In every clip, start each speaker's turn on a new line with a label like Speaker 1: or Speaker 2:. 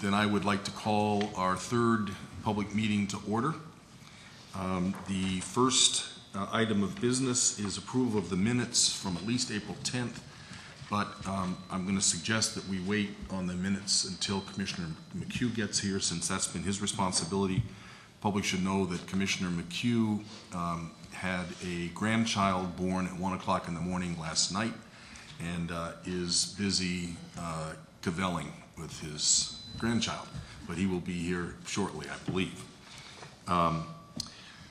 Speaker 1: Then I would like to call our third public meeting to order. The first item of business is approval of the minutes from at least April 10th, but I'm going to suggest that we wait on the minutes until Commissioner McHugh gets here, since that's been his responsibility. Public should know that Commissioner McHugh had a grandchild born at 1 o'clock in the morning last night and is busy cavelling with his grandchild, but he will be here shortly, I believe.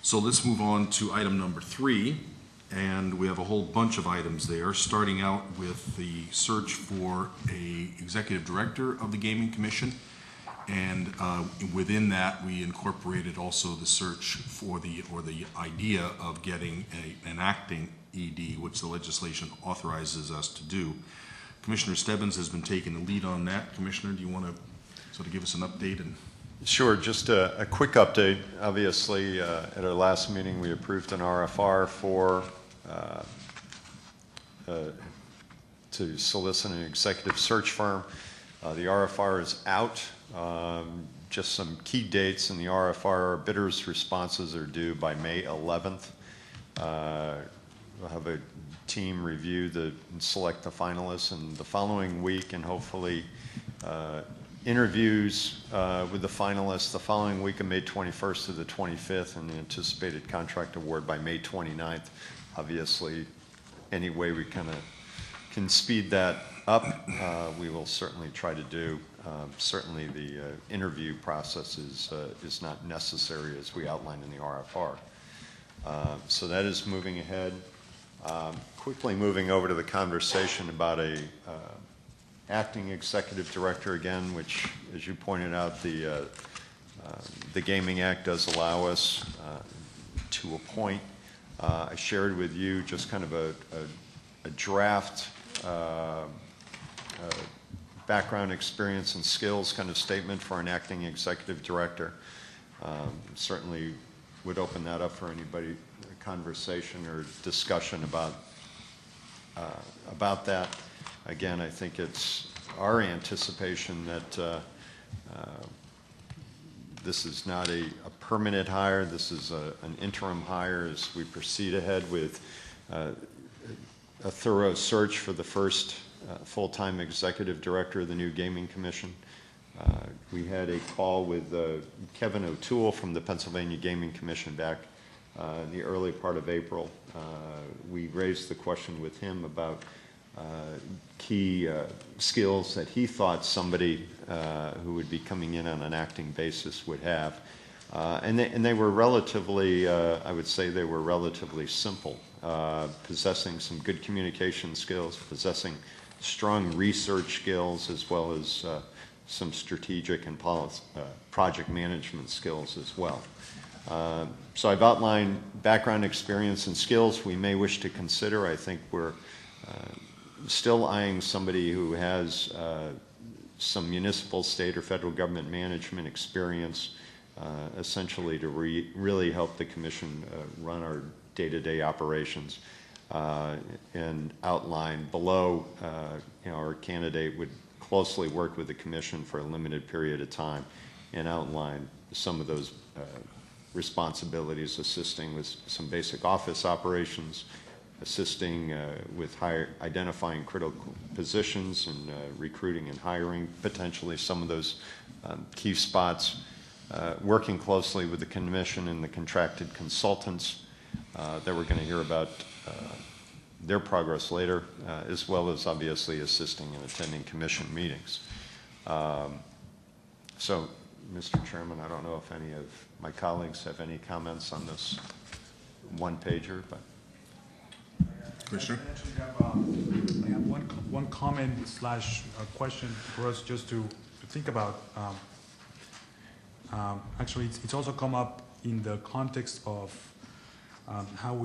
Speaker 1: So let's move on to item number 3, and we have a whole bunch of items there, starting out with the search for an executive director of the Gaming Commission, and within that we incorporated also the search for the idea of getting an acting ED, which the legislation authorizes us to do. Commissioner Stebbins has been taking the lead on that. Commissioner, do you want to sort of give us an update?
Speaker 2: Sure, just a quick update. Obviously, at our last meeting, we approved an RFR for to solicit an executive search firm. The RFR is out. Just some key dates in the RFR. Bidders' responses are due by May 11th. We'll have a team review and select the finalists, and the following week, and hopefully interviews with the finalists the following week of May 21st to the 25th, and the anticipated contract award by May 29th. Obviously, any way we kind of can speed that up, we will certainly try to do. Certainly the interview process is not necessary as we outlined in the RFR. So that is moving ahead. Quickly moving over to the conversation about a acting executive director again, which, as you pointed out, the Gaming Act does allow us to appoint. I shared with you just kind of a draft background, experience, and skills kind of statement for an acting executive director. Certainly would open that up for anybody, a conversation or discussion about that. Again, I think it's our anticipation that this is not a permanent hire. This is an interim hire as we proceed ahead with a thorough search for the first full-time executive director of the new Gaming Commission. We had a call with Kevin O'Toole from the Pennsylvania Gaming Commission back in the early part of April. We raised the question with him about key skills that he thought somebody who would be coming in on an acting basis would have. And they were relatively, I would say they were relatively simple, possessing some good communication skills, possessing strong research skills, as well as some strategic and project management skills as well. So I've outlined background, experience, and skills we may wish to consider. I think we're still eyeing somebody who has some municipal, state, or federal government management experience, essentially to really help the Commission run our day-to-day operations, and outline below, our candidate would closely work with the Commission for a limited period of time and outline some of those responsibilities, assisting with some basic office operations, assisting with identifying critical positions and recruiting and hiring potentially some of those key spots, working closely with the Commission and the contracted consultants that we're going to hear about their progress later, as well as obviously assisting and attending Commission meetings. So, Mr. Chairman, I don't know if any of my colleagues have any comments on this one-pager, but.
Speaker 3: Commissioner? I have one comment slash question for us just to think about. Actually, it's also come up in the context of how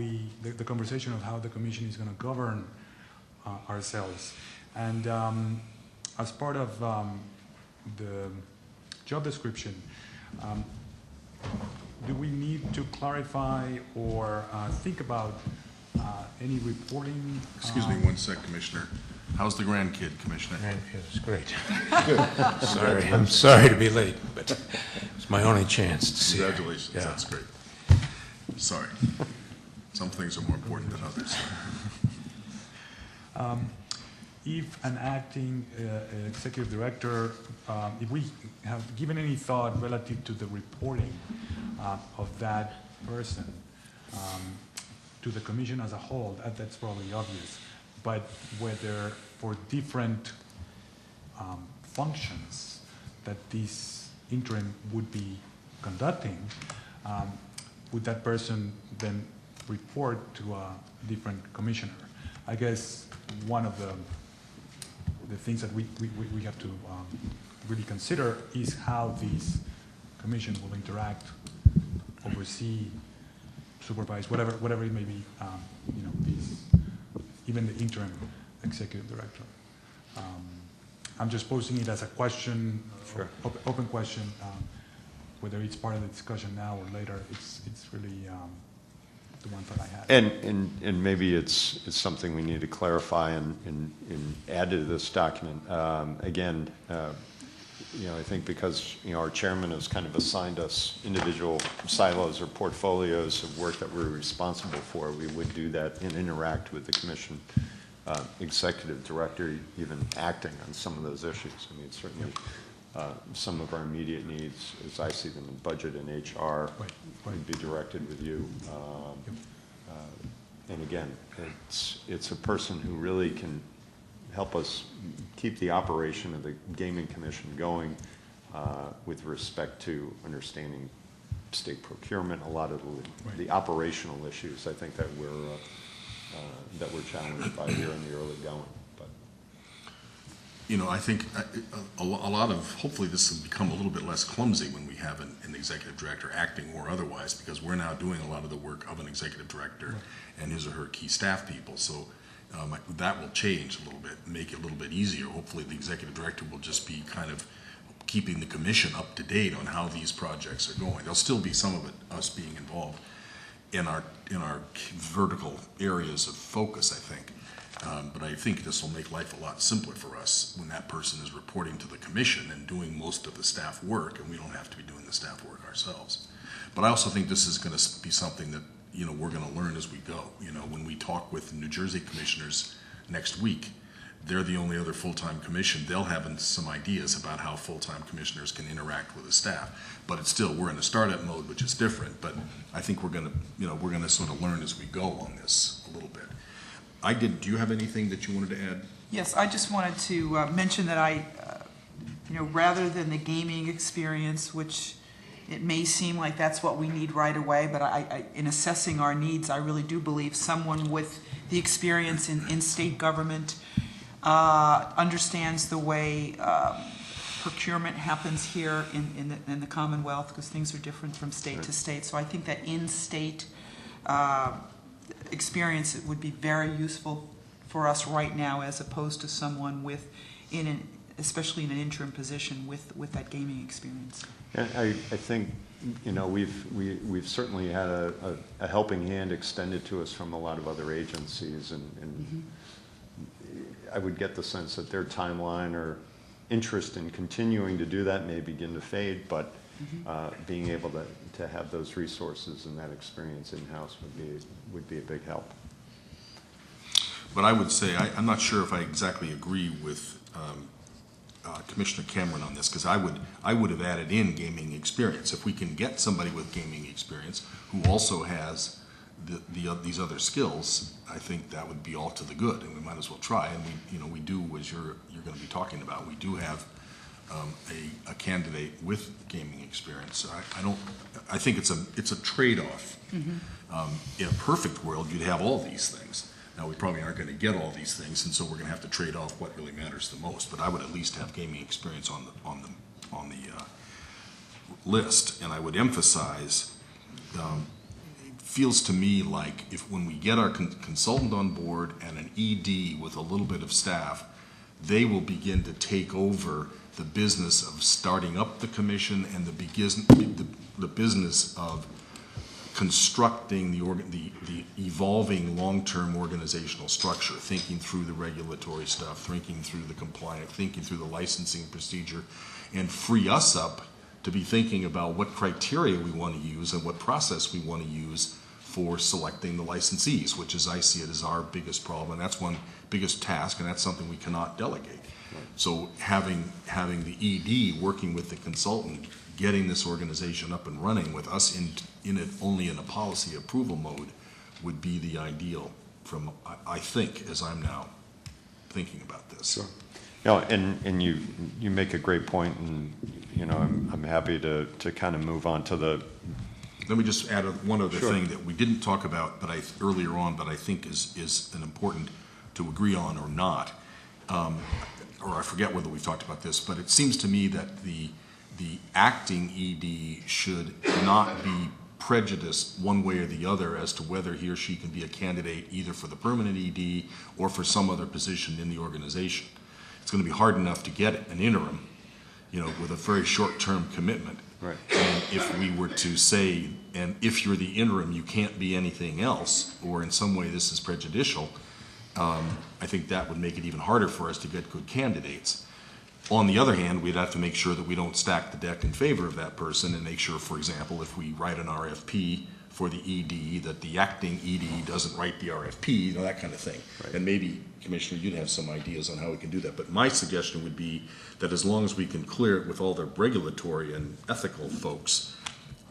Speaker 3: the conversation of how the Commission is going to govern ourselves. And as part of the job description, do we need to clarify or think about any reporting?
Speaker 1: Excuse me one sec, Commissioner. How's the grandkid, Commissioner?
Speaker 4: It's great. Sorry, I'm sorry to be late, but it's my only chance to see her.
Speaker 1: Congratulations,
Speaker 4: Yeah.
Speaker 1: that's great. Sorry. Some things are more important than others.
Speaker 3: If an acting executive director, if we have given any thought relative to the reporting of that person to the commission as a whole, that's probably obvious. But whether for different functions that this interim would be conducting, would that person then report to a different commissioner? I guess one of the things that we have to really consider is how these commission will interact, oversee, supervise, whatever it may be, even the interim executive director. I'm just posing it as a question,
Speaker 2: Sure.
Speaker 3: open question, whether it's part of the discussion now or later. It's really the one that I had.
Speaker 2: And maybe it's something we need to clarify and add to this document. Again, I think because, our chairman has kind of assigned us individual silos or portfolios of work that we're responsible for, we would do that and interact with the commission executive director, even acting on some of those issues. I mean, certainly some of our immediate needs, as I see them in budget and HR, would be directed with you. And again, it's a person who really can help us keep the operation of the Gaming Commission going with respect to understanding state procurement, a lot of the operational issues, I think, that we're challenged by here in the early going. But
Speaker 1: I think a lot of, hopefully this will become a little bit less clumsy when we have an executive director acting or otherwise, because we're now doing a lot of the work of an executive director and his or her key staff people. So that will change a little bit, make it a little bit easier. Hopefully the executive director will just be kind of keeping the commission up to date on how these projects are going. There'll still be some of it, us being involved in our vertical areas of focus, I think. But I think this will make life a lot simpler for us when that person is reporting to the commission and doing most of the staff work, and we don't have to be doing the staff work ourselves. But I also think this is going to be something that we're going to learn as we go. When we talk with New Jersey commissioners next week, they're the only other full-time commission. They'll have some ideas about how full-time commissioners can interact with the staff. But it's still, we're in a startup mode, which is different. But I think we're going to sort of learn as we go on this a little bit. Do you have anything that you wanted to add?
Speaker 5: Yes, I just wanted to mention that I, rather than the gaming experience, which it may seem like that's what we need right away, but I in assessing our needs, I really do believe someone with the experience in state government understands the way procurement happens here in the Commonwealth, because things are different from state to state. So I think that in-state experience would be very useful for us right now, as opposed to someone especially in an interim position with that gaming experience.
Speaker 2: And I think we've certainly had a helping hand extended to us from a lot of other agencies, and I would get the sense that their timeline or interest in continuing to do that may begin to fade, but being able to have those resources and that experience in-house would be a big help.
Speaker 1: But I would say, I'm not sure if I exactly agree with Commissioner Cameron on this, because I would have added in gaming experience. If we can get somebody with gaming experience who also has these other skills, I think that would be all to the good, and we might as well try. And we do, as you're going to be talking about, we do have a candidate with gaming experience. I think it's a trade-off. In a perfect world, you'd have all these things. Now, we probably aren't going to get all these things, and so we're going to have to trade off what really matters the most. But I would at least have gaming experience on the list, and I would emphasize. It feels to me like when we get our consultant on board and an ED with a little bit of staff, they will begin to take over the business of starting up the commission and the business of constructing the evolving long-term organizational structure, thinking through the regulatory stuff, thinking through the compliance, thinking through the licensing procedure, and free us up to be thinking about what criteria we want to use and what process we want to use for selecting the licensees, which, as I see it, is our biggest problem, and that's one biggest task, and that's something we cannot delegate. So having the ED working with the consultant, getting this organization up and running with us in it only in a policy approval mode would be the ideal from, I think, as I'm now thinking about this.
Speaker 2: Sure. No, and you make a great point, and I'm happy to kind of move on to the.
Speaker 1: Let me just add one other
Speaker 2: Sure.
Speaker 1: thing that we didn't talk about, but earlier on, but I think is an important to agree on or not. Or I forget whether we've talked about this, but it seems to me that the acting ED should not be prejudiced one way or the other as to whether he or she can be a candidate either for the permanent ED or for some other position in the organization. It's going to be hard enough to get an interim, with a very short-term commitment.
Speaker 2: Right.
Speaker 1: And if we were to say, and if you're the interim, you can't be anything else, or in some way this is prejudicial, I think that would make it even harder for us to get good candidates. On the other hand, we'd have to make sure that we don't stack the deck in favor of that person and make sure, for example, if we write an RFP for the ED, that the acting ED doesn't write the RFP, that kind of thing.
Speaker 2: Right.
Speaker 1: And maybe, Commissioner, you'd have some ideas on how we can do that. But my suggestion would be that as long as we can clear it with all the regulatory and ethical folks,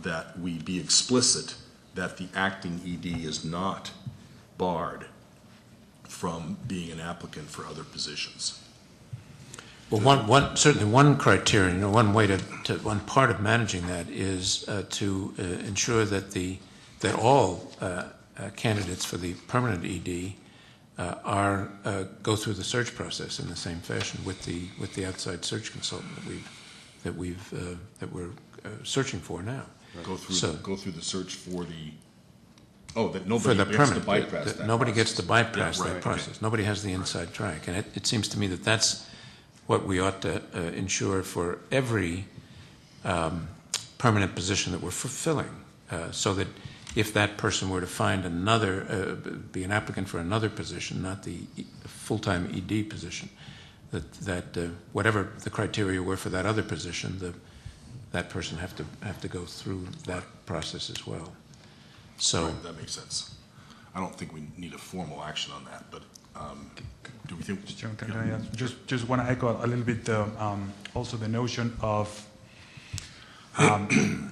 Speaker 1: that we be explicit that the acting ED is not barred from being an applicant for other positions.
Speaker 4: Well, certainly one criterion, one way one part of managing that is to ensure that all candidates for the permanent ED go through the search process in the same fashion with the outside search consultant that we're searching for now.
Speaker 1: Right. Go through the search for that
Speaker 4: For
Speaker 1: nobody
Speaker 4: the
Speaker 1: gets to
Speaker 4: permanent,
Speaker 1: bypass that
Speaker 4: nobody
Speaker 1: process.
Speaker 4: gets to bypass
Speaker 1: Yeah,
Speaker 4: that
Speaker 1: right,
Speaker 4: process.
Speaker 1: right.
Speaker 4: Nobody has the inside track, and it seems to me that that's what we ought to ensure for every permanent position that we're fulfilling, so that if that person were to find be an applicant for another position, not the full-time ED position, that whatever the criteria were for that other position, that person have to go through that process as well. So
Speaker 1: Right, that makes sense. I don't think we need a formal action on that, but do we think?
Speaker 3: Mr. Chairman, can I just want to echo a little bit also the notion of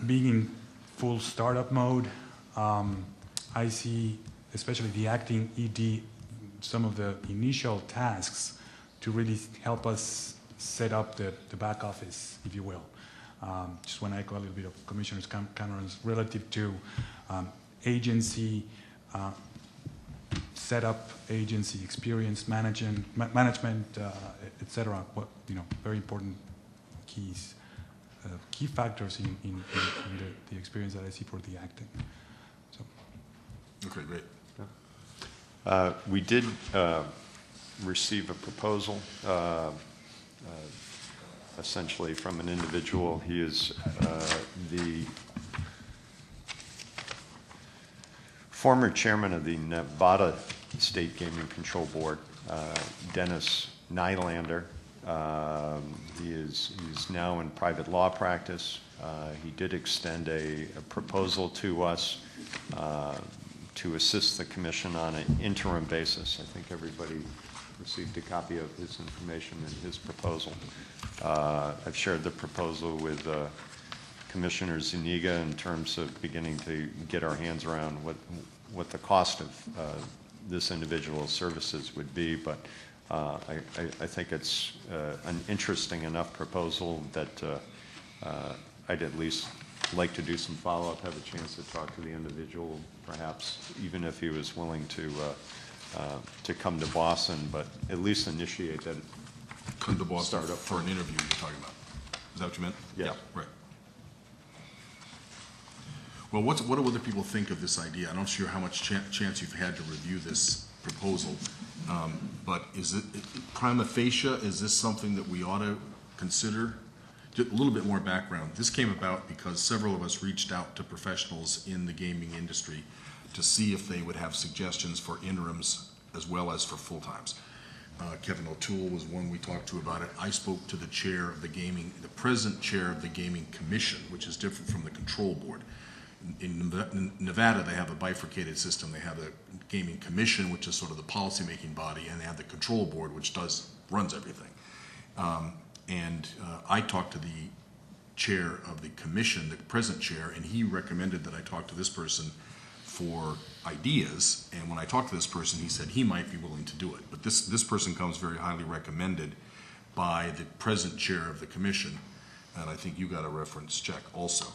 Speaker 3: being in full startup mode. I see, especially the acting ED, some of the initial tasks to really help us set up the back office, if you will. Just want to echo a little bit of Commissioner Cameron's relative to agency setup, agency experience, management, etc. Very important key factors in the experience that I see for the acting. So.
Speaker 1: Okay, great.
Speaker 2: We did receive a proposal, essentially from an individual. He is the former chairman of the Nevada State Gaming Control Board, Dennis Nylander. He's now in private law practice. He did extend a proposal to us to assist the commission on an interim basis. I think everybody received a copy of his information and his proposal. I've shared the proposal with Commissioner ZUNIGA in terms of beginning to get our hands around what the cost of this individual's services would be, but I think it's an interesting enough proposal that I'd at least like to do some follow-up, have a chance to talk to the individual, perhaps even if he was willing to come to Boston, but at least initiate that.
Speaker 1: Come to Boston for an interview you're talking about. Is that what you meant?
Speaker 2: Yes.
Speaker 1: Yeah, right. Well, what do other people think of this idea? I'm not sure how much chance you've had to review this proposal, but is it prima facie, is this something that we ought to consider? just a little bit more background. This came about because several of us reached out to professionals in the gaming industry to see if they would have suggestions for interims as well as for full-times. Kevin O'Toole was one we talked to about it. I spoke to the chair of the present chair of the Gaming Commission, which is different from the control board. In Nevada, they have a bifurcated system. They have the Gaming Commission, which is sort of the policy-making body, and they have the control board, which runs everything. I talked to the chair of the commission, the present chair, and he recommended that I talk to this person for ideas. And when I talked to this person, he said he might be willing to do it. But this person comes very highly recommended by the present chair of the commission, and I think you got a reference check also.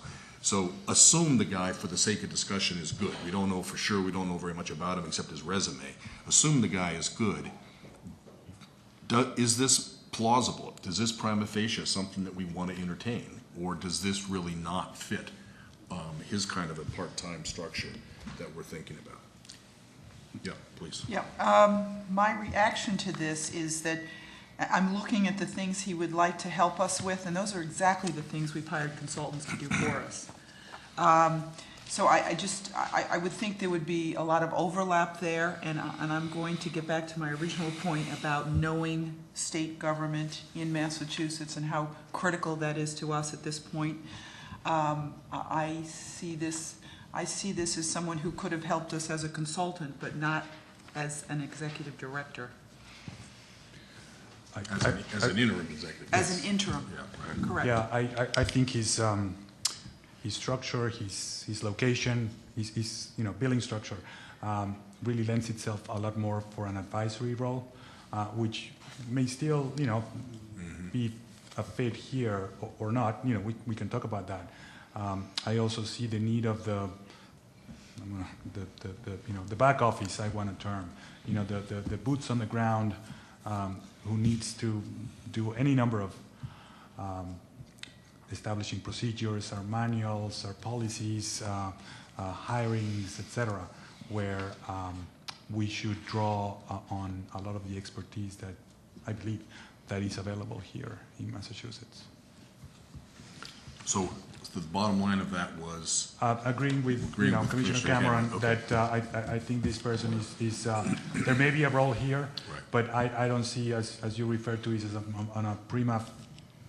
Speaker 1: So assume the guy, for the sake of discussion, is good. We don't know for sure. We don't know very much about him except his resume. Assume the guy is good. Is this plausible? Does this prima facie something that we want to entertain? Or does this really not fit his kind of a part-time structure that we're thinking about? Yeah, please.
Speaker 5: Yeah, my reaction to this is that I'm looking at the things he would like to help us with, and those are exactly the things we've hired consultants to do for us. So I would think there would be a lot of overlap there, and I'm going to get back to my original point about knowing state government in Massachusetts and how critical that is to us at this point. I see this as someone who could have helped us as a consultant, but not as an executive director.
Speaker 1: As an interim executive.
Speaker 5: As an interim,
Speaker 1: Yeah, right.
Speaker 5: correct.
Speaker 3: Yeah, I think his structure, his location, his billing structure really lends itself a lot more for an advisory role, which may still be a fit here or not. We can talk about that. I also see the need of the back office, I want a term, the boots on the ground, who needs to do any number of establishing procedures, our manuals, our policies, hirings, etc., where we should draw on a lot of the expertise that I believe that is available here in Massachusetts.
Speaker 1: So the bottom line of that was?
Speaker 3: Agreeing with
Speaker 1: Commissioner
Speaker 3: Commissioner Cameron
Speaker 1: okay.
Speaker 3: that I think this person is there may be a role here,
Speaker 1: Right.
Speaker 3: but I don't see, as you referred to, is on a prima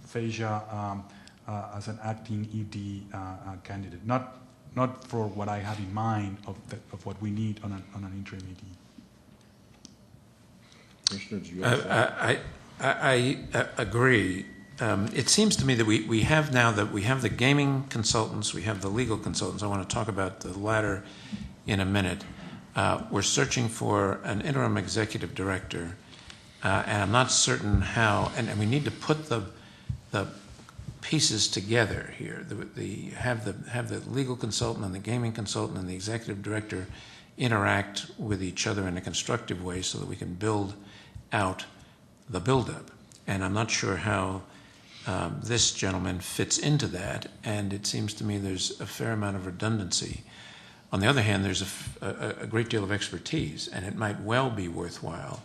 Speaker 3: facie as an acting ED candidate. Not for what I have in mind of what we need on an interim ED.
Speaker 1: Commissioner, do you have
Speaker 4: I agree. It seems to me that we have the gaming consultants, we have the legal consultants. I want to talk about the latter in a minute. We're searching for an interim executive director, and I'm not certain how, and we need to put the pieces together here. Have the legal consultant and the gaming consultant and the executive director interact with each other in a constructive way so that we can build out the buildup. And I'm not sure how this gentleman fits into that, and it seems to me there's a fair amount of redundancy. On the other hand, there's a great deal of expertise, and it might well be worthwhile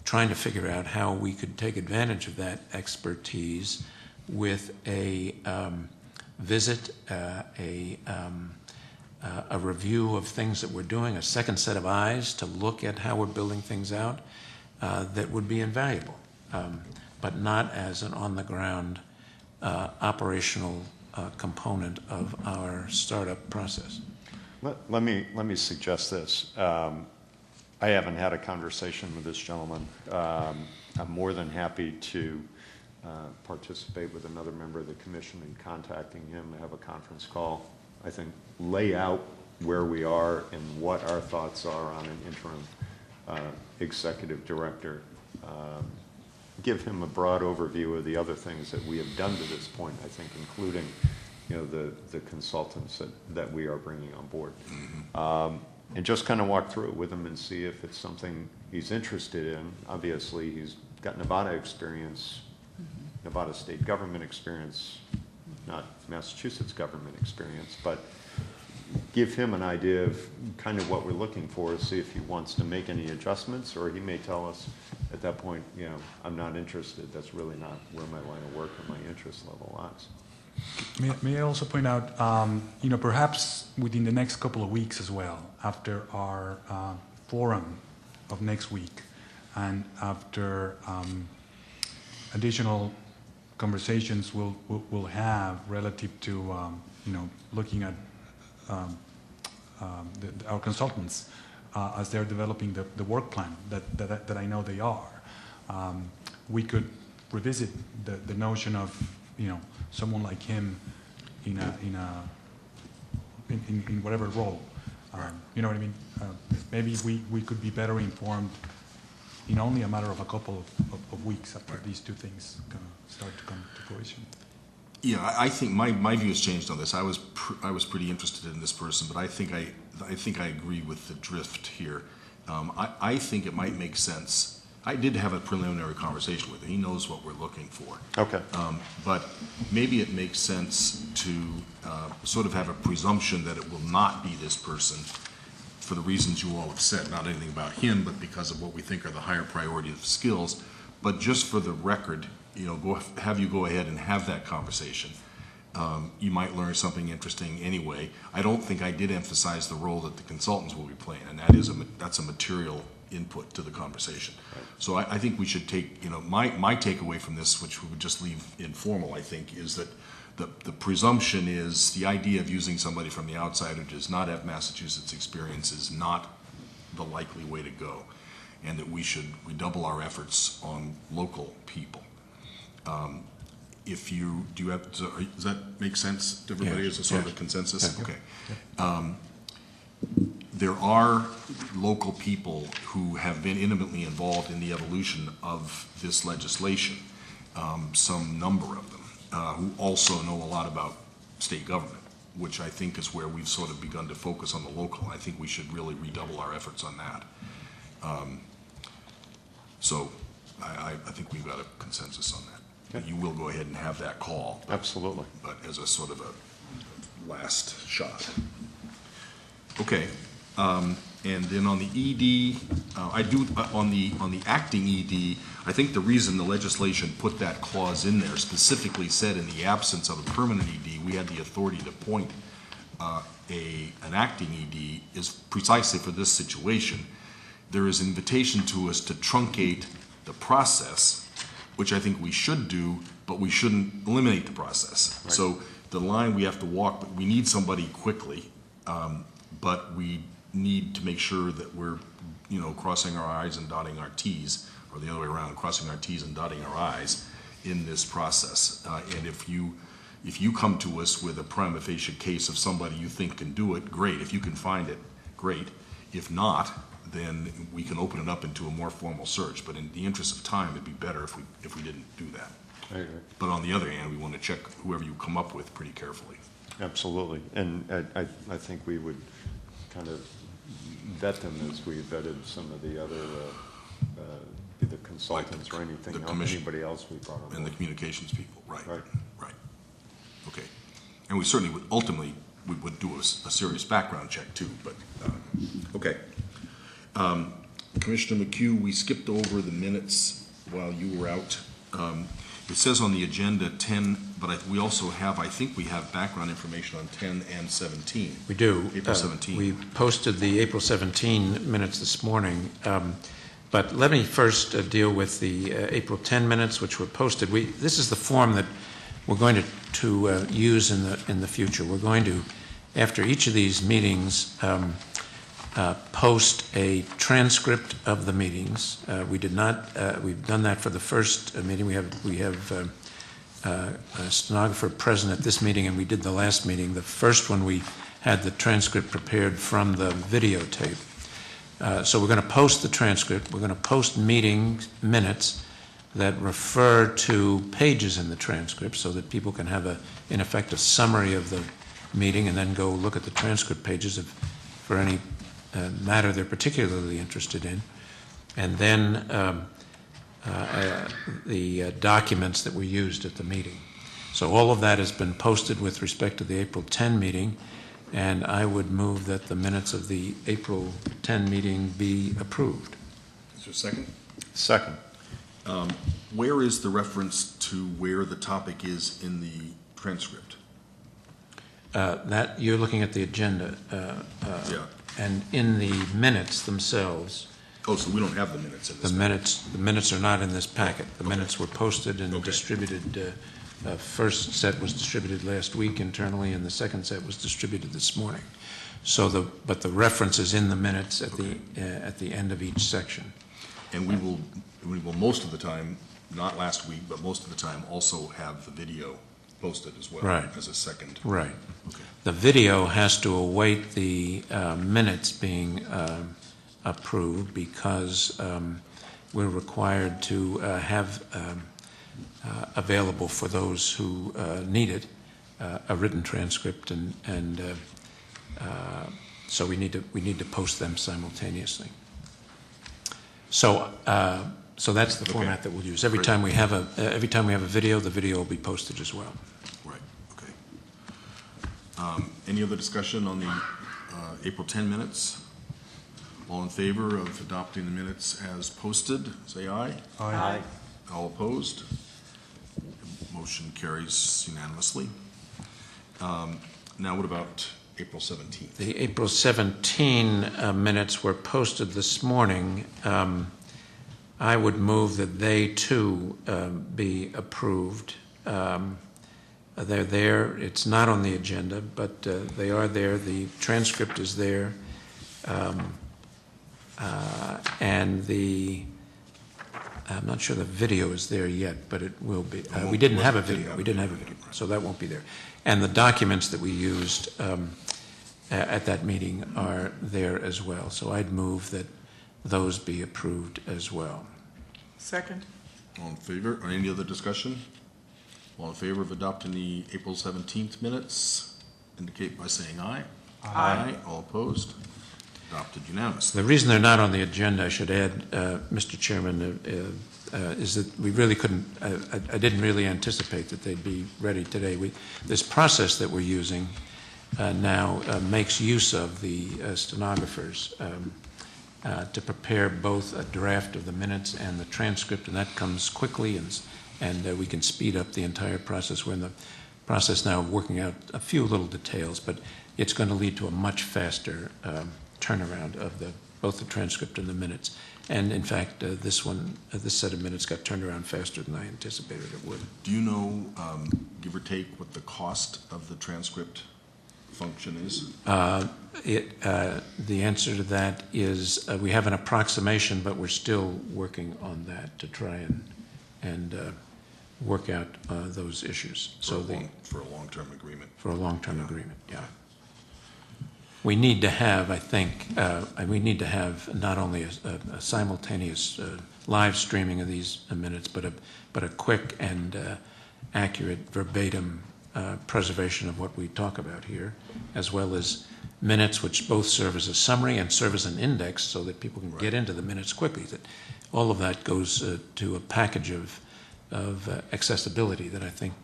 Speaker 4: trying to figure out how we could take advantage of that expertise with a visit, a review of things that we're doing, a second set of eyes to look at how we're building things out that would be invaluable. But not as an on-the-ground operational component of our startup process.
Speaker 2: Let me suggest this. I haven't had a conversation with this gentleman. I'm more than happy to participate with another member of the commission in contacting him, have a conference call, I think lay out where we are and what our thoughts are on an interim executive director. Give him a broad overview of the other things that we have done to this point, I think, including the consultants that we are bringing on board. Mm-hmm. And just kind of walk through it with him and see if it's something he's interested in. Obviously, he's got Nevada experience, mm-hmm. Nevada state government experience, not Massachusetts government experience, but give him an idea of kind of what we're looking for, see if he wants to make any adjustments, or he may tell us at that point, you know, I'm not interested. That's really not where my line of work or my interest level lies.
Speaker 3: May I also point out, you know, perhaps within the next couple of weeks as well, after our forum of next week, and after additional conversations we'll have relative to, you know, looking at our consultants as they're developing the work plan that I know they are. We could revisit the notion of, you know, someone like him in whatever role. You know what I mean? Maybe we could be better informed in only a matter of a couple of weeks after these two things start to come to fruition.
Speaker 1: Yeah, I think my view has changed on this. I was pretty interested in this person, but I think I agree with the drift here. I think it might make sense. I did have a preliminary conversation with him. He knows what we're looking for.
Speaker 2: Okay.
Speaker 1: But maybe it makes sense to sort of have a presumption that it will not be this person for the reasons you all have said, not anything about him, but because of what we think are the higher priority of skills. But just for the record, you know, have you go ahead and have that conversation. You might learn something interesting anyway. I don't think I did emphasize the role that the consultants will be playing, and that's a material input to the conversation.
Speaker 2: Right.
Speaker 1: So I think we should take, you know, my takeaway from this, which we would just leave informal, I think, is that the presumption is the idea of using somebody from the outside who does not have Massachusetts experience is not the likely way to go, and that we double our efforts on local people. Does that make sense to everybody?
Speaker 4: Yes.
Speaker 1: As a sort of
Speaker 4: Yes.
Speaker 1: a consensus?
Speaker 4: Yeah.
Speaker 1: Okay. There are local people who have been intimately involved in the evolution of this legislation, some number of them, who also know a lot about state government, which I think is where we've sort of begun to focus on the local. I think we should really redouble our efforts on that. So I think we've got a consensus on that.
Speaker 2: Okay.
Speaker 1: You will go ahead and have that call.
Speaker 2: Absolutely.
Speaker 1: But as a sort of a last shot. Okay. And then on the ED, on the acting ED, I think the reason the legislation put that clause in there specifically said in the absence of a permanent ED, we had the authority to appoint an acting ED is precisely for this situation. There is invitation to us to truncate the process, which I think we should do, but we shouldn't eliminate the process.
Speaker 2: Right.
Speaker 1: So the line we have to walk, but we need somebody quickly, but we need to make sure that we're, you know, crossing our I's and dotting our T's, or the other way around, crossing our T's and dotting our I's in this process. And if you come to us with a prima facie case of somebody you think can do it, great. If you can find it, great. If not, then we can open it up into a more formal search. But in the interest of time, it'd be better if we didn't do that.
Speaker 2: I agree.
Speaker 1: But on the other hand, we want to check whoever you come up with pretty carefully.
Speaker 2: Absolutely. And I think we would kind of vet them as we vetted some of the other, be the consultants or anything else, anybody else we brought on.
Speaker 1: And the communications people, right.
Speaker 2: Right.
Speaker 1: Right. Okay. And we certainly would, ultimately, we would do a serious background check too, but, okay. Commissioner McHugh, we skipped over the minutes while you were out. It says on the agenda 10, but we also have, I think we have background information on 10 and 17.
Speaker 4: We do.
Speaker 1: April 17.
Speaker 4: We posted the April 17 minutes this morning, but let me first deal with the April 10 minutes, which were posted. This is the form that we're going to use in the future. We're going to, after each of these meetings, post a transcript of the meetings. We did not. We've done that for the first meeting. We have a stenographer present at this meeting, and we did the last meeting. The first one we had the transcript prepared from the videotape. So we're going to post the transcript. We're going to post meeting minutes that refer to pages in the transcript, so that people can have in effect, a summary of the meeting, and then go look at the transcript pages for any matter they're particularly interested in, and then the documents that were used at the meeting. So all of that has been posted with respect to the April 10 meeting. And I would move that the minutes of the April 10 meeting be approved.
Speaker 1: Is there a second?
Speaker 2: Second.
Speaker 1: Where is the reference to where the topic is in the transcript?
Speaker 4: That, you're looking at the agenda.
Speaker 1: Yeah.
Speaker 4: And in the minutes themselves,
Speaker 1: Oh, so we don't have the minutes in this.
Speaker 4: the minutes are not in this packet. The minutes were posted and
Speaker 1: Okay.
Speaker 4: distributed. First set was distributed last week internally, and the second set was distributed this morning. So but the reference is in the minutes at the end of each section.
Speaker 1: And we will most of the time, not last week, but most of the time also have the video posted as well.
Speaker 4: Right.
Speaker 1: As a second.
Speaker 4: Right.
Speaker 1: Okay.
Speaker 4: The video has to await the minutes being approved because we're required to have available for those who need it a written transcript, and so we need to post them simultaneously. So that's the format that we'll use. Every
Speaker 1: Great.
Speaker 4: time we have a video, the video will be posted as well.
Speaker 1: Right, okay. Any other discussion on the April 10 minutes? All in favor of adopting the minutes as posted, say aye.
Speaker 3: Aye.
Speaker 1: All opposed? Motion carries unanimously. Now what about April 17th?
Speaker 4: The April 17 minutes were posted this morning. I would move that they too be approved. They're there. It's not on the agenda, but they are there. The transcript is there. And I'm not sure the video is there yet, but it will be. We didn't have a video. We didn't have a video, so that won't be there. And the documents that we used at that meeting are there as well. So I'd move that those be approved as well.
Speaker 5: Second?
Speaker 1: All in favor, or any other discussion? All in favor of adopting the April 17th minutes, indicate by saying aye. Aye. All opposed? Adopted unanimously.
Speaker 4: The reason they're not on the agenda, I should add, Mr. Chairman, is that we really couldn't, I didn't really anticipate that they'd be ready today. This process that we're using now makes use of the stenographers to prepare both a draft of the minutes and the transcript, and that comes quickly, and we can speed up the entire process. We're in the process now of working out a few little details, but it's going to lead to a much faster turnaround of both the transcript and the minutes. And in fact, this set of minutes got turned around faster than I anticipated it would.
Speaker 1: Do you know, give or take, what the cost of the transcript function is?
Speaker 4: The answer to that is we have an approximation, but we're still working on that to try and work out those issues.
Speaker 1: For a long-term agreement.
Speaker 4: For a long-term agreement, yeah. We need to have, I think, we need to have not only a simultaneous live streaming of these minutes, but a quick and accurate verbatim preservation of what we talk about here, as well as minutes which both serve as a summary and serve as an index so that people can get into the minutes quickly. That all of that goes to a package of accessibility that I think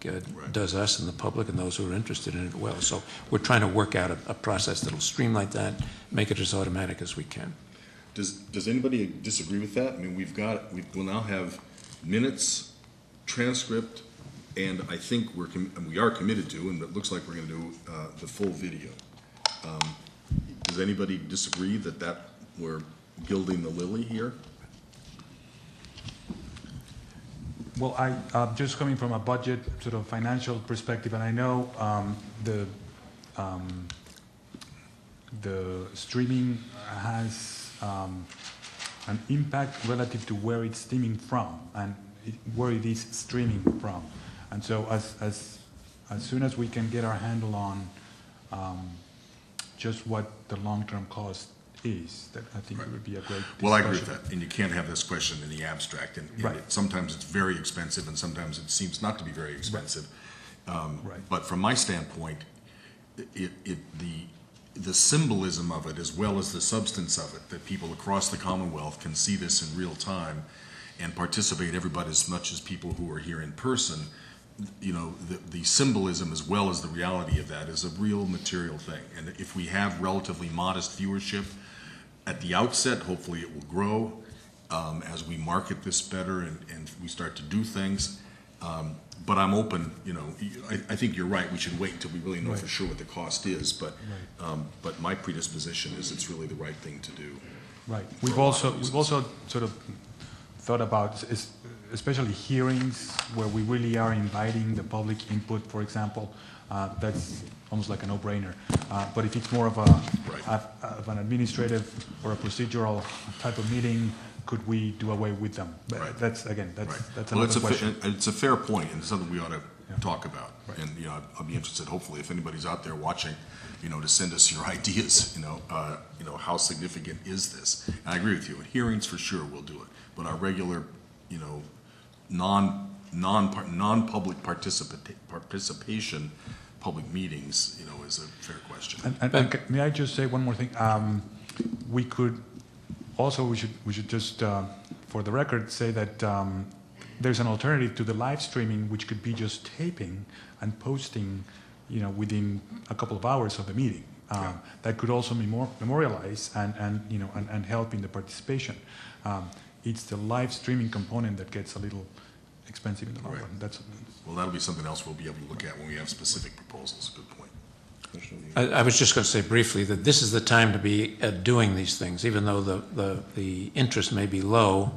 Speaker 4: does us and the public and those who are interested in it well. So we're trying to work out a process that will streamline that, make it as automatic as we can.
Speaker 1: Does anybody disagree with that? I mean, we'll now have minutes, transcript, and I think we are committed to, and it looks like we're going to do the full video. Does anybody disagree that we're gilding the lily here?
Speaker 3: Well, just coming from a budget sort of financial perspective, and I know the streaming has an impact relative to where it's streaming from and where it is streaming from. And so as soon as we can get our handle on just what the long-term cost is, that I think it would be a great discussion.
Speaker 1: Well, I agree with that, and you can't have this question in the abstract, and
Speaker 3: Right.
Speaker 1: sometimes it's very expensive, and sometimes it seems not to be very expensive.
Speaker 3: Right.
Speaker 1: But from my standpoint, the symbolism of it, as well as the substance of it, that people across the Commonwealth can see this in real time and participate, everybody, as much as people who are here in person, the symbolism as well as the reality of that is a real material thing. And if we have relatively modest viewership at the outset, hopefully it will grow as we market this better and we start to do things. But I'm open, I think you're right, we should wait until we really know for sure what the cost is, but my predisposition is it's really the right thing to do.
Speaker 3: Right. We've also sort of thought about, especially hearings where we really are inviting the public input, for example. That's almost like a no-brainer. But if it's more of of an administrative or a procedural type of meeting, could we do away with them? But that's another question.
Speaker 1: It's a fair point, and it's something we ought to talk about. Right. And I'll be interested, hopefully, if anybody's out there watching, to send us your ideas. How significant is this? And I agree with you. In hearings, for sure, we'll do it. But our regular, non-public participation, public meetings, is a fair question.
Speaker 3: And may I just say one more thing? We could. Also, we should just, for the record, say that there's an alternative to the live streaming, which could be just taping and posting, within a couple of hours of the meeting. That could also memorialize and help in the participation. It's the live streaming component that gets a little expensive in the long run.
Speaker 1: Well, that'll be something else we'll be able to look at when we have specific proposals. Good point.
Speaker 4: I was just going to say briefly that this is the time to be doing these things, even though the interest may be low,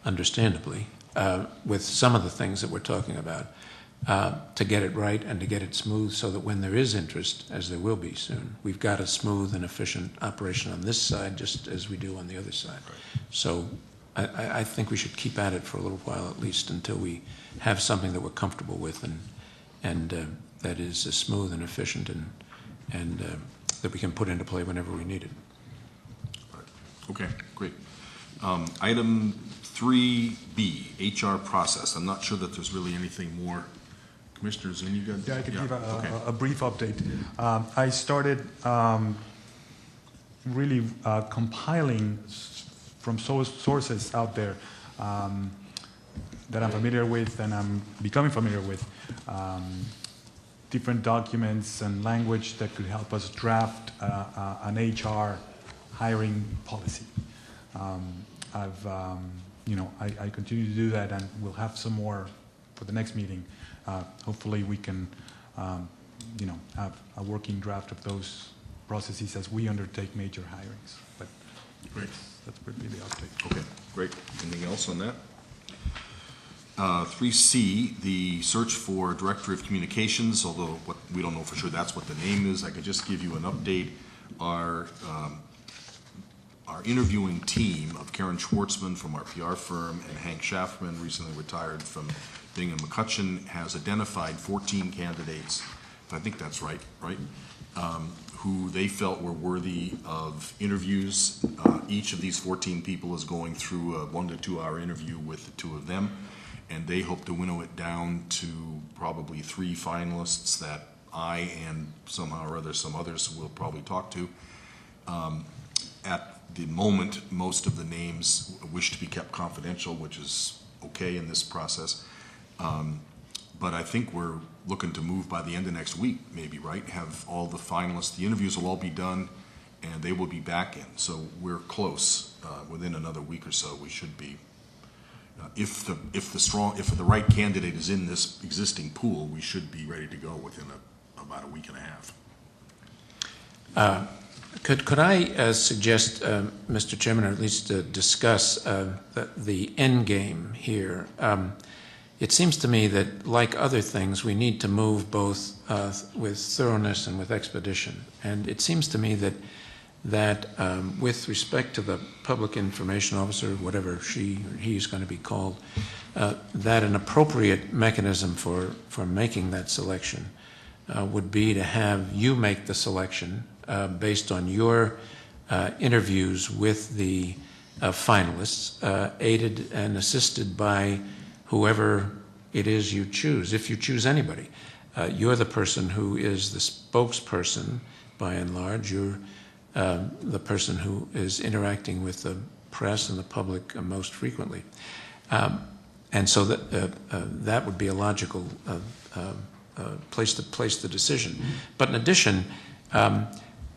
Speaker 4: understandably, with some of the things that we're talking about, to get it right and to get it smooth so that when there is interest, as there will be soon, we've got a smooth and efficient operation on this side just as we do on the other side. Right. So I think we should keep at it for a little while at least until we have something that we're comfortable with and that is smooth and efficient and that we can put into play whenever we need it.
Speaker 1: Okay, great. Item 3B, HR process. I'm not sure that there's really anything more. Commissioner ZUNIGA?
Speaker 3: Yeah, I could give a brief update. I started really compiling from sources out there that I'm familiar with and I'm becoming familiar with, different documents and language that could help us draft an HR hiring policy. I continue to do that, and we'll have some more for the next meeting. Hopefully, we can, have a working draft of those processes as we undertake major hirings. But
Speaker 1: great,
Speaker 3: that's pretty the update.
Speaker 1: Okay, great. Anything else on that? 3C, the search for Director of Communications, although we don't know for sure that's what the name is. I could just give you an update. Our interviewing team of Karen Schwartzman from our PR firm and Hank Schaffman, recently retired from Bingham McCutcheon, has identified 14 candidates, if I think that's right, who they felt were worthy of interviews. Each of these 14 people is going through a 1 to 2 hour interview with the two of them, and they hope to winnow it down to probably 3 finalists that I and somehow or other some others will probably talk to. At the moment, most of the names wish to be kept confidential, which is okay in this process. But I think we're looking to move by the end of next week, maybe, right? Have all the finalists, the interviews will all be done, and they will be back in. So we're close. Within another week or so, we should be. If the right candidate is in this existing pool, we should be ready to go within about a week and a half.
Speaker 4: Could I suggest, Mr. Chairman, or at least discuss the end game here? It seems to me that, like other things, we need to move both with thoroughness and with expedition. And it seems to me that with respect to the public information officer, whatever she or he is going to be called, that an appropriate mechanism for making that selection would be to have you make the selection based on your interviews with the finalists, aided and assisted by whoever it is you choose, if you choose anybody. You're the person who is the spokesperson, by and large. You're the person who is interacting with the press and the public most frequently. And so that would be a logical place to place the decision. But in addition,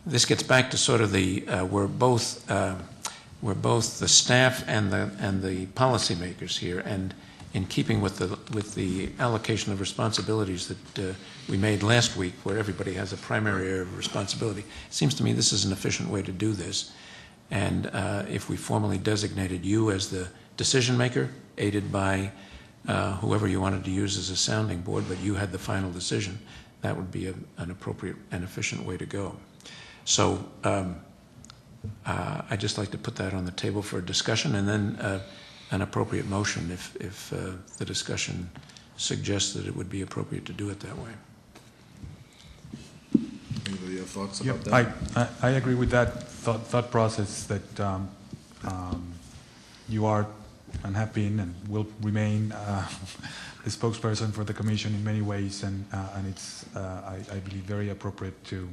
Speaker 4: this gets back to sort of we're both the staff and the policymakers here, and in keeping with the allocation of responsibilities that we made last week, where everybody has a primary area of responsibility, it seems to me this is an efficient way to do this. And if we formally designated you as the decision maker, aided by whoever you wanted to use as a sounding board, but you had the final decision, that would be an appropriate and efficient way to go. So I'd just like to put that on the table for a discussion, and then an appropriate motion if the discussion suggests that it would be appropriate to do it that way.
Speaker 1: Anybody have thoughts
Speaker 3: Yep,
Speaker 1: about that?
Speaker 3: I agree with that thought process that you are and have been and will remain the spokesperson for the Commission in many ways, and it's, I believe, very appropriate to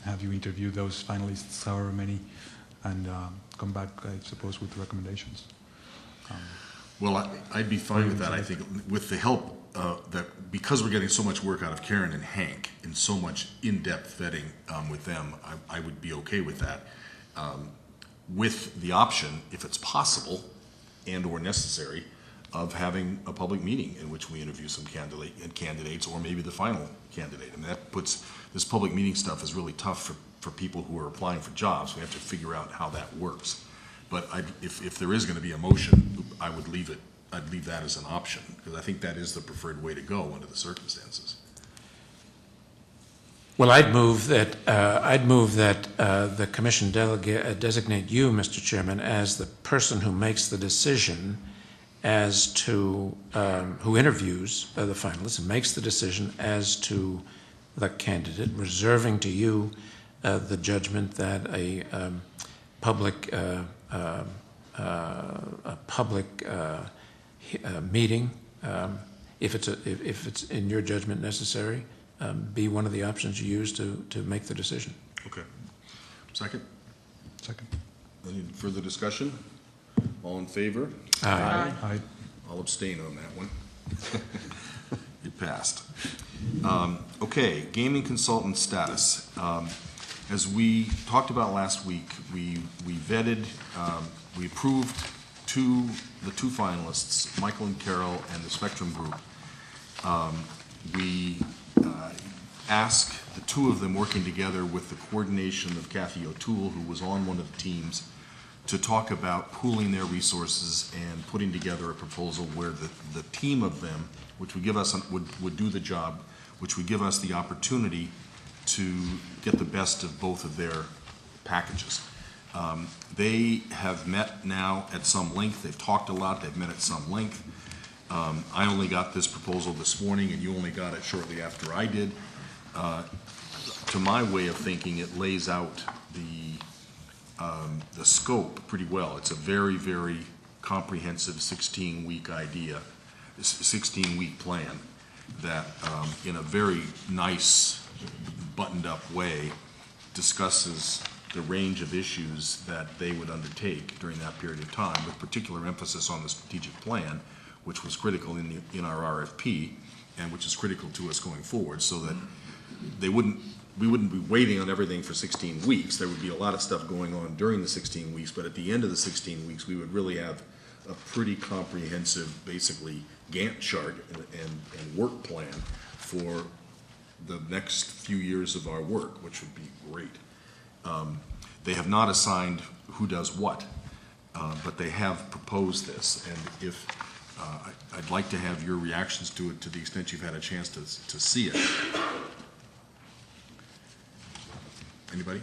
Speaker 3: have you interview those finalists, however many, and come back, I suppose, with recommendations.
Speaker 1: Well, I'd be fine with that. I think with the help that, because we're getting so much work out of Karen and Hank and so much in-depth vetting with them, I would be okay with that. With the option, if it's possible and or necessary, of having a public meeting in which we interview some candidates, or maybe the final candidate. I mean, that puts, this public meeting stuff is really tough for people who are applying for jobs. We have to figure out how that works. But if there is going to be a motion, I would leave it. I'd leave that as an option, because I think that is the preferred way to go under the circumstances.
Speaker 4: Well, I'd move that the Commission designate you, Mr. Chairman, as the person who makes the decision as to who interviews the finalists and makes the decision as to the candidate, reserving to you the judgment that a public meeting, if it's in your judgment necessary, be one of the options you use to make the decision.
Speaker 1: Okay. Second?
Speaker 3: Second.
Speaker 1: Any further discussion? All in favor?
Speaker 4: Aye.
Speaker 3: Aye.
Speaker 1: I'll abstain on that one. It passed. Okay, gaming consultant status. As we talked about last week, we vetted, we approved the two finalists, Michael and Carol and the Spectrum Group. We asked the two of them, working together with the coordination of Kathy O'Toole, who was on one of the teams, to talk about pooling their resources and putting together a proposal where the team of them, which would give us, would do the job, which would give us the opportunity to get the best of both of their packages. They have met now at some length. They've talked a lot. They've met at some length. I only got this proposal this morning, and you only got it shortly after I did. To my way of thinking, it lays out the scope pretty well. It's a very, very comprehensive 16-week idea, 16-week plan that, in a very nice, buttoned-up way, discusses the range of issues that they would undertake during that period of time, with particular emphasis on the strategic plan, which was critical in our RFP, and which is critical to us going forward, so that we wouldn't be waiting on everything for 16 weeks. There would be a lot of stuff going on during the 16 weeks, but at the end of the 16 weeks, we would really have a pretty comprehensive, basically, Gantt chart and work plan for the next few years of our work, which would be great. They have not assigned who does what, but they have proposed this, and if I'd like to have your reactions to it to the extent you've had a chance to see it. Anybody?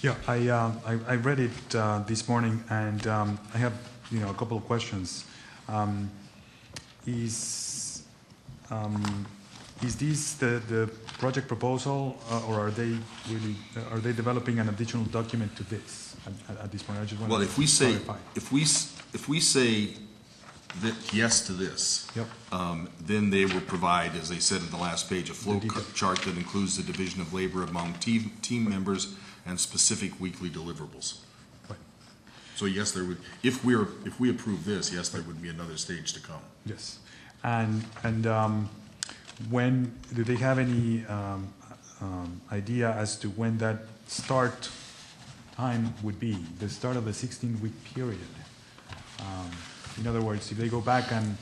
Speaker 3: Yeah, I read it this morning, and I have a couple of questions. Is this the project proposal, or are they developing an additional document to this at this point? I just want to clarify.
Speaker 1: if we say that yes to this,
Speaker 3: yep.
Speaker 1: Then they will provide, as they said in the last page, a flow chart that includes the division of labor among team members and specific weekly deliverables.
Speaker 3: Right.
Speaker 1: So yes, there would, if we approve this, yes, there would be another stage to come.
Speaker 3: Yes. And when, do they have any idea as to when that start time would be? The start of the 16-week period? In other words, if they go back and,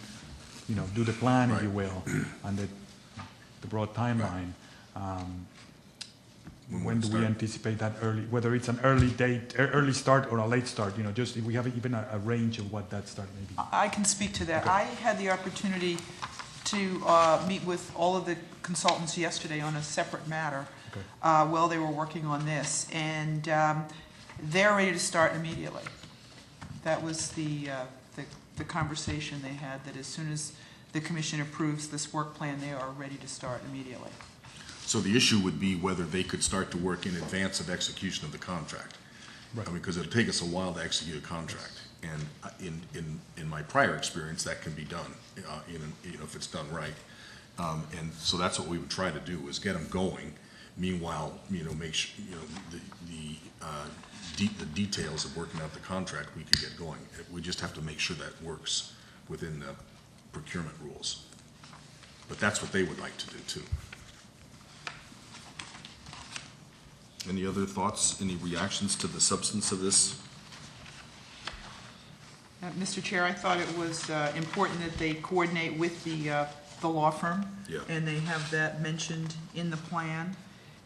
Speaker 3: do the plan, if you will, and the broad timeline, when do we anticipate that early, whether it's an early date, early start or a late start, just if we have even a range of what that start may be?
Speaker 5: I can speak to that.
Speaker 3: Okay.
Speaker 5: I had the opportunity to meet with all of the consultants yesterday on a separate matter while they were working on this, and they're ready to start immediately. That was the conversation they had, that as soon as the commission approves this work plan, they are ready to start immediately.
Speaker 1: So the issue would be whether they could start to work in advance of execution of the contract.
Speaker 3: Right.
Speaker 1: I mean, because it'll take us a while to execute a contract. And in my prior experience, that can be done, if it's done right. And so that's what we would try to do, is get them going. Meanwhile, make sure, the details of working out the contract, we could get going. We just have to make sure that works within the procurement rules. But that's what they would like to do too. Any other thoughts, any reactions to the substance of this?
Speaker 5: Mr. Chair, I thought it was important that they coordinate with the law firm.
Speaker 1: Yeah.
Speaker 5: And they have that mentioned in the plan.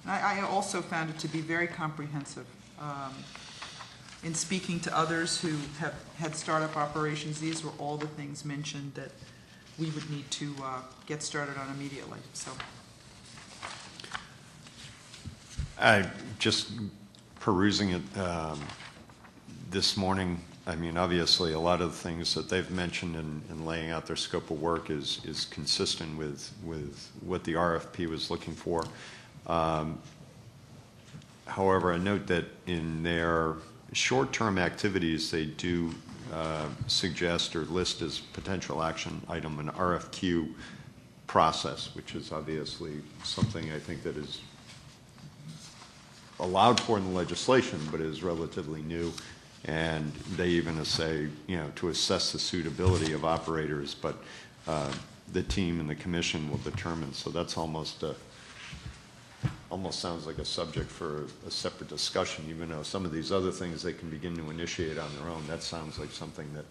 Speaker 5: I also found it to be very comprehensive. In speaking to others who have had startup operations, these were all the things mentioned that we would need to get started on immediately, so.
Speaker 2: I just perusing it this morning. I mean, obviously, a lot of the things that they've mentioned in laying out their scope of work is consistent with what the RFP was looking for. However, I note that in their short-term activities, they do suggest or list as potential action item an RFQ process, which is obviously something I think that is allowed for in the legislation, but is relatively new. And they even say, to assess the suitability of operators, but the team and the commission will determine. So that's almost sounds like a subject for a separate discussion, even though some of these other things they can begin to initiate on their own. That sounds like something that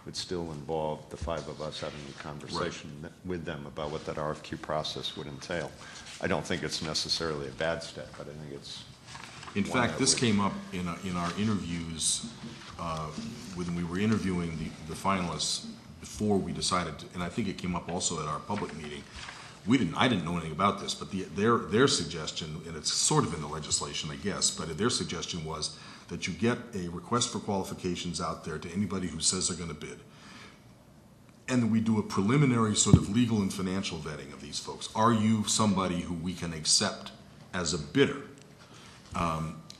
Speaker 2: would still involve the five of us having a conversation with them about what that RFQ process would entail. I don't think it's necessarily a bad step, but I think it's...
Speaker 1: In fact, this came up in our interviews when we were interviewing the finalists before we decided to, and I think it came up also at our public meeting. I didn't know anything about this, but their suggestion, and it's sort of in the legislation, I guess, but their suggestion was that you get a request for qualifications out there to anybody who says they're going to bid. And we do a preliminary sort of legal and financial vetting of these folks. Are you somebody who we can accept as a bidder?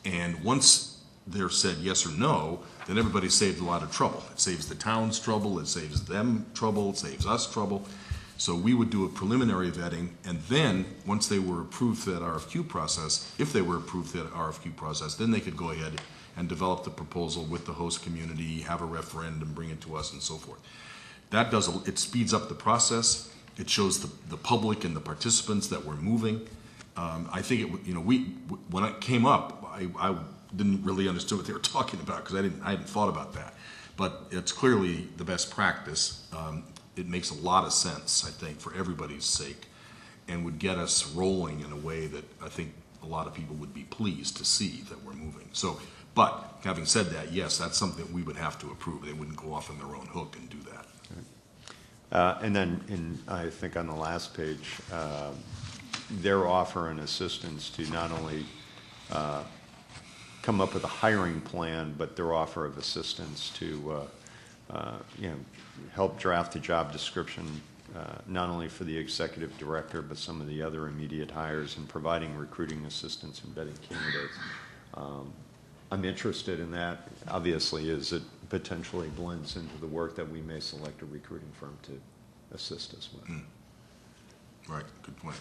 Speaker 1: And once they're said yes or no, then everybody's saved a lot of trouble. It saves the town's trouble, it saves them trouble, it saves us trouble. So we would do a preliminary vetting, and then, once they were approved for that RFQ process, if they were approved for that RFQ process, then they could go ahead and develop the proposal with the host community, have a referendum, bring it to us, and so forth. That it speeds up the process. It shows the public and the participants that we're moving. I think when it came up, I didn't really understand what they were talking about because I hadn't thought about that. But it's clearly the best practice. It makes a lot of sense, I think, for everybody's sake, and would get us rolling in a way that I think a lot of people would be pleased to see that we're moving. So, but having said that, yes, that's something that we would have to approve. They wouldn't go off on their own hook and do that.
Speaker 2: And then, I think on the last page, their offer and assistance to not only come up with a hiring plan, but their offer of assistance to help draft a job description, not only for the executive director, but some of the other immediate hires, and providing recruiting assistance and vetting candidates. I'm interested in that, obviously, as it potentially blends into the work that we may select a recruiting firm to assist us with.
Speaker 1: Right, good point.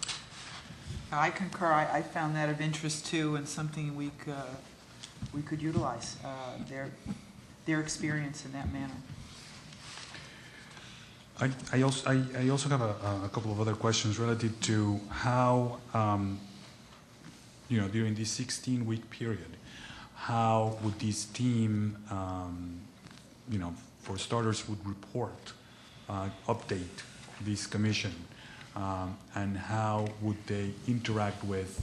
Speaker 5: I concur. I found that of interest too, and something we could utilize. their experience in that manner.
Speaker 3: I also have a couple of other questions relative to how, during this 16-week period, how would this team, for starters, would report, update this commission, and how would they interact with,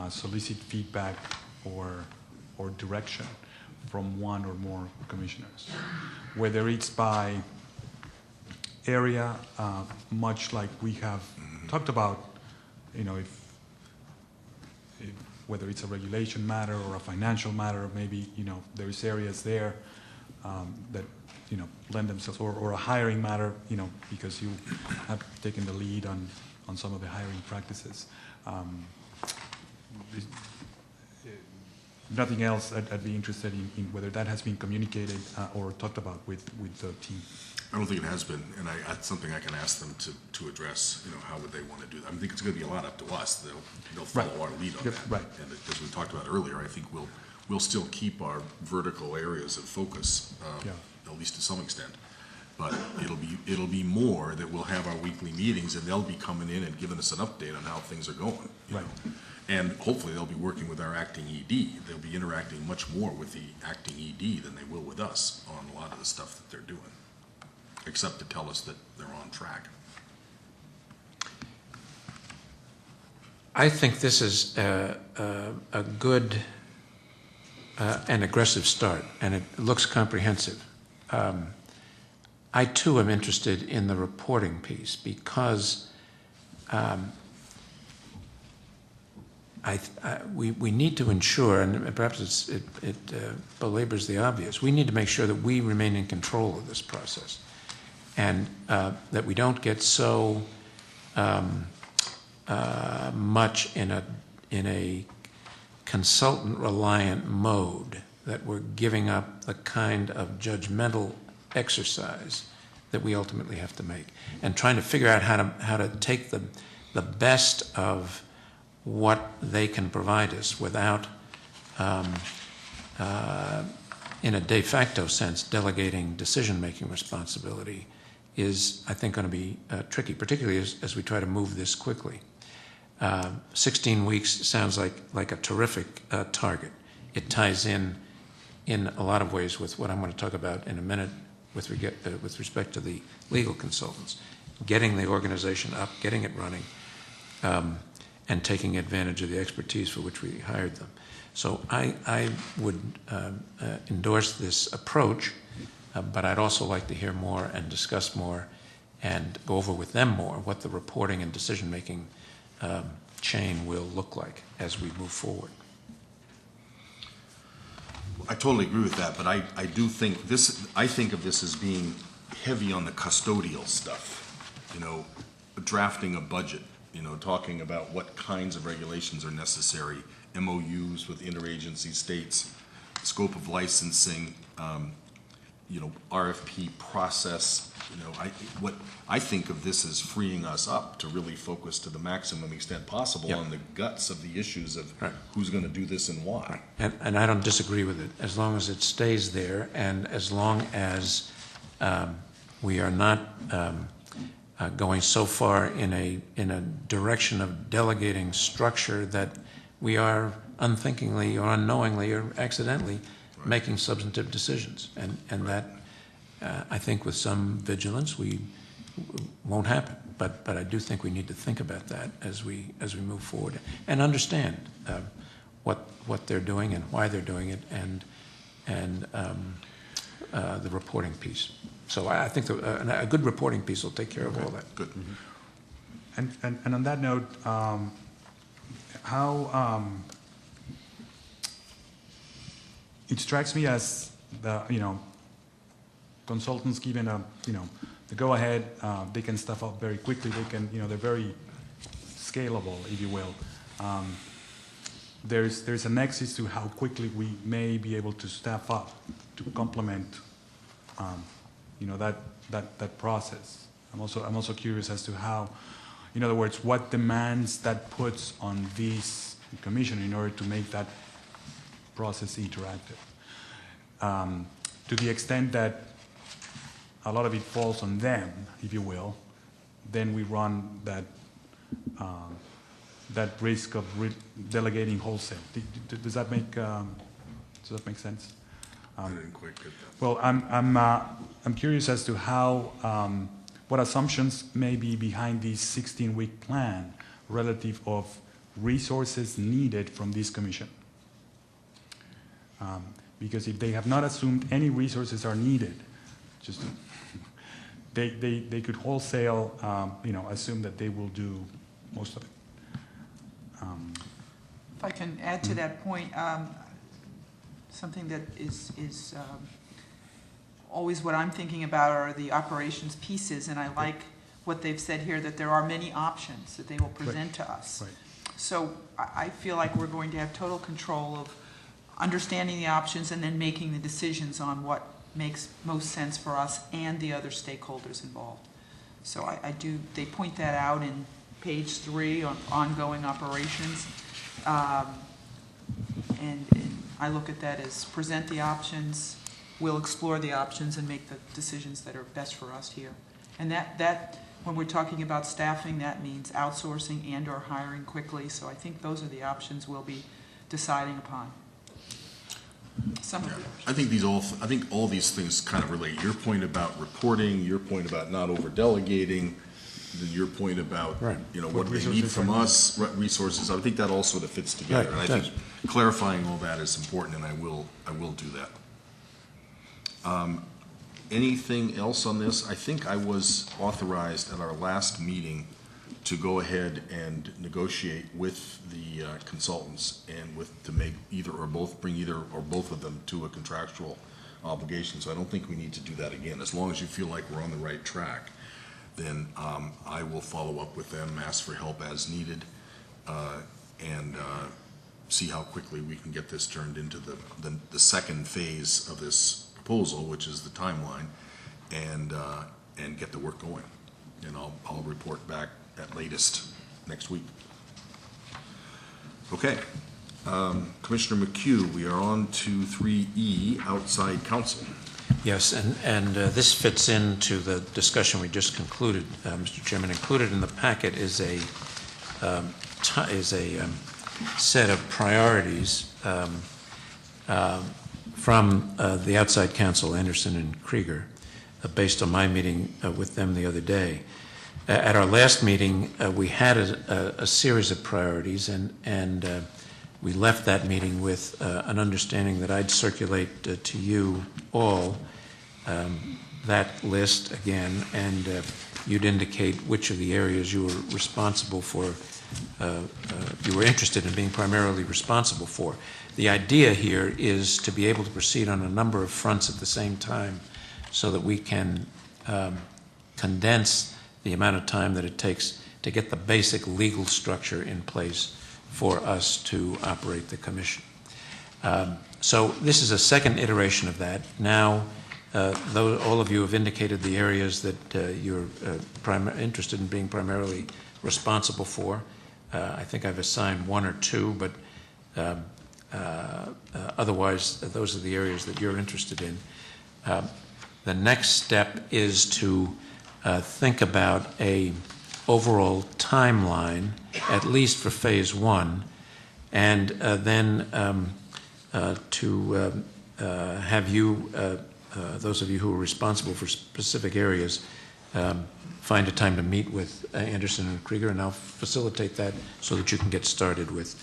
Speaker 3: solicit feedback or direction from one or more commissioners, whether it's by area, much like we have talked about, whether it's a regulation matter or a financial matter, maybe, there's areas there that, lend themselves, or a hiring matter, because you have taken the lead on some of the hiring practices. Nothing else, I'd be interested in whether that has been communicated or talked about with the team.
Speaker 1: I don't think it has been, and that's something I can ask them to address. How would they want to do that? I think it's going to be a lot up to us. They'll follow our lead on that.
Speaker 3: Right.
Speaker 1: And as we talked about earlier, I think we'll still keep our vertical areas of focus, at least to some extent. But it'll be more that we'll have our weekly meetings, and they'll be coming in and giving us an update on how things are going.
Speaker 3: Right.
Speaker 1: And hopefully they'll be working with our acting ED. They'll be interacting much more with the acting ED than they will with us on a lot of the stuff that they're doing, except to tell us that they're on track.
Speaker 4: I think this is a good and aggressive start, and it looks comprehensive. I too am interested in the reporting piece because we need to ensure, and perhaps it belabors the obvious, we need to make sure that we remain in control of this process, and that we don't get so much in a consultant-reliant mode that we're giving up the kind of judgmental exercise that we ultimately have to make, and trying to figure out how to take the best of what they can provide us without, in a de facto sense, delegating decision-making responsibility is, I think, going to be tricky, particularly as we try to move this quickly. 16 weeks sounds like a terrific target. It ties in a lot of ways with what I'm going to talk about in a minute with respect to the legal consultants, getting the organization up, getting it running, and taking advantage of the expertise for which we hired them. So I would endorse this approach, but I'd also like to hear more and discuss more and go over with them more what the reporting and decision-making chain will look like as we move forward.
Speaker 1: I totally agree with that, but I do think I think of this as being heavy on the custodial stuff, drafting a budget, talking about what kinds of regulations are necessary, MOUs with interagency states, scope of licensing, RFP process. What I think of this as freeing us up to really focus to the maximum extent possible on the guts of the issues of who's going to do this and why.
Speaker 4: And I don't disagree with it, as long as it stays there, and as long as we are not going so far in a direction of delegating structure that we are unthinkingly or unknowingly or accidentally making substantive decisions, and that I think with some vigilance we won't happen. But I do think we need to think about that as we move forward and understand what they're doing and why they're doing it, and the reporting piece. So I think a good reporting piece will take care of all that.
Speaker 1: Good.
Speaker 3: And on that note, how it strikes me as the consultants given the go ahead, they can stuff up very quickly. They can they're very scalable, if you will. There's a nexus to how quickly we may be able to staff up to complement that process. I'm also curious as to how, in other words, what demands that puts on this commission in order to make that process interactive. to the extent that a lot of it falls on them, if you will, then we run that that risk of delegating wholesale. Does that make sense?
Speaker 1: I didn't quite get that.
Speaker 3: Well, I'm curious as to how what assumptions may be behind this 16-week plan relative of resources needed from this commission. Because if they have not assumed any resources are needed, just they could wholesale, assume that they will do most of it.
Speaker 5: If I can add to that point, something that is always what I'm thinking about are the operations pieces, and I like what they've said here, that there are many options that they will present to us.
Speaker 3: Right.
Speaker 5: So I feel like we're going to have total control of understanding the options and then making the decisions on what makes most sense for us and the other stakeholders involved. So they point that out in page 3 on ongoing operations. And I look at that as present the options, we'll explore the options and make the decisions that are best for us here. And that when we're talking about staffing, that means outsourcing and or hiring quickly. So I think those are the options we'll be deciding upon. Some of the options.
Speaker 1: I think all these things kind of relate. Your point about reporting, your point about not over delegating, your point about,
Speaker 4: Right.
Speaker 1: What they need from us, resources. I think that all sort of fits together.
Speaker 4: Right,
Speaker 1: And I think clarifying all that is important, and I will do that. Anything else on this? I think I was authorized at our last meeting to go ahead and negotiate with the consultants and to make bring either or both of them to a contractual obligation. So I don't think we need to do that again. As long as you feel like we're on the right track, then I will follow up with them, ask for help as needed, and see how quickly we can get this turned into the second phase of this proposal, which is the timeline, and get the work going. And I'll report back at latest next week. Okay. Commissioner McHugh, we are on to 3E, outside counsel.
Speaker 4: Yes, and this fits into the discussion we just concluded, Mr. Chairman. Included in the packet is a set of priorities from the outside counsel, Anderson and Krieger, based on my meeting with them the other day. At our last meeting, we had a series of priorities, and we left that meeting with an understanding that I'd circulate to you all that list again, and you'd indicate which of the areas you were responsible for, you were interested in being primarily responsible for. The idea here is to be able to proceed on a number of fronts at the same time so that we can condense the amount of time that it takes to get the basic legal structure in place for us to operate the commission. So this is a second iteration of that. Now, though all of you have indicated the areas that you're interested in being primarily responsible for, I think I've assigned 1 or 2, but otherwise those are the areas that you're interested in. The next step is to think about a overall timeline, at least for phase 1, and then to have you, those of you who are responsible for specific areas, find a time to meet with Anderson and Krieger, and I'll facilitate that so that you can get started with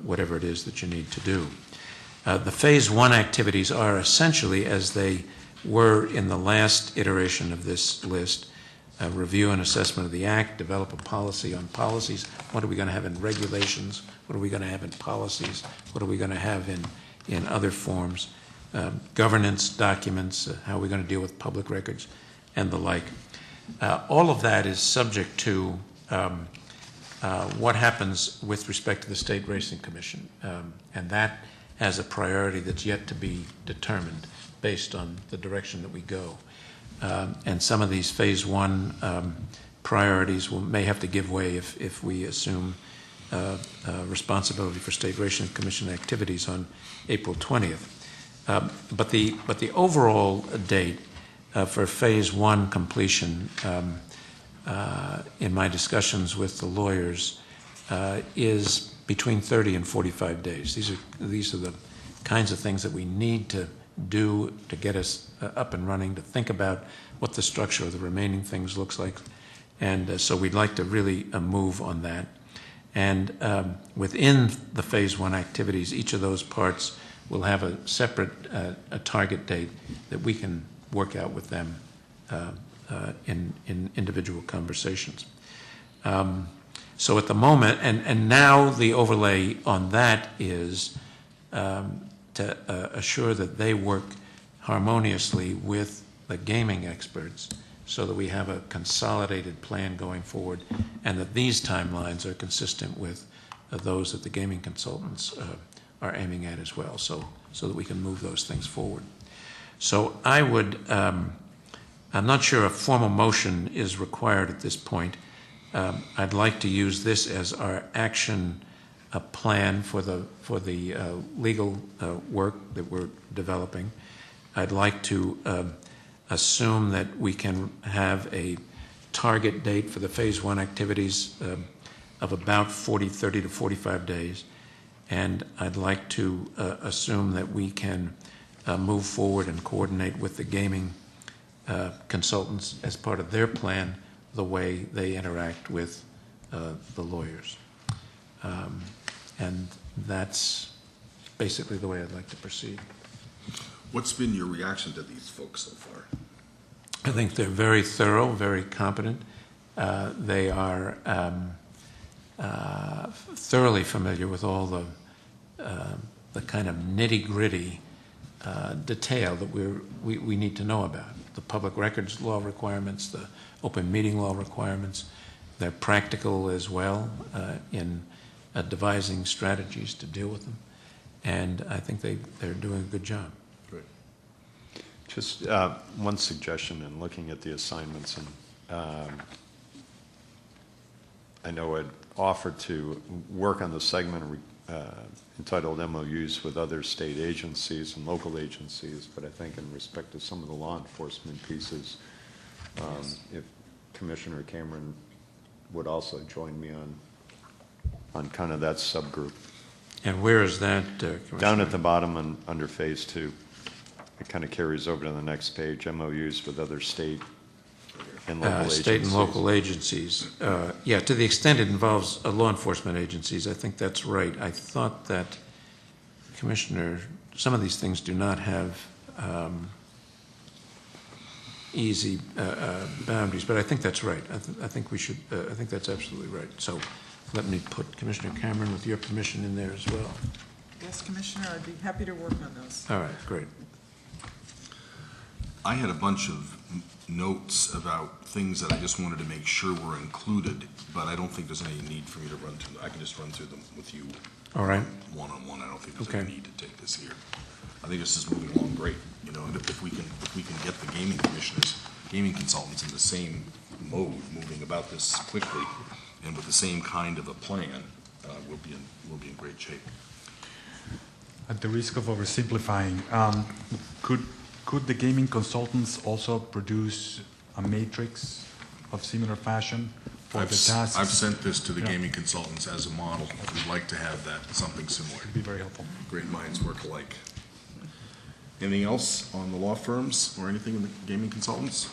Speaker 4: whatever it is that you need to do. The phase 1 activities are essentially as they were in the last iteration of this list: review and assessment of the Act, develop a policy on policies. What are we going to have in regulations? What are we going to have in policies? What are we going to have in other forms? Governance documents, how are we going to deal with public records, and the like. All of that is subject to what happens with respect to the State Racing Commission, and that has a priority that's yet to be determined based on the direction that we go. And some of these phase 1 priorities may have to give way if we assume responsibility for State Racing Commission activities on April 20th. But the overall date for Phase 1 completion, in my discussions with the lawyers, is between 30 and 45 days. These are the kinds of things that we need to do to get us up and running, to think about what the structure of the remaining things looks like. And so we'd like to really move on that. And within the Phase 1 activities, each of those parts will have a separate a target date that we can work out with them in individual conversations. So at the moment, and now the overlay on that is to assure that they work harmoniously with the gaming experts so that we have a consolidated plan going forward and that these timelines are consistent with those that the gaming consultants are aiming at as well, so that we can move those things forward. So I would, I'm not sure a formal motion is required at this point. I'd like to use this as our action plan for the legal work that we're developing. I'd like to assume that we can have a target date for the Phase 1 activities of about 30 to 45 days. And I'd like to assume that we can move forward and coordinate with the gaming consultants as part of their plan the way they interact with the lawyers. And that's basically the way I'd like to proceed.
Speaker 1: What's been your reaction to these folks so far?
Speaker 4: I think they're very thorough, very competent. They are thoroughly familiar with all the kind of nitty-gritty detail that we need to know about. The public records law requirements, the open meeting law requirements. They're practical as well in devising strategies to deal with them. And I think they're doing a good job.
Speaker 1: Great.
Speaker 2: Just one suggestion in looking at the assignments, and I know I'd offered to work on the segment entitled MOUs with other state agencies and local agencies, but I think in respect to some of the law enforcement pieces, if Commissioner Cameron would also join me on kind of that subgroup.
Speaker 4: And where is that, Commissioner?
Speaker 2: Down at the bottom under Phase 2. It kind of carries over to the next page, MOUs with other state and local agencies.
Speaker 4: State and local agencies. Yeah, to the extent it involves law enforcement agencies, I think that's right. I thought that, Commissioner, some of these things do not have easy boundaries, but I think that's right. I think we should, I think that's absolutely right. So let me put Commissioner Cameron, with your permission, in there as well.
Speaker 5: Yes, Commissioner, I'd be happy to work on those.
Speaker 4: All right, great.
Speaker 1: I had a bunch of notes about things that I just wanted to make sure were included, but I don't think there's any need for me to run through them. I can just run through them with you.
Speaker 4: All right.
Speaker 1: One-on-one. I don't think there's
Speaker 4: Okay.
Speaker 1: any need to take this here. I think this is moving along great. You know, and if we can get the gaming commissioners, gaming consultants in the same mode, moving about this quickly and with the same kind of a plan, we'll be in great shape.
Speaker 3: At the risk of oversimplifying, could the gaming consultants also produce a matrix of similar fashion for the tasks?
Speaker 1: I've sent this to the
Speaker 3: Yeah.
Speaker 1: gaming consultants as a model. We'd like to have that, something similar.
Speaker 3: It'd be very helpful.
Speaker 1: Great minds work alike. Anything else on the law firms or anything in the gaming consultants?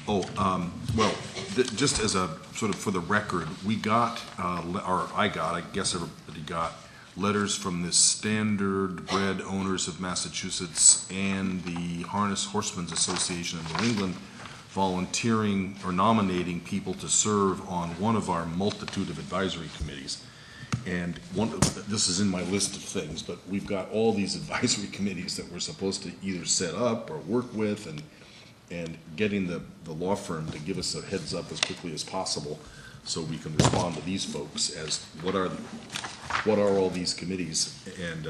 Speaker 1: Oh, well, just as a sort of for the record, we got, I guess everybody got, letters from the Standard Bred Owners of Massachusetts and the Harness Horsemen's Association of New England volunteering or nominating people to serve on one of our multitude of advisory committees. And this is in my list of things, but we've got all these advisory committees that we're supposed to either set up or work with, and getting the law firm to give us a heads up as quickly as possible so we can respond to these folks as what are all these committees, and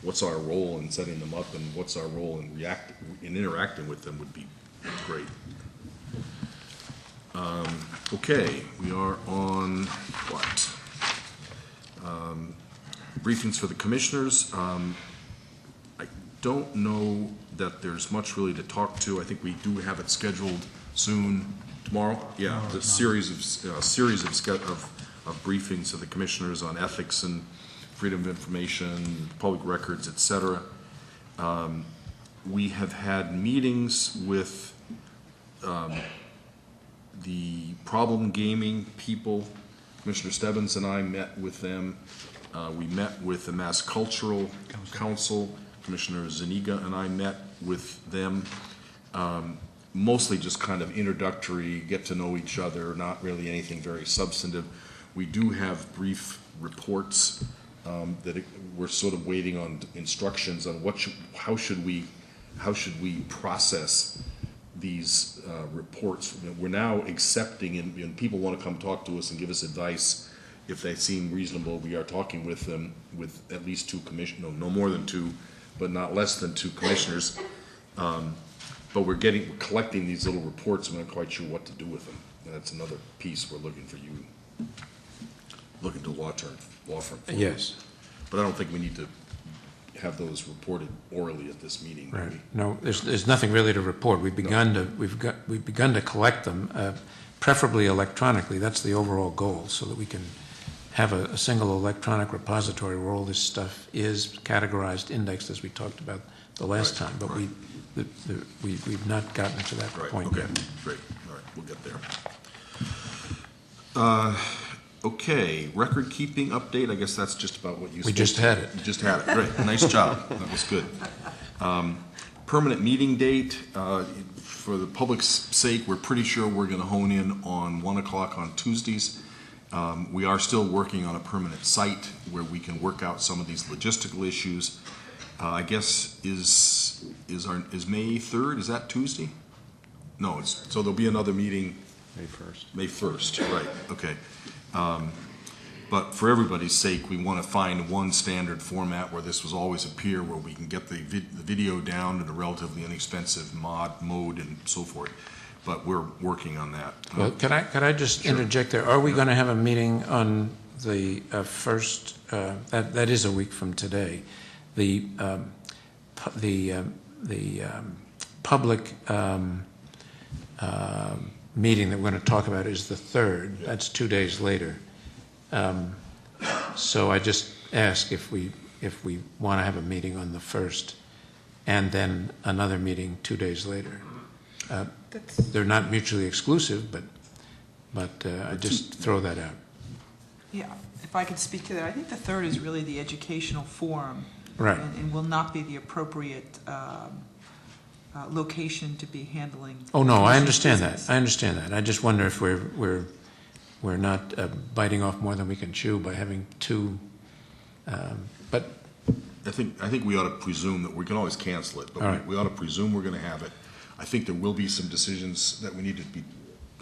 Speaker 1: what's our role in setting them up, and what's our role in interacting with them would be great. Okay, we are on what? Briefings for the commissioners. don't know that there's much really to talk to. I think we do have it scheduled soon, tomorrow? Yeah, the series of briefings of the commissioners on ethics and freedom of information, public records, et cetera. We have had meetings with the problem gaming people. Commissioner Stebbins and I met with them. We met with the Mass Cultural Council. Commissioner ZUNIGA and I met with them. Mostly just kind of introductory, get to know each other, not really anything very substantive. We do have brief reports we're sort of waiting on instructions on how should we process these reports. We're now accepting, and people want to come talk to us and give us advice if they seem reasonable. We are talking with them, with at least two commissioners, no more than two, but not less than two commissioners. But we're collecting these little reports, and we're not quite sure what to do with them. And that's another piece we're looking for you, looking to law firm.
Speaker 4: Yes.
Speaker 1: But I don't think we need to have those reported orally at this meeting.
Speaker 4: Right. No, there's nothing really to report. We've begun to collect them, preferably electronically. That's the overall goal, so that we can have a single electronic repository where all this stuff is categorized, indexed, as we talked about the last time. But we've not gotten to that point yet.
Speaker 1: Great. All right, we'll get there. Okay, record keeping update. I guess that's just about what you.
Speaker 4: We just had it.
Speaker 1: You just had it. Great. Nice job. That was good. Permanent meeting date. For the public's sake, we're pretty sure we're going to hone in on 1 o'clock on Tuesdays. We are still working on a permanent site where we can work out some of these logistical issues. I guess is May 3rd? Is that Tuesday? No. So there'll be another meeting.
Speaker 2: May 1st. May
Speaker 1: 1st. Right. Okay. But for everybody's sake, we want to find one standard format where this will always appear, where we can get the video down in a relatively inexpensive mode and so forth. But we're working on that.
Speaker 4: Well, could I just interject there? Are we going to have a meeting on the first? That is a week from today. The public meeting that we're going to talk about is the 3rd. That's 2 days later. So I just ask if we want to have a meeting on the 1st and then another meeting 2 days later. They're not mutually exclusive, but I just throw that out.
Speaker 5: Yeah, if I could speak to that, I think the 3rd is really the educational forum.
Speaker 4: Right.
Speaker 5: And will not be the appropriate location to be handling.
Speaker 4: Oh no, I understand that. I understand that. I just wonder if we're not biting off more than we can chew by having two. But
Speaker 1: I think we ought to presume that we can always cancel it, but we ought to presume we're going to have it. I think there will be some decisions that we need to be.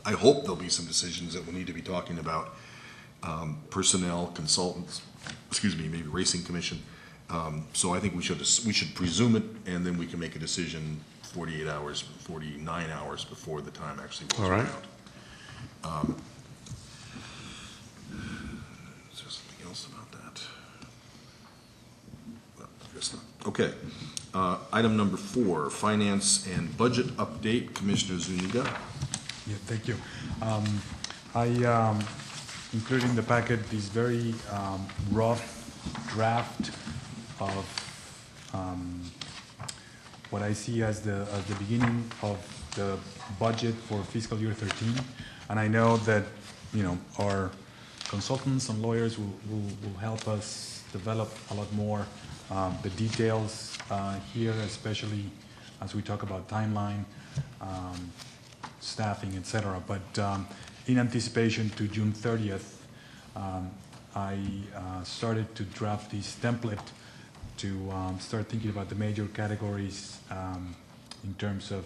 Speaker 1: I hope there'll be some decisions that we need to be talking about. Personnel, consultants, maybe racing commission. So I think we should presume it, and then we can make a decision 49 hours before the time actually rolls around. Is there something else about that? Well, I guess not. Okay. Item number 4, finance and budget update. Commissioner ZUNIGA.
Speaker 3: Yeah, thank you. I included in the packet this very rough draft of what I see as the beginning of the budget for fiscal year 13, and I know that our consultants and lawyers will help us develop a lot more the details here, especially as we talk about timeline, staffing, etc. But in anticipation to June 30th, I started to draft this template to start thinking about the major categories in terms of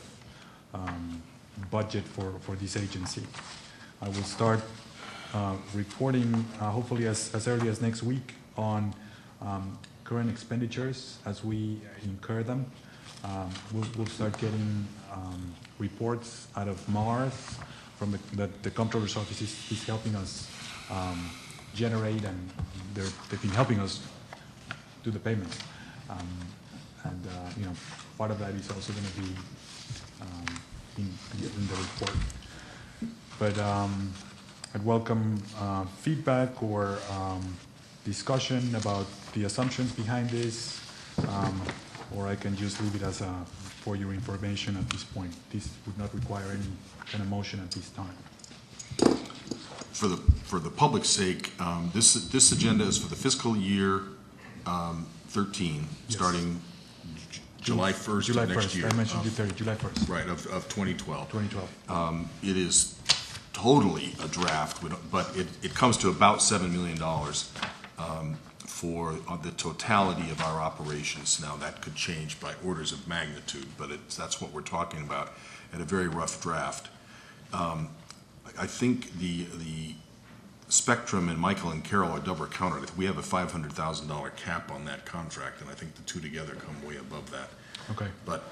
Speaker 3: budget for this agency. I will start reporting hopefully as early as next week on current expenditures as we incur them. We'll start getting reports out of Mars from the Comptroller's Office is helping us generate, and they've been helping us do the payments. you know, part of that is also going to be in the report. But I'd welcome feedback or discussion about the assumptions behind this, or I can just leave it as for your information at this point. This would not require any kind of motion at this time.
Speaker 1: For the public's sake, this agenda is for the fiscal year 13,
Speaker 3: Yes.
Speaker 1: starting July 1st
Speaker 3: July
Speaker 1: of next
Speaker 3: 1st.
Speaker 1: year.
Speaker 3: I mentioned June 30, July 1st,
Speaker 1: Right, of 2012.
Speaker 3: 2012.
Speaker 1: It is totally a draft, but it comes to about $7 million for the totality of our operations. Now, that could change by orders of magnitude, but that's what we're talking about at a very rough draft. I think the Spectrum and Michael and Carol are double counted. We have a $500,000 cap on that contract, and I think the two together come way above that.
Speaker 3: Okay.
Speaker 1: But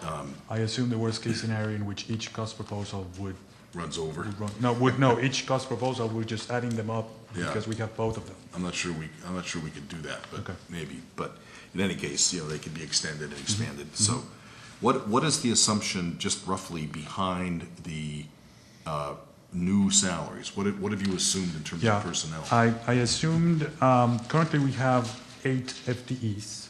Speaker 3: I assume the worst-case scenario in which each cost proposal would
Speaker 1: runs over.
Speaker 3: no, each cost proposal, we're just adding them up
Speaker 1: Yeah.
Speaker 3: because we have both of them.
Speaker 1: I'm not sure we could do that, but
Speaker 3: Okay.
Speaker 1: maybe. But in any case, they could be extended and expanded. So, what is the assumption, just roughly, behind the new salaries? What have you assumed in terms of personnel?
Speaker 3: I assumed, currently we have 8 FTEs.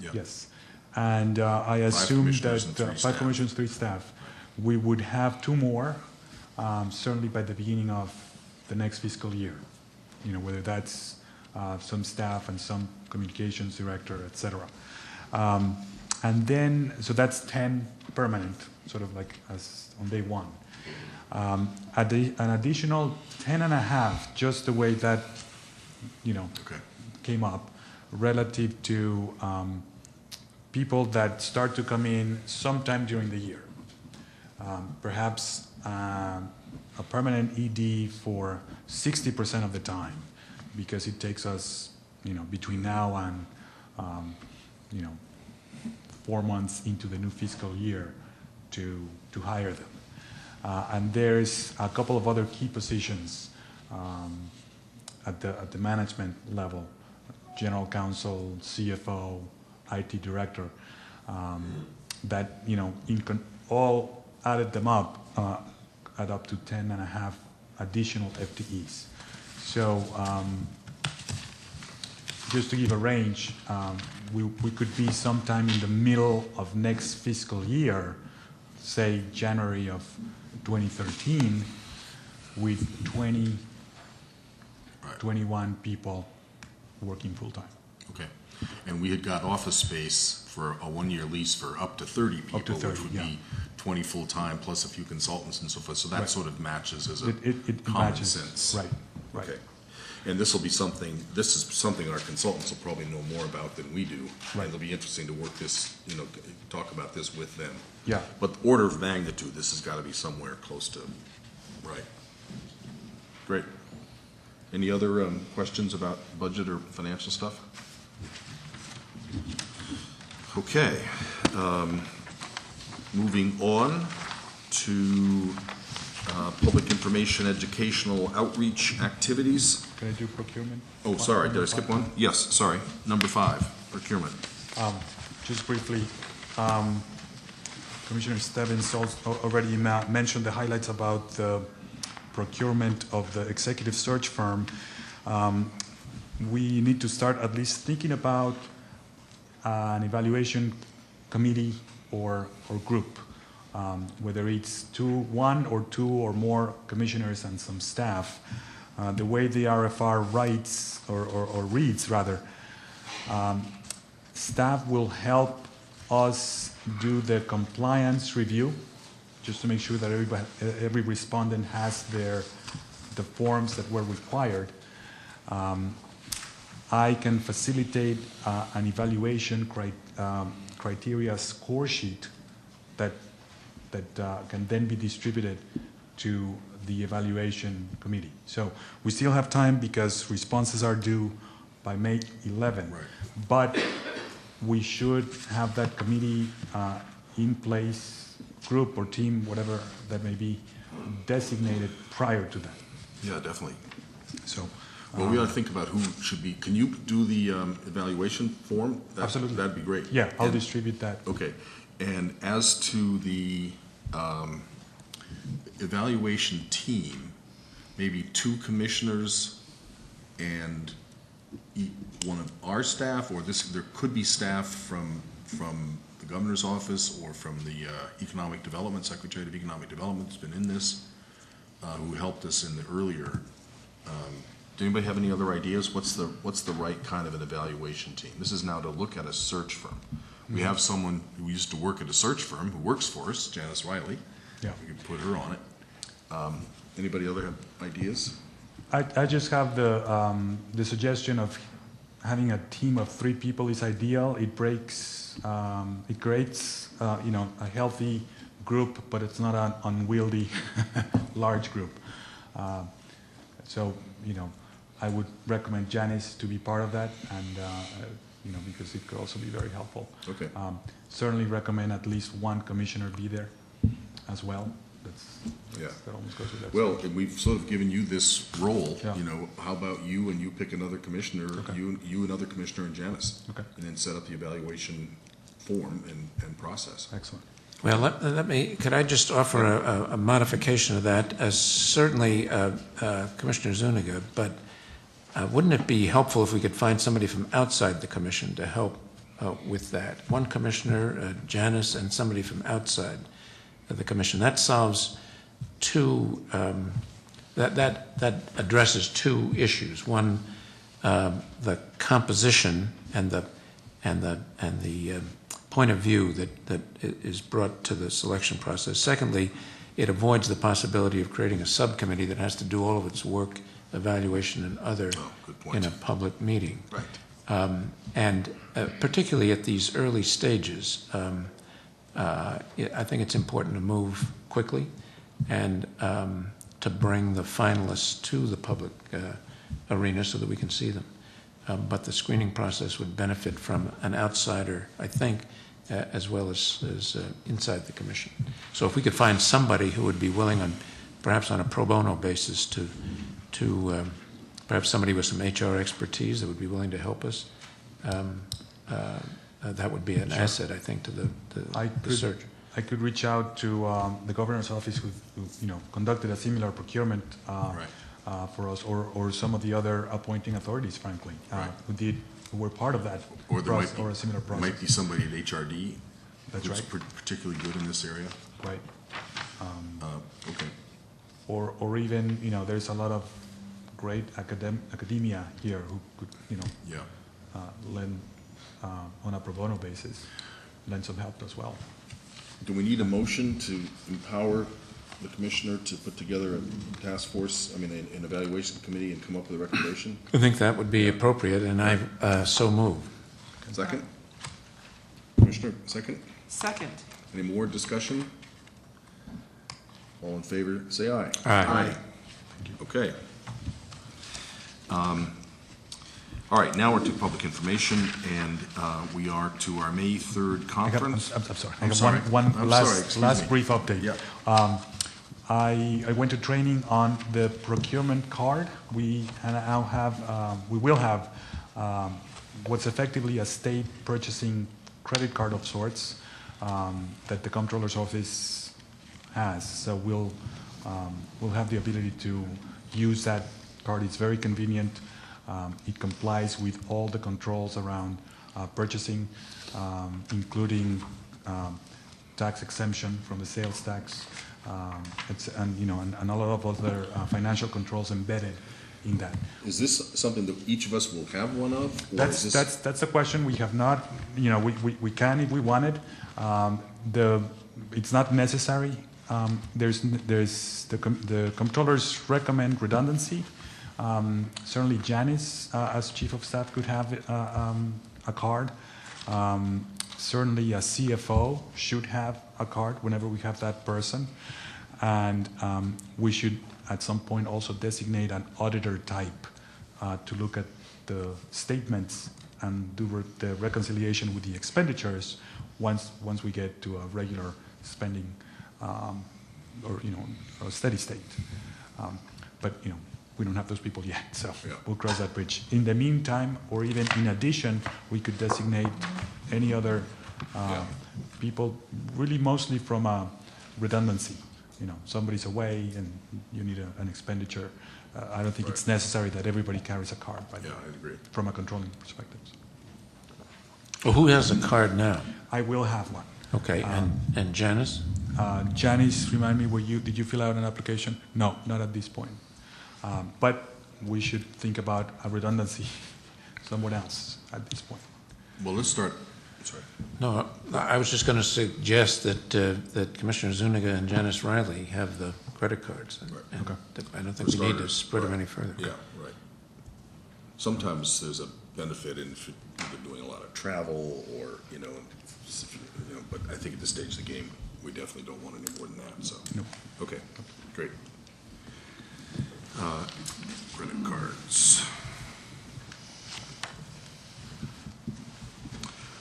Speaker 1: Yeah.
Speaker 3: Yes. And I assumed
Speaker 1: commissioners
Speaker 3: that
Speaker 1: and 3
Speaker 3: 5
Speaker 1: staff.
Speaker 3: commissioners, 3 staff. We would have 2 more, certainly by the beginning of the next fiscal year. Whether that's some staff and some communications director, et cetera. And then, so that's 10 permanent, sort of like as on day one. An additional 10 and a half, just the way that,
Speaker 1: Okay.
Speaker 3: came up, relative to people that start to come in sometime during the year. Perhaps a permanent ED for 60% of the time, because it takes us, between now and, 4 months into the new fiscal year to hire them. And there's a couple of other key positions at the management level, general counsel, CFO, IT director, that, all added them up, add up to 10 and a half additional FTEs. So just to give a range, we could be sometime in the middle of next fiscal year, say January of 2013, with 20,
Speaker 1: Right.
Speaker 3: 21 people working full-time.
Speaker 1: Okay. And we had got office space for a 1-year lease for up to 30 people,
Speaker 3: Up to 30,
Speaker 1: which would
Speaker 3: yeah.
Speaker 1: be 20 full-time plus a few consultants and so forth. So that
Speaker 3: Right.
Speaker 1: sort of matches as a
Speaker 3: It
Speaker 1: common
Speaker 3: matches.
Speaker 1: sense.
Speaker 3: Right.
Speaker 1: Okay. And this is something our consultants will probably know more about than we do.
Speaker 3: Right.
Speaker 1: And it'll be interesting to work this, talk about this with them.
Speaker 3: Yeah.
Speaker 1: But order of magnitude, this has got to be somewhere close to, right. Great. Any other questions about budget or financial stuff? Okay. Moving on to public information, educational outreach activities.
Speaker 3: Can I do procurement?
Speaker 1: Oh, sorry, did I skip one? Yes, sorry. Number 5, procurement.
Speaker 3: Just briefly, Commissioner Stebbins already mentioned the highlights about the procurement of the executive search firm. We need to start at least thinking about an evaluation committee or group, whether it's 1 or 2 or more commissioners and some staff. The way the RFR writes or reads rather, staff will help us do the compliance review, just to make sure that every respondent has the forms that were required. I can facilitate an evaluation criteria score sheet that can then be distributed to the evaluation committee. So we still have time because responses are due by May 11.
Speaker 1: Right.
Speaker 3: But we should have that committee in place, group or team, whatever that may be, designated prior to that.
Speaker 1: Yeah, definitely.
Speaker 3: So
Speaker 1: Well, we ought to think about who should be, can you do the evaluation form?
Speaker 3: Absolutely.
Speaker 1: That'd be great.
Speaker 3: Yeah, I'll
Speaker 1: And-
Speaker 3: distribute that.
Speaker 1: Okay, and as to the evaluation team, maybe 2 commissioners and one of our staff, or there could be staff from the governor's office or from the Economic Development, Secretary of Economic Development has been in this, who helped us in the earlier. Does anybody have any other ideas? What's the right kind of an evaluation team? This is now to look at a search firm. We have someone who used to work at a search firm who works for us, Janice Riley.
Speaker 3: Yeah.
Speaker 1: We could put her on it. Anybody other have ideas?
Speaker 3: I just have the suggestion of having a team of 3 people is ideal. It creates, a healthy group, but it's not an unwieldy large group. So, I would recommend Janice to be part of that, and, because it could also be very helpful.
Speaker 1: Okay.
Speaker 3: Certainly recommend at least 1 commissioner be there as well.
Speaker 1: Yeah.
Speaker 3: That almost goes with that.
Speaker 1: Well, and we've sort of given you this role,
Speaker 3: Yeah.
Speaker 1: How about you and you pick another commissioner,
Speaker 3: Okay.
Speaker 1: you another commissioner and Janice?
Speaker 3: Okay.
Speaker 1: And then set up the evaluation form and process.
Speaker 3: Excellent.
Speaker 4: Well, could I just offer a modification of that? Certainly, Commissioner Zuniga, but wouldn't it be helpful if we could find somebody from outside the commission to help with that? 1 commissioner, Janice, and somebody from outside of the commission. That solves 2, that addresses 2 issues. One, the composition and the point of view that is brought to the selection process. Secondly, it avoids the possibility of creating a subcommittee that has to do all of its work, evaluation and other
Speaker 1: Good point.
Speaker 4: in a public meeting.
Speaker 1: Right.
Speaker 4: And particularly at these early stages, I think it's important to move quickly and to bring the finalists to the public arena so that we can see them. But the screening process would benefit from an outsider, I think, as well as inside the commission. So if we could find somebody who would be willing, perhaps on a pro bono basis, to perhaps somebody with some HR expertise that would be willing to help us, that would be an asset, I think, to the search.
Speaker 3: I could reach out to the governor's office who conducted a similar procurement for us, or some of the other appointing authorities, frankly, who were part of that
Speaker 1: Or there
Speaker 3: process,
Speaker 1: might be,
Speaker 3: or a similar process.
Speaker 1: might be somebody at HRD
Speaker 3: That's
Speaker 1: who's
Speaker 3: right.
Speaker 1: particularly good in this area.
Speaker 3: Right.
Speaker 1: Okay.
Speaker 3: Or even, there's a lot of great academia here who could,
Speaker 1: Yeah.
Speaker 3: lend on a pro bono basis, lend some help as well.
Speaker 1: Do we need a motion to empower the commissioner to put together a task force, an evaluation committee, and come up with a recommendation?
Speaker 4: I think that would be appropriate, and I so move.
Speaker 1: Second? Commissioner, second?
Speaker 5: Second.
Speaker 1: Any more discussion? All in favor, say aye.
Speaker 4: Aye.
Speaker 1: Okay. All right, now we're to public information, and we are to our May 3rd conference.
Speaker 3: I'm sorry.
Speaker 1: I'm
Speaker 3: I
Speaker 1: sorry.
Speaker 3: have one
Speaker 1: I'm sorry, excuse
Speaker 3: last
Speaker 1: me.
Speaker 3: brief update.
Speaker 1: Yeah.
Speaker 3: I went to training on the procurement card. We will have what's effectively a state purchasing credit card of sorts that the comptroller's office has. So we'll have the ability to use that card. It's very convenient. It complies with all the controls around purchasing, including tax exemption from the sales tax, and a lot of other financial controls embedded in that.
Speaker 1: Is this something that each of us will have one of? Or is this-
Speaker 3: That's the question. We have not. We can if we wanted. It's not necessary. The comptrollers recommend redundancy. Certainly Janice, as chief of staff, could have a card. Certainly a CFO should have a card whenever we have that person. And we should at some point also designate an auditor type to look at the statements and do the reconciliation with the expenditures once we get to a regular spending or a steady state. But we don't have those people yet, so
Speaker 1: Yeah.
Speaker 3: we'll cross that bridge. In the meantime, or even in addition, we could designate any other people, really mostly from a redundancy. You know, somebody's away and you need an expenditure. I don't think it's necessary that everybody carries a card, by the way,
Speaker 1: I agree.
Speaker 3: from a controlling perspective.
Speaker 4: Well, who has a card now?
Speaker 3: I will have one.
Speaker 4: Okay, and Janice?
Speaker 3: Janice, remind me, did you fill out an application? No, not at this point. But we should think about a redundancy somewhere else at this point.
Speaker 1: Well, let's start, sorry.
Speaker 4: No, I was just going to suggest that Commissioner Zuniga and Janice Riley have the credit cards.
Speaker 1: Right.
Speaker 4: And
Speaker 3: Okay.
Speaker 4: I don't think we need to spread them any further.
Speaker 1: Yeah, right. Sometimes there's a benefit in if you're doing a lot of travel or, but I think at this stage of the game, we definitely don't want any more than that, so.
Speaker 3: No.
Speaker 1: Okay, great. Credit cards.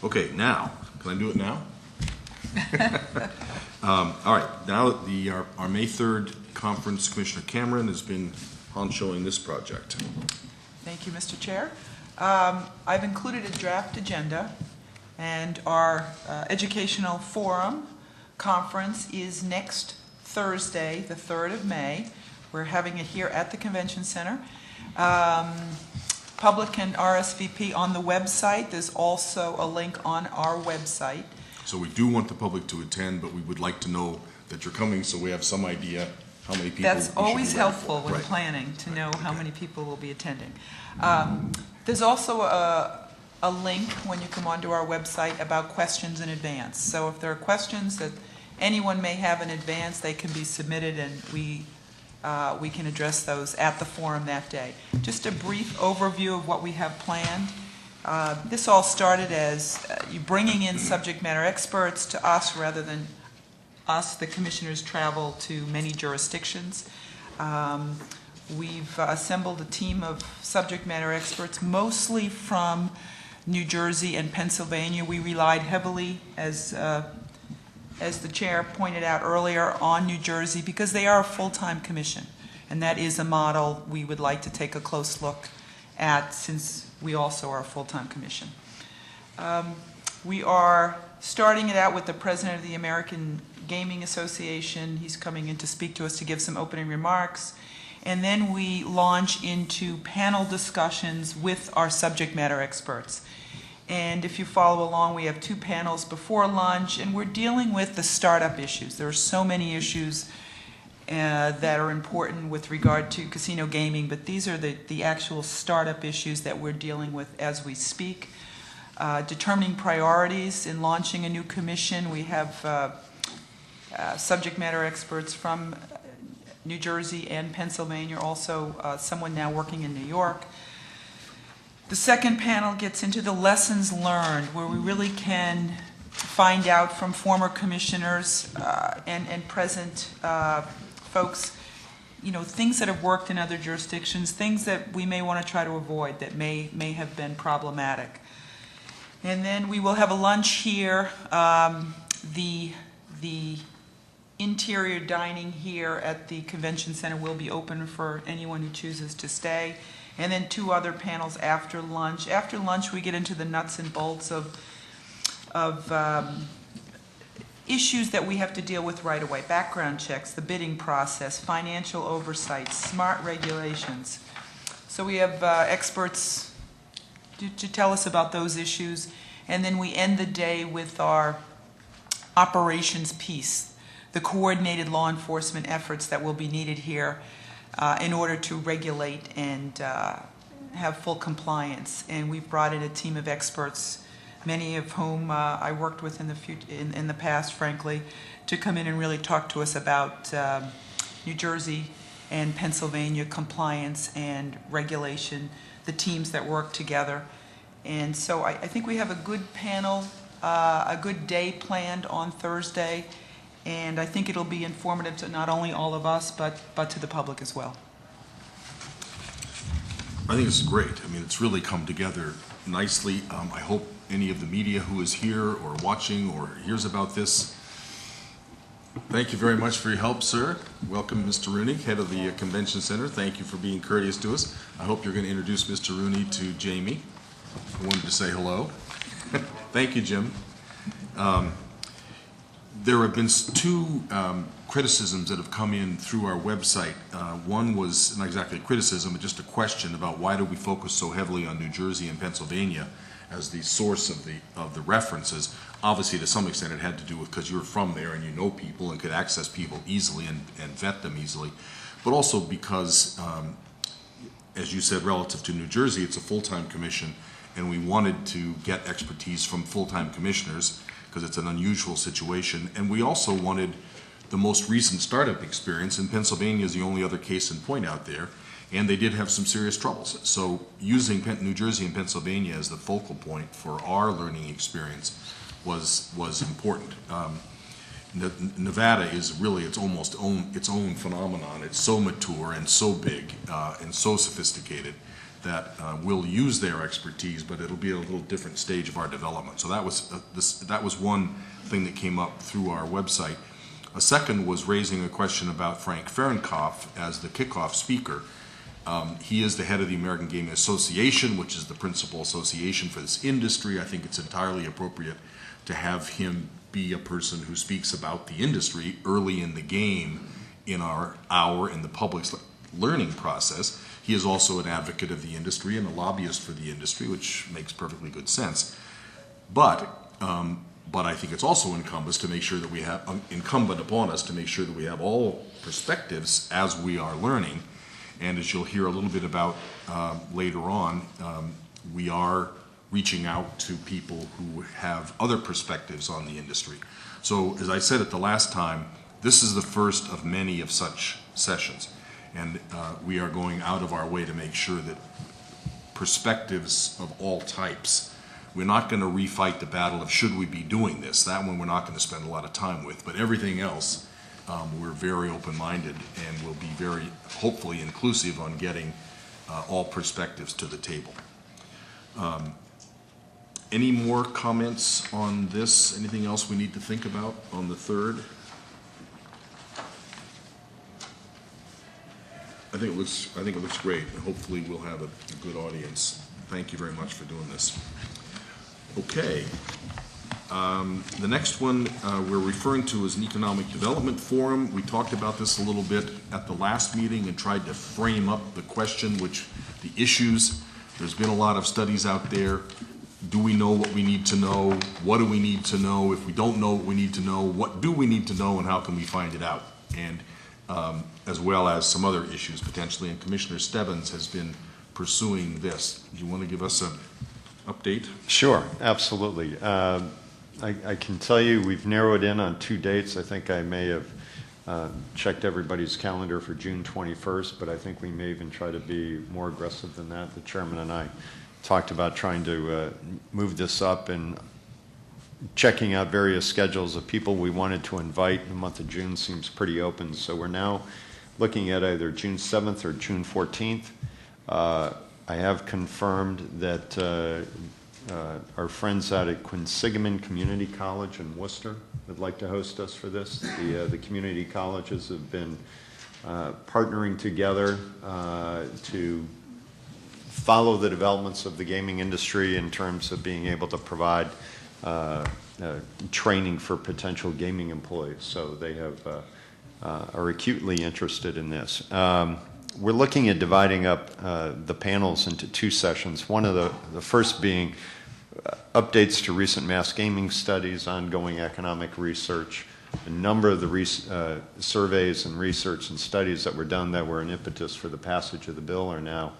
Speaker 1: Okay, now, can I do it now? All right, now our May 3rd conference, Commissioner Cameron has been honchoing this project.
Speaker 5: Thank you, Mr. Chair. I've included a draft agenda, and our educational forum conference is next Thursday, the 3rd of May. We're having it here at the Convention Center. Public can RSVP on the website. There's also a link on our website.
Speaker 1: So we do want the public to attend, but we would like to know that you're coming so we have some idea how many people.
Speaker 5: That's
Speaker 1: we should be
Speaker 5: always
Speaker 1: ready
Speaker 5: helpful
Speaker 1: for.
Speaker 5: when
Speaker 1: Right.
Speaker 5: planning, to know how
Speaker 1: Okay.
Speaker 5: many people will be attending. There's also a link when you come onto our website about questions in advance. So if there are questions that anyone may have in advance, they can be submitted, and we can address those at the forum that day. Just a brief overview of what we have planned. This all started as you bringing in subject matter experts to us rather than us, the commissioners, travel to many jurisdictions. We've assembled a team of subject matter experts, mostly from New Jersey and Pennsylvania. We relied heavily, as the chair pointed out earlier, on New Jersey because they are a full-time commission, and that is a model we would like to take a close look at since we also are a full-time commission. We are starting it out with the president of the American Gaming Association. He's coming in to speak to us to give some opening remarks. And then we launch into panel discussions with our subject matter experts. And if you follow along, we have 2 panels before lunch, and we're dealing with the startup issues. There are so many issues that are important with regard to casino gaming, but these are the actual startup issues that we're dealing with as we speak. Determining priorities in launching a new commission. We have subject matter experts from New Jersey and Pennsylvania, also someone now working in New York. The second panel gets into the lessons learned, where we really can find out from former commissioners and present folks, things that have worked in other jurisdictions, things that we may want to try to avoid that may have been problematic. And then we will have a lunch here. The interior dining here at the Convention Center will be open for anyone who chooses to stay. And then 2 other panels after lunch. After lunch, we get into the nuts and bolts of issues that we have to deal with right away. Background checks, the bidding process, financial oversight, smart regulations. So we have experts to tell us about those issues. And then we end the day with our operations piece, the coordinated law enforcement efforts that will be needed here in order to regulate and have full compliance. And we've brought in a team of experts, many of whom I worked with in the past, frankly, to come in and really talk to us about New Jersey and Pennsylvania compliance and regulation, the teams that work together. And so I think we have a good panel, a good day planned on Thursday, and I think it'll be informative to not only all of us, but to the public as well.
Speaker 1: I think it's great. I mean, it's really come together nicely. I hope any of the media who is here or watching or hears about this Thank you very much for your help, sir. Welcome, Mr. Rooney, head of the Convention Center. Thank you for being courteous to us. I hope you're going to introduce Mr. Rooney to Jamie. I wanted to say hello. Thank you, Jim. There have been two criticisms that have come in through our website. One was not exactly a criticism, but just a question about why do we focus so heavily on New Jersey and Pennsylvania as the source of the references. Obviously, to some extent, it had to do with because you're from there and you know people and could access people easily and vet them easily, but also because, as you said, relative to New Jersey, it's a full-time commission, and we wanted to get expertise from full-time commissioners because it's an unusual situation, and we also wanted the most recent startup experience. And Pennsylvania is the only other case in point out there, and they did have some serious troubles. So using New Jersey and Pennsylvania as the focal point for our learning experience was important. Nevada is really its own phenomenon. It's so mature and so big and so sophisticated that we'll use their expertise, but it'll be a little different stage of our development. So that was one thing that came up through our website. A second was raising a question about Frank Fahrenkopf as the kickoff speaker. He is the head of the American Gaming Association, which is the principal association for this industry. I think it's entirely appropriate to have him be a person who speaks about the industry early in the game in in the public's learning process. He is also an advocate of the industry and a lobbyist for the industry, which makes perfectly good sense. But I think it's also incumbent upon us to make sure that we have all perspectives as we are learning. And as you'll hear a little bit about later on, we are reaching out to people who have other perspectives on the industry. So as I said at the last time, this is the first of many of such sessions. And we are going out of our way to make sure that perspectives of all types, we're not going to refight the battle of should we be doing this. That one we're not going to spend a lot of time with. But everything else, we're very open-minded and will be very, hopefully, inclusive on getting all perspectives to the table. Any more comments on this? Anything else we need to think about on the third? I think it looks great, and hopefully we'll have a good audience. Thank you very much for doing this. Okay. The next one we're referring to as an Economic Development Forum. We talked about this a little bit at the last meeting and tried to frame up the question, the issues. There's been a lot of studies out there. Do we know what we need to know? What do we need to know? If we don't know what we need to know, what do we need to know, and how can we find it out? And as well as some other issues potentially, and Commissioner Stebbins has been pursuing this. Do you want to give us an update?
Speaker 2: Sure, absolutely. I can tell you we've narrowed in on 2 dates. I think I may have checked everybody's calendar for June 21st, but I think we may even try to be more aggressive than that. The chairman and I talked about trying to move this up and checking out various schedules of people we wanted to invite. The month of June seems pretty open, so we're now looking at either June 7th or June 14th. I have confirmed that our friends out at Quinsigamond Community College in Worcester would like to host us for this. The community colleges have been partnering together to follow the developments of the gaming industry in terms of being able to provide training for potential gaming employees. So they are acutely interested in this. We're looking at dividing up the panels into 2 sessions. One of the first being updates to recent mass gaming studies, ongoing economic research. A number of the surveys and research and studies that were done that were an impetus for the passage of the bill are now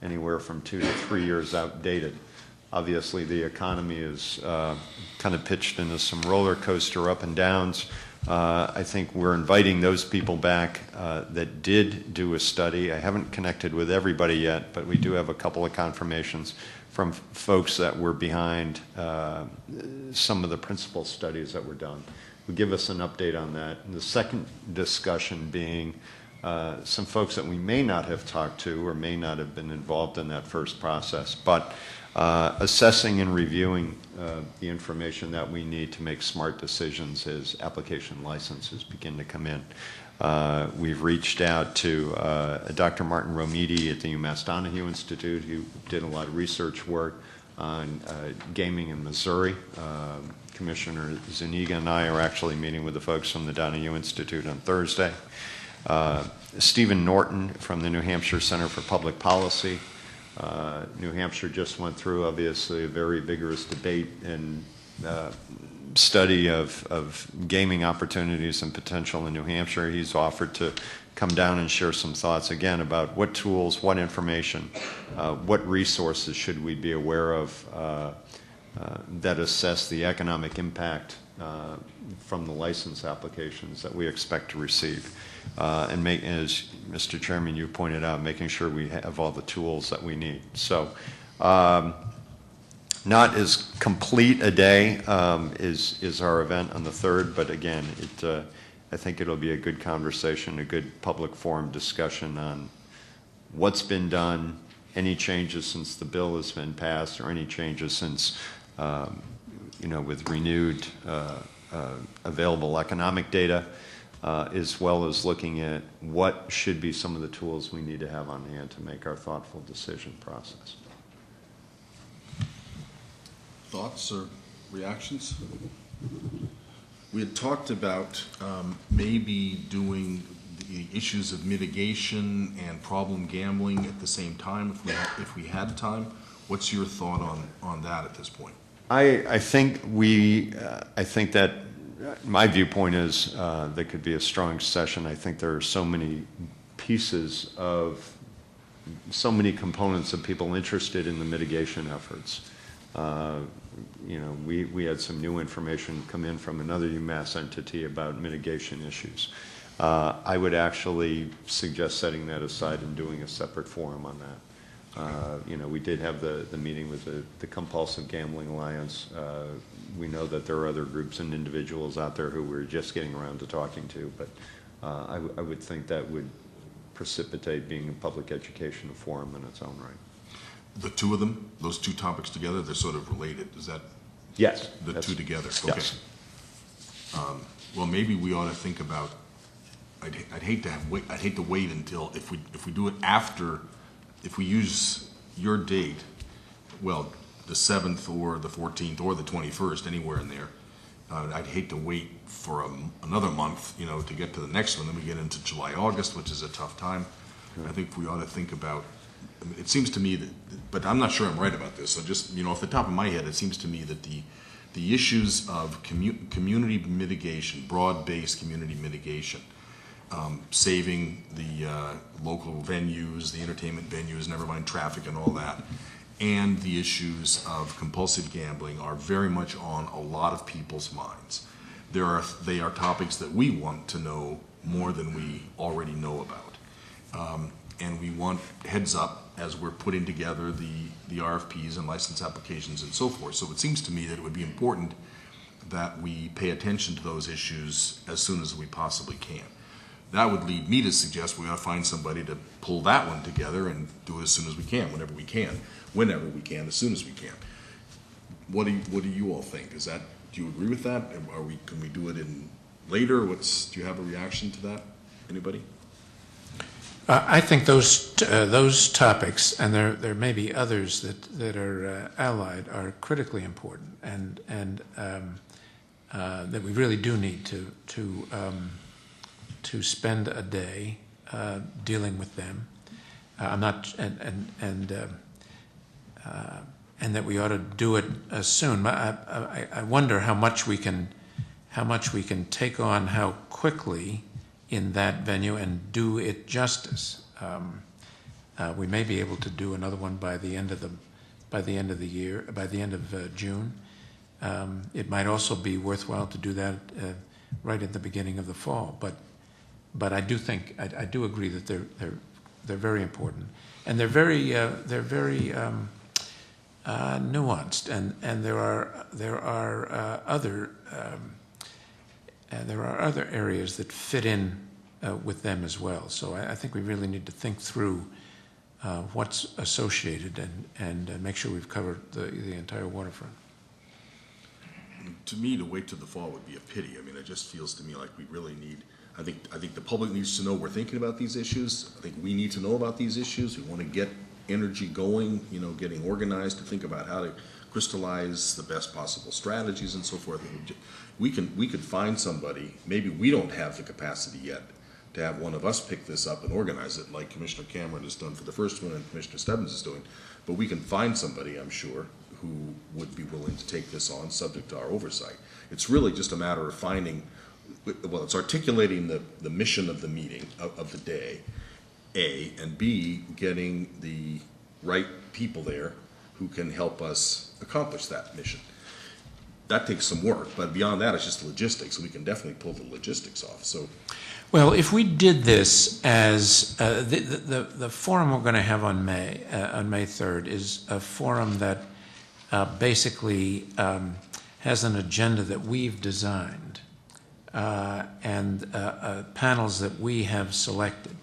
Speaker 2: anywhere from 2 to 3 years outdated. Obviously, the economy is kind of pitched into some roller coaster up and downs. I think we're inviting those people back that did do a study. I haven't connected with everybody yet, but we do have a couple of confirmations from folks that were behind some of the principal studies that were done. Will give us an update on that. And the second discussion being some folks that we may not have talked to or may not have been involved in that first process. But assessing and reviewing the information that we need to make smart decisions as application licenses begin to come in. We've reached out to Dr. Martin Romiti at the UMass Donahue Institute, who did a lot of research work on gaming in Missouri. Commissioner ZUNIGA and I are actually meeting with the folks from the Donahue Institute on Thursday. Stephen Norton from the New Hampshire Center for Public Policy. New Hampshire just went through, obviously, a very vigorous debate and study of gaming opportunities and potential in New Hampshire. He's offered to come down and share some thoughts again about what tools, what information, what resources should we be aware of that assess the economic impact from the license applications that we expect to receive. And as Mr. Chairman, you pointed out, making sure we have all the tools that we need. So not as complete a day is our event on the 3rd, but again, I think it'll be a good conversation, a good public forum discussion on what's been done, any changes since the bill has been passed, or any changes since, with renewed available economic data, as well as looking at what should be some of the tools we need to have on hand to make our thoughtful decision process.
Speaker 1: Thoughts or reactions? We had talked about maybe doing the issues of mitigation and problem gambling at the same time if we had time. What's your thought on that at this point?
Speaker 2: I think that my viewpoint is there could be a strong session. I think there are so many pieces of, so many components of people interested in the mitigation efforts. We had some new information come in from another UMass entity about mitigation issues. I would actually suggest setting that aside and doing a separate forum on that. We did have the meeting with the Compulsive Gambling Alliance. We know that there are other groups and individuals out there who we're just getting around to talking to, but I would think that would precipitate being a public education forum in its own right.
Speaker 1: The two of them, those two topics together, they're sort of related. Is that?
Speaker 2: Yes.
Speaker 1: The two together. Okay.
Speaker 2: Yes.
Speaker 1: Well, maybe we ought to think about. I'd hate to wait until if we do it after, if we use your date, well, the 7th or the 14th or the 21st, anywhere in there. I'd hate to wait for another month, to get to the next one. Then we get into July, August, which is a tough time. I think we ought to think about. It seems to me that, but I'm not sure I'm right about this. So just, off the top of my head, it seems to me that the issues of community mitigation, broad-based community mitigation, saving the local venues, the entertainment venues, never mind traffic and all that, and the issues of compulsive gambling are very much on a lot of people's minds. They are topics that we want to know more than we already know about. And we want heads up as we're putting together the RFPs and license applications and so forth. So it seems to me that it would be important that we pay attention to those issues as soon as we possibly can. That would lead me to suggest we ought to find somebody to pull that one together and do it as soon as we can, whenever we can, as soon as we can. What do you all think? Do you agree with that? Can we do it in later? Do you have a reaction to that? Anybody?
Speaker 4: I think those topics, and there may be others that are allied, are critically important, and that we really do need to spend a day dealing with them. And that we ought to do it soon. I wonder how much we can take on, how quickly in that venue, and do it justice. We may be able to do another one by the end of the year, by the end of June. It might also be worthwhile to do that right at the beginning of the fall. But I do think I do agree that they're very important, and they're very nuanced, and there are other areas that fit in with them as well. So I think we really need to think through what's associated and make sure we've covered the entire waterfront.
Speaker 1: To me, to wait till the fall would be a pity. I mean, it just feels to me like we really need, I think the public needs to know we're thinking about these issues. I think we need to know about these issues. We want to get energy going, you know, getting organized to think about how to crystallize the best possible strategies and so forth. We could find somebody, maybe we don't have the capacity yet to have one of us pick this up and organize it like Commissioner Cameron has done for the first one and Commissioner Stebbins is doing, but we can find somebody, I'm sure, who would be willing to take this on, subject to our oversight. It's really just a matter of finding, well, it's articulating the mission of the meeting, of the day, A, and B, getting the right people there who can help us accomplish that mission. That takes some work, but beyond that, it's just logistics, and we can definitely pull the logistics off. So,
Speaker 4: well, if we did this as the forum we're going to have on May 3rd is a forum that basically has an agenda that we've designed and panels that we have selected.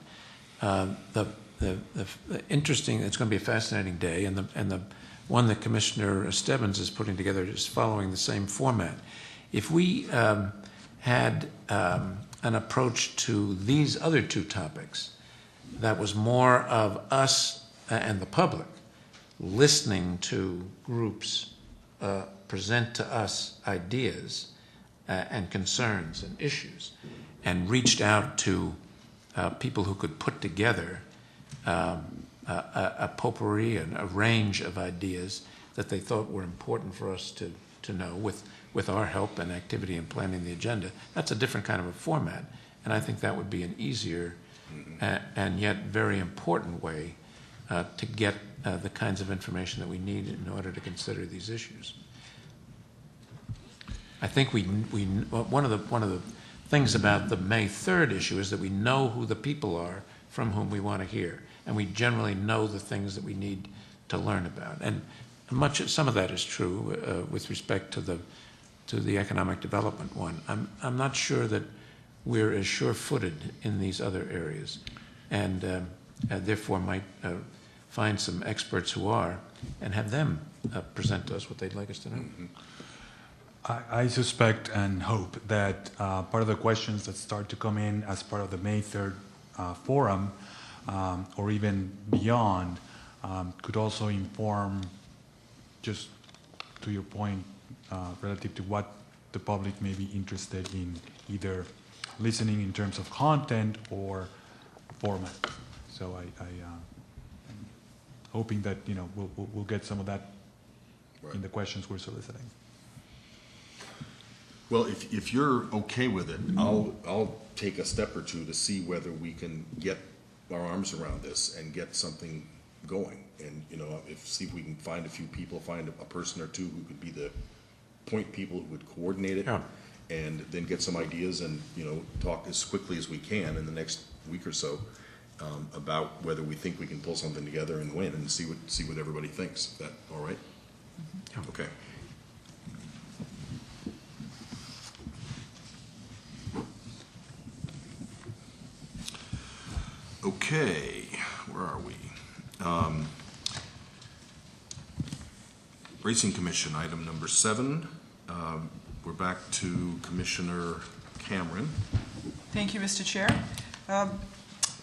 Speaker 4: The interesting, it's going to be a fascinating day, and the one that Commissioner Stebbins is putting together is following the same format. If we had an approach to these other two topics that was more of us and the public listening to groups present to us ideas and concerns and issues, and reached out to people who could put together a potpourri and a range of ideas that they thought were important for us to know with our help and activity in planning the agenda. That's a different kind of a format, and I think that would be an easier and yet very important way to get the kinds of information that we need in order to consider these issues. I think one of the things about the May 3rd issue is that we know who the people are from whom we want to hear, and we generally know the things that we need to learn about. And some of that is true with respect to the economic development one. I'm not sure that we're as sure-footed in these other areas, and therefore might find some experts who are and have them present to us what they'd like us to know.
Speaker 1: Mm-hmm.
Speaker 3: I suspect and hope that part of the questions that start to come in as part of the May 3rd forum, or even beyond, could also inform, just to your point, relative to what the public may be interested in, either listening in terms of content or format. So I'm hoping that we'll get some of that in the questions we're soliciting.
Speaker 1: well, if you're okay with it, I'll take a step or two to see whether we can get our arms around this and get something going. And, see if we can find a few people, find a person or two who could be the point people who would coordinate it.
Speaker 4: Yeah.
Speaker 1: And then get some ideas and, talk as quickly as we can in the next week or so about whether we think we can pull something together and when, and see what everybody thinks. Is that all right?
Speaker 4: Yeah.
Speaker 1: Okay. Okay, where are we? Racing Commission, item number 7. We're back to Commissioner Cameron.
Speaker 5: Thank you, Mr. Chair.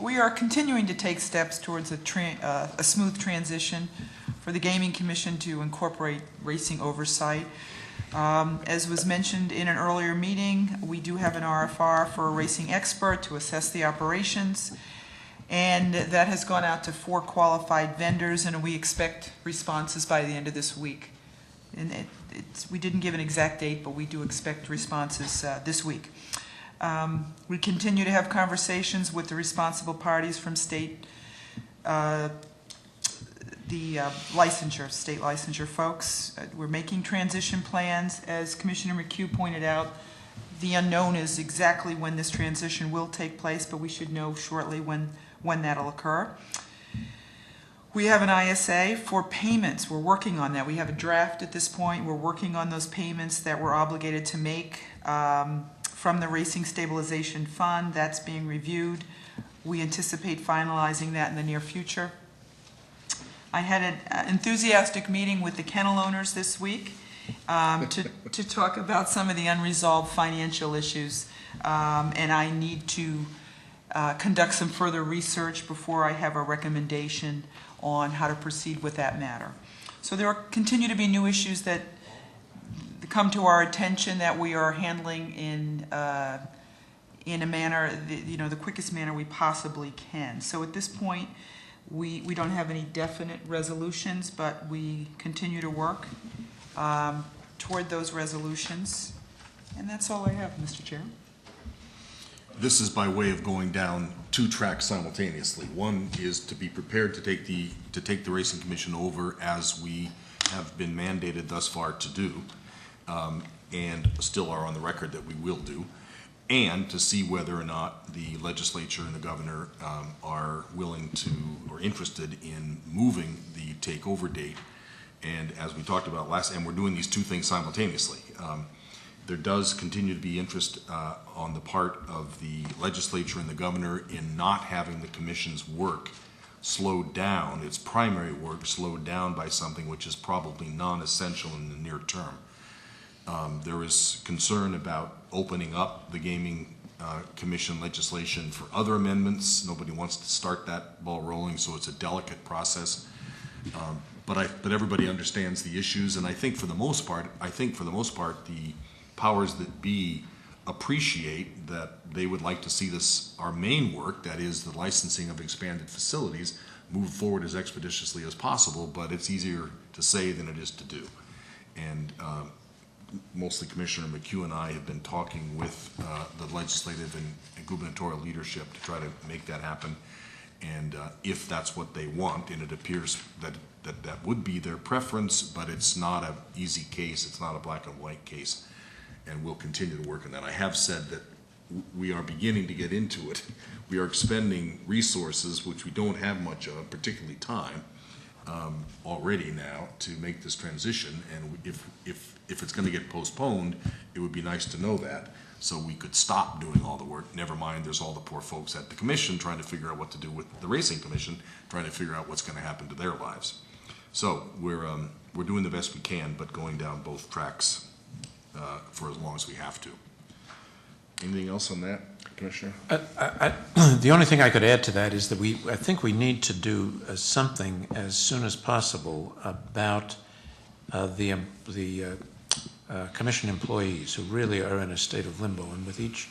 Speaker 5: We are continuing to take steps towards a smooth transition for the Gaming Commission to incorporate racing oversight. As was mentioned in an earlier meeting, we do have an RFR for a racing expert to assess the operations, and that has gone out to 4 qualified vendors, and we expect responses by the end of this week. And we didn't give an exact date, but we do expect responses this week. We continue to have conversations with the responsible parties from state, state licensure folks. We're making transition plans. As Commissioner McHugh pointed out, the unknown is exactly when this transition will take place, but we should know shortly when that'll occur. We have an ISA for payments. We're working on that. We have a draft at this point. We're working on those payments that we're obligated to make from the Racing Stabilization Fund. That's being reviewed. We anticipate finalizing that in the near future. I had an enthusiastic meeting with the kennel owners this week to talk about some of the unresolved financial issues. And I need to conduct some further research before I have a recommendation on how to proceed with that matter. So there continue to be new issues that come to our attention that we are handling in a manner, the quickest manner we possibly can. So at this point, we don't have any definite resolutions, but we continue to work toward those resolutions. And that's all I have, Mr. Chair.
Speaker 1: This is by way of going down two tracks simultaneously. One is to be prepared to take the Racing Commission over as we have been mandated thus far to do, and still are on the record that we will do, and to see whether or not the legislature and the governor are willing to or interested in moving the takeover date. And as we talked about and we're doing these two things simultaneously. There does continue to be interest on the part of the legislature and the governor in not having the commission's work slowed down, its primary work slowed down by something which is probably non-essential in the near term. There is concern about opening up the gaming commission legislation for other amendments. Nobody wants to start that ball rolling, so it's a delicate process. But everybody understands the issues, and I think for the most part, the powers that be appreciate that they would like to see our main work, that is the licensing of expanded facilities, move forward as expeditiously as possible, but it's easier to say than it is to do. And mostly Commissioner McHugh and I have been talking with the legislative and gubernatorial leadership to try to make that happen. And if that's what they want, and it appears that would be their preference, but it's not an easy case, it's not a black and white case, and we'll continue to work on that. I have said that we are beginning to get into it. We are expending resources, which we don't have much of, particularly time, already now to make this transition, and if it's going to get postponed, it would be nice to know that, so we could stop doing all the work. Never mind, there's all the poor folks at the commission trying to figure out what to do with the Racing Commission, trying to figure out what's going to happen to their lives. So we're doing the best we can, but going down both tracks for as long as we have to. Anything else on that, Commissioner?
Speaker 4: The only thing I could add to that is that I think we need to do something as soon as possible about the commission employees who really are in a state of limbo, and with each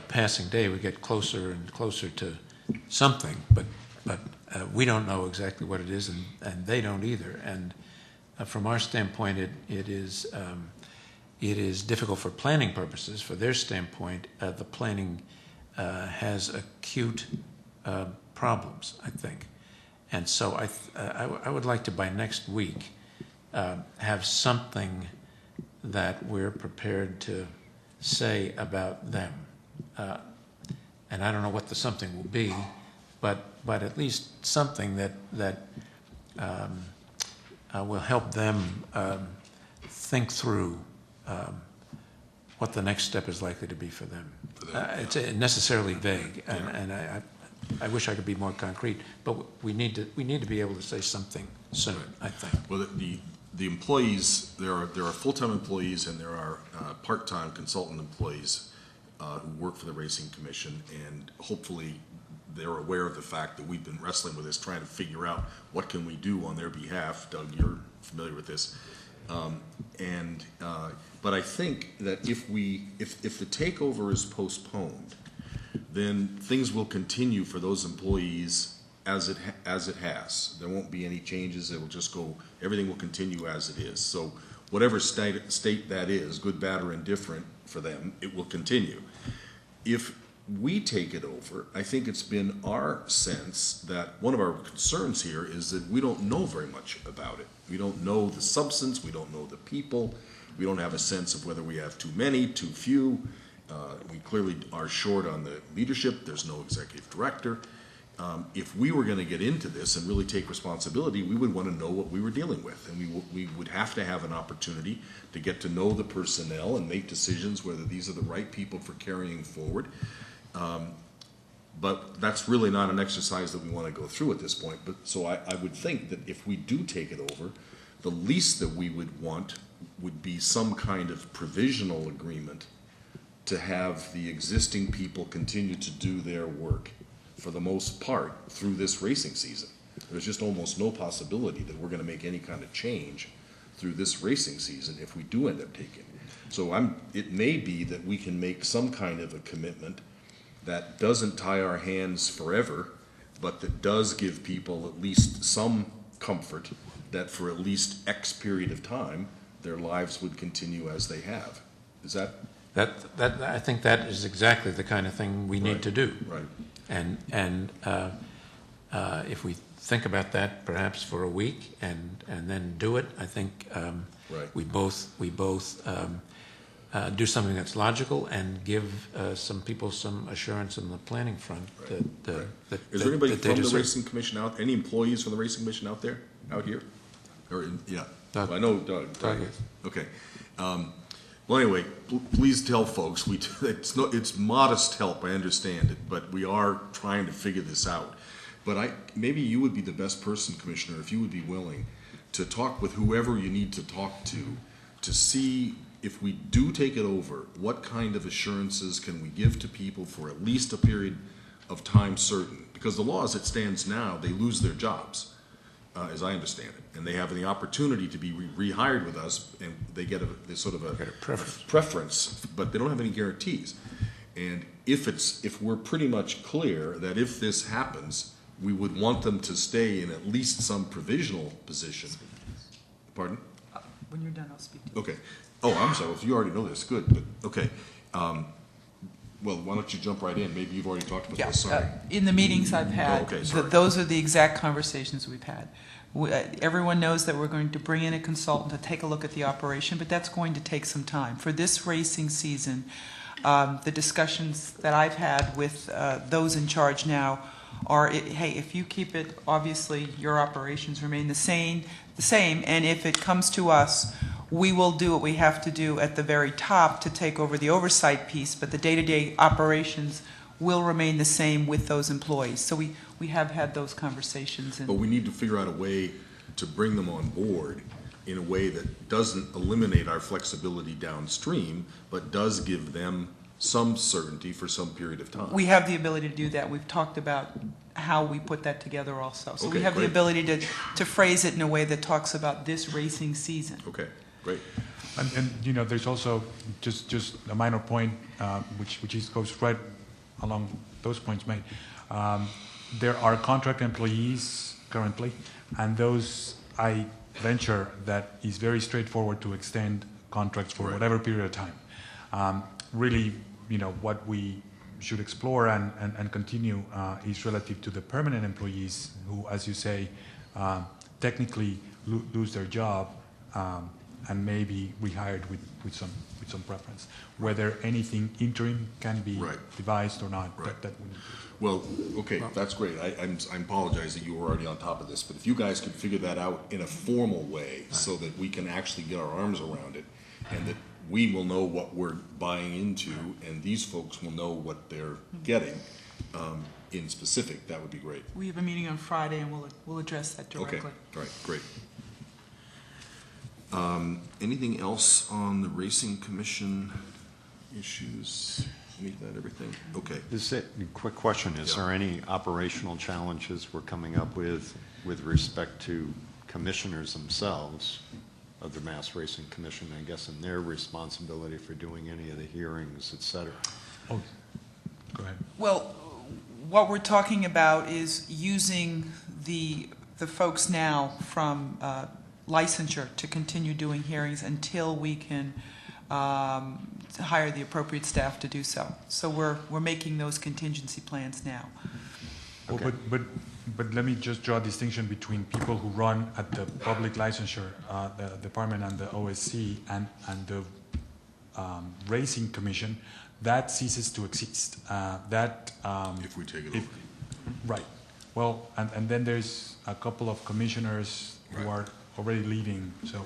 Speaker 4: passing day we get closer and closer to something, but we don't know exactly what it is, and they don't either. And from our standpoint, it is difficult for planning purposes. For their standpoint, the planning has acute problems, I think. And so I would like to, by next week, have something that we're prepared to say about them. And I don't know what the something will be, but at least something that will help them think through what the next step is likely to be for them. It's necessarily vague, and I wish I could be more concrete, but we need to be able to say something soon, I think.
Speaker 1: Well, the employees, there are full-time employees and there are part-time consultant employees who work for the Racing Commission, and hopefully they're aware of the fact that we've been wrestling with this, trying to figure out what can we do on their behalf. Doug, you're familiar with this. But I think that if the takeover is postponed, then things will continue for those employees as it has. There won't be any changes. It will just go. Everything will continue as it is. So whatever state that is, good, bad, or indifferent for them, it will continue. If we take it over, I think it's been our sense that one of our concerns here is that we don't know very much about it. We don't know the substance. We don't know the people. We don't have a sense of whether we have too many, too few. We clearly are short on the leadership. There's no executive director. If we were going to get into this and really take responsibility, we would want to know what we were dealing with, and we would have to have an opportunity to get to know the personnel and make decisions whether these are the right people for carrying forward. But that's really not an exercise that we want to go through at this point. But so I would think that if we do take it over, the least that we would want would be some kind of provisional agreement to have the existing people continue to do their work for the most part through this racing season. There's just almost no possibility that we're going to make any kind of change through this racing season if we do end up taking it. So it may be that we can make some kind of a commitment that doesn't tie our hands forever, but that does give people at least some comfort that for at least X period of time, their lives would continue as they have. Is that?
Speaker 4: I think that is exactly the kind of thing we need to do.
Speaker 1: Right.
Speaker 4: And if we think about that perhaps for a week and then do it, I think
Speaker 1: Right.
Speaker 4: we both do something that's logical and give some people some assurance on the planning front that
Speaker 1: Is there anybody
Speaker 4: that they
Speaker 1: from the
Speaker 4: deserve.
Speaker 1: Racing Commission any employees from the Racing Commission out here? Or, yeah,
Speaker 4: Doug.
Speaker 1: I know Doug.
Speaker 4: Doug is.
Speaker 1: Okay. Well, anyway, please tell folks, it's modest help, I understand it, but we are trying to figure this out. But maybe you would be the best person, Commissioner, if you would be willing to talk with whoever you need to talk to see if we do take it over, what kind of assurances can we give to people for at least a period of time certain? Because the law as it stands now, they lose their jobs, as I understand it. And they have the opportunity to be rehired with us, and they get a sort of a preference, but they don't have any guarantees. And if we're pretty much clear that if this happens, we would want them to stay in at least some provisional position. Pardon?
Speaker 5: When you're done, I'll speak to you.
Speaker 1: Okay. Oh, I'm sorry. If you already know this, good. But okay. Well, why don't you jump right in? Maybe you've already talked about
Speaker 5: Yeah,
Speaker 1: this. Sorry.
Speaker 5: in the meetings I've had,
Speaker 1: okay, sorry.
Speaker 5: those are the exact conversations we've had. Everyone knows that we're going to bring in a consultant to take a look at the operation, but that's going to take some time. For this racing season, the discussions that I've had with those in charge now are, hey, if you keep it, obviously your operations remain the same, and if it comes to us, we will do what we have to do at the very top to take over the oversight piece, but the day-to-day operations will remain the same with those employees. So we have had those conversations.
Speaker 1: But we need to figure out a way to bring them on board in a way that doesn't eliminate our flexibility downstream, but does give them some certainty for some period of time.
Speaker 5: We have the ability to do that. We've talked about how we put that together also. So
Speaker 1: Okay,
Speaker 5: we have
Speaker 1: great.
Speaker 5: the ability to phrase it in a way that talks about this racing season.
Speaker 1: Okay, great.
Speaker 3: And you know, there's also just a minor point, which goes right along those points made. There are contract employees currently, and those I venture that is very straightforward to extend contracts for
Speaker 1: Right.
Speaker 3: whatever period of time. Really, you know, what we should explore and continue is relative to the permanent employees who, as you say, technically lose their job and may be rehired with some preference. Whether anything interim can be
Speaker 1: Right.
Speaker 3: devised or not,
Speaker 1: Right.
Speaker 3: that we need to.
Speaker 1: Well, okay, that's great. I apologize that you were already on top of this, but if you guys could figure that out in a formal way so that we can actually get our arms around it and that we will know what we're buying into and these folks will know what they're getting in specific, that would be great.
Speaker 5: We have a meeting on Friday, and we'll address that directly.
Speaker 1: Okay, all right, great. Anything else on the Racing Commission issues? Meet that, everything? Okay.
Speaker 2: Quick question, is there any operational challenges we're coming up with respect to commissioners themselves of the Mass Racing Commission, I guess, and their responsibility for doing any of the hearings, et cetera?
Speaker 3: Oh, go ahead.
Speaker 5: Well, what we're talking about is using the folks now from licensure to continue doing hearings until we can hire the appropriate staff to do so. So we're making those contingency plans now.
Speaker 3: Okay. Well, but let me just draw a distinction between people who run at the public licensure, the department and the OSC, and the Racing Commission. That ceases to exist.
Speaker 1: If we take it over.
Speaker 3: Right. Well, and then there's a couple of commissioners who are already leaving. So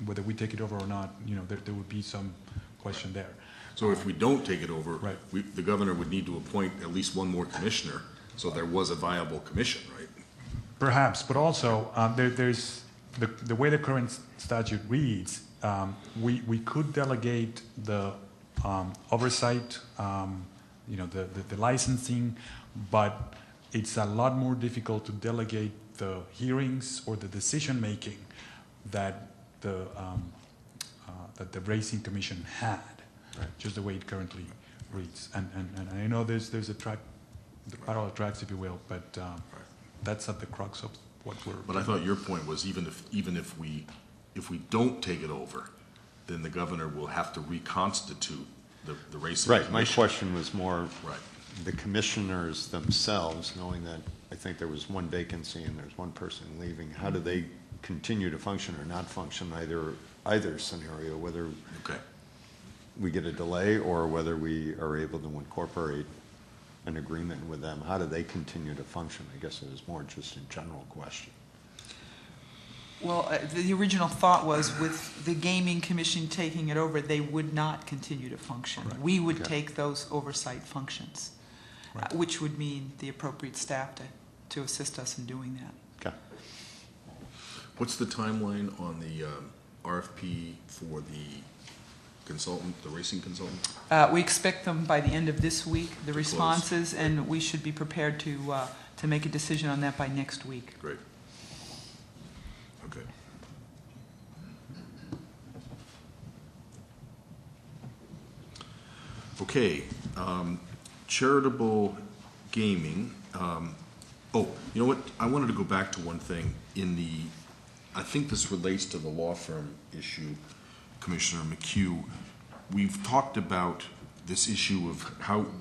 Speaker 3: whether we take it over or not, you know, there would be some question there.
Speaker 1: So if we don't take it over,
Speaker 3: Right.
Speaker 1: the governor would need to appoint at least one more commissioner, so there was a viable commission, right?
Speaker 3: Perhaps, but also, there's, the way the current statute reads, we could delegate the oversight, the licensing, but it's a lot more difficult to delegate the hearings or the decision-making that the Racing Commission had, just the way it currently reads. And I know there's a track, the parallel tracks, if you will, but that's at the crux of what we're.
Speaker 1: But I thought your point was even if we don't take it over, then the governor will have to reconstitute the racing
Speaker 2: Right,
Speaker 1: commission.
Speaker 2: my question was more
Speaker 1: Right.
Speaker 2: the commissioners themselves, knowing that I think there was one vacancy and there's one person leaving, how do they continue to function or not function, either scenario, whether
Speaker 1: Okay.
Speaker 2: we get a delay or whether we are able to incorporate an agreement with them? How do they continue to function? I guess it was more just a general question.
Speaker 5: Well, the original thought was with the gaming commission taking it over, they would not continue to function.
Speaker 3: Correct.
Speaker 5: We would
Speaker 2: Okay.
Speaker 5: take those oversight functions,
Speaker 3: Right.
Speaker 5: which would mean the appropriate staff to assist us in doing that.
Speaker 2: Okay.
Speaker 1: What's the timeline on the RFP for the consultant, the racing consultant?
Speaker 5: We expect them by the end of this week, the
Speaker 1: close.
Speaker 5: responses, and we should be prepared to make a decision on that by next week.
Speaker 1: Great. Okay. Okay, charitable gaming. Oh, you know what? I wanted to go back to one thing I think this relates to the law firm issue, Commissioner McHugh. We've talked about this issue of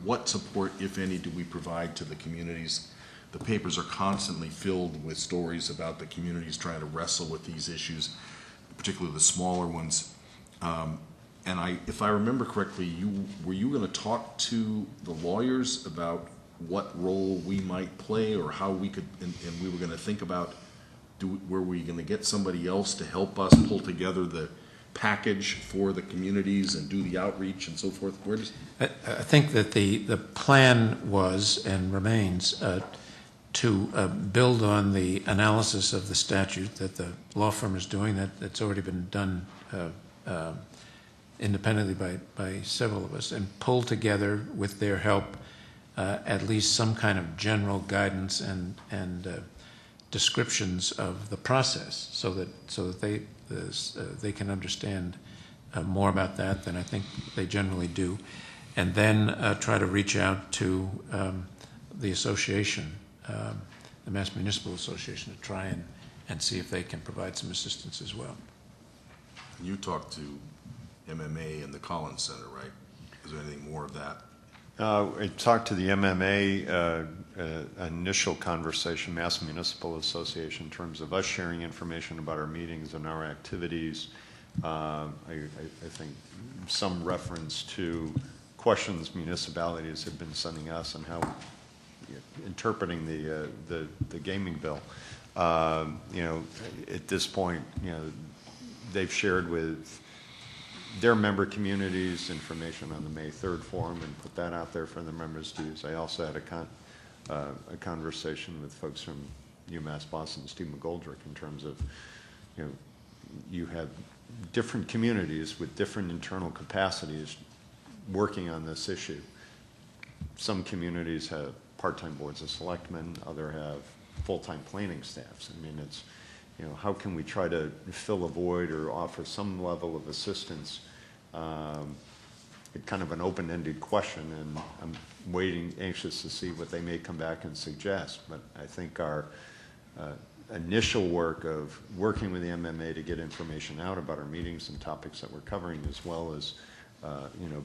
Speaker 1: what support, if any, do we provide to the communities. The papers are constantly filled with stories about the communities trying to wrestle with these issues, particularly the smaller ones. And if I remember correctly, were you going to talk to the lawyers about what role we might play or how we could, and we were going to think about, were we going to get somebody else to help us pull together the package for the communities and do the outreach and so forth?
Speaker 4: I think that the plan was and remains to build on the analysis of the statute that the law firm is doing. That's already been done independently by several of us, and pull together with their help at least some kind of general guidance and descriptions of the process, so that they can understand more about that than I think they generally do, and then try to reach out to the association, the Mass Municipal Association, to try and see if they can provide some assistance as well.
Speaker 1: You talked to MMA and the Collins Center, right? Is there anything more of that?
Speaker 2: I talked to the MMA initial conversation, Mass Municipal Association, in terms of us sharing information about our meetings and our activities. I think some reference to questions municipalities have been sending us and how interpreting the gaming bill. At this point, they've shared with their member communities information on the May 3rd forum and put that out there for the members to use. I also had a conversation with folks from UMass Boston, Steve McGoldrick, in terms of, you have different communities with different internal capacities working on this issue. Some communities have part-time boards of selectmen, other have full-time planning staffs. I mean, it's, how can we try to fill a void or offer some level of assistance? It's kind of an open-ended question, and I'm anxious to see what they may come back and suggest. But I think our initial work of working with the MMA to get information out about our meetings and topics that we're covering, as well as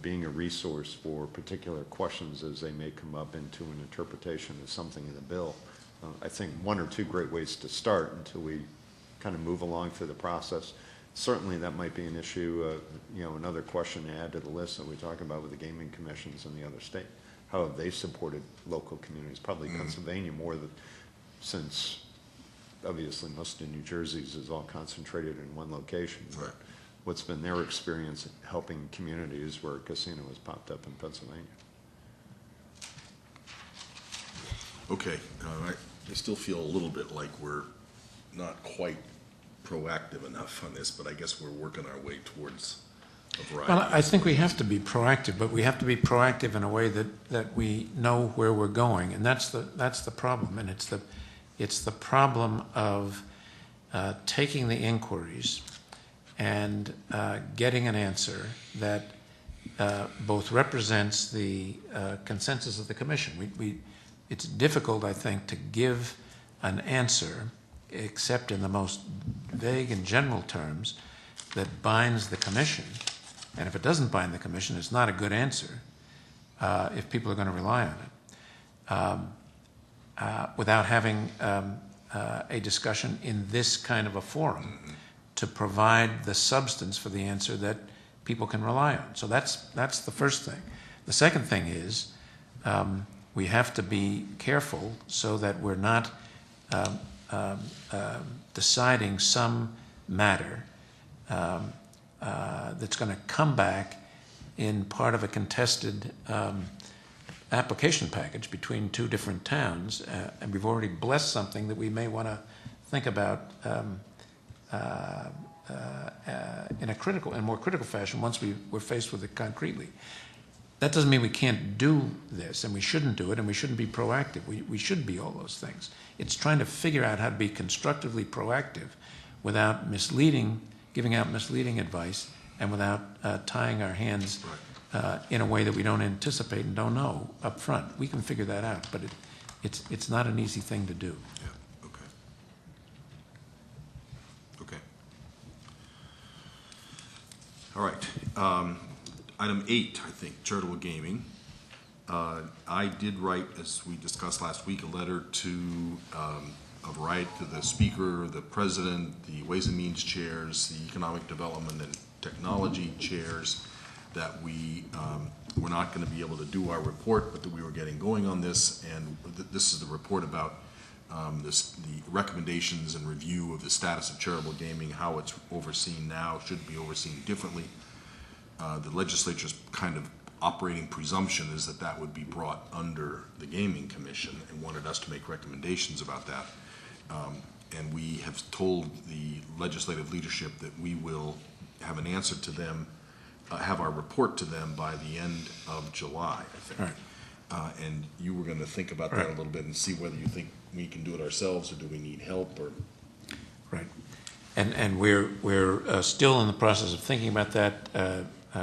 Speaker 2: being a resource for particular questions as they may come up into an interpretation of something in the bill. I think one or two great ways to start until we kind of move along through the process. Certainly that might be an issue, another question to add to the list that we talk about with the gaming commissions in the other state. How have they supported local communities? Probably Pennsylvania more than, since obviously most of New Jersey's is all concentrated in one location.
Speaker 1: Right.
Speaker 2: what's been their experience helping communities where a casino has popped up in Pennsylvania.
Speaker 1: Okay, I still feel a little bit like we're not quite proactive enough on this, but I guess we're working our way towards a variety.
Speaker 4: Well, I think we have to be proactive, but we have to be proactive in a way that we know where we're going, and that's the problem. And it's the problem of taking the inquiries and getting an answer that both represents the consensus of the commission. It's difficult, I think, to give an answer, except in the most vague and general terms, that binds the commission. And if it doesn't bind the commission, it's not a good answer if people are going to rely on it, without having a discussion in this kind of a forum to provide the substance for the answer that people can rely on. So that's the first thing. The second thing is we have to be careful so that we're not deciding some matter that's going to come back in part of a contested application package between two different towns, and we've already blessed something that we may want to think about in a more critical fashion once we're faced with it concretely. That doesn't mean we can't do this, and we shouldn't do it, and we shouldn't be proactive. We should be all those things. It's trying to figure out how to be constructively proactive without giving out misleading advice, and without tying our hands in a way that we don't anticipate and don't know up front. We can figure that out, but it's not an easy thing to do.
Speaker 1: Yeah, okay. Okay. All right. Item 8, I think, charitable gaming. I did write, as we discussed last week, a letter to to the speaker, the president, the Ways and Means chairs, the economic development and technology chairs, that we were not going to be able to do our report, but that we were getting going on this, and this is the report about the recommendations and review of the status of charitable gaming, how it's overseen now, should be overseen differently. The legislature's kind of operating presumption is that would be brought under the Gaming Commission, and wanted us to make recommendations about that. And we have told the legislative leadership that we will have an answer to them, have our report to them by the end of July, I think.
Speaker 4: Right.
Speaker 1: And you were going to think about that a little bit and see whether you think we can do it ourselves, or do we need help, or...
Speaker 4: Right. And we're still in the process of thinking about that.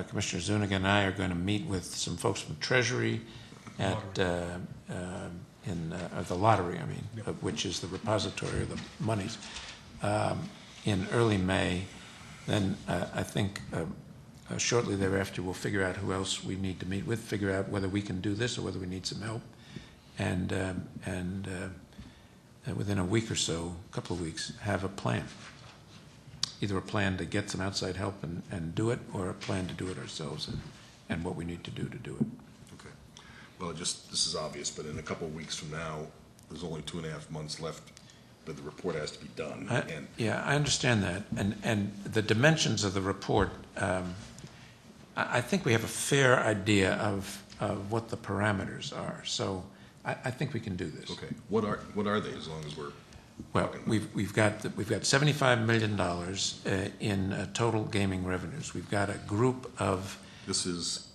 Speaker 4: Commissioner Zuniga and I are going to meet with some folks from Treasury at the lottery, which is the repository of the monies, in early May. Then I think shortly thereafter we'll figure out who else we need to meet with, figure out whether we can do this or whether we need some help, and within a week or so, a couple of weeks, have a plan. Either a plan to get some outside help and do it, or a plan to do it ourselves, and what we need to do it.
Speaker 1: Okay. Well, this is obvious, but in a couple of weeks from now, there's only 2.5 months left, but the report has to be done.
Speaker 4: Yeah, I understand that. And the dimensions of the report, I think we have a fair idea of what the parameters are. So I think we can do this.
Speaker 1: Okay. What are they, as long as we're...
Speaker 4: Well, we've got $75 million in total gaming revenues. We've got a group of...
Speaker 1: This is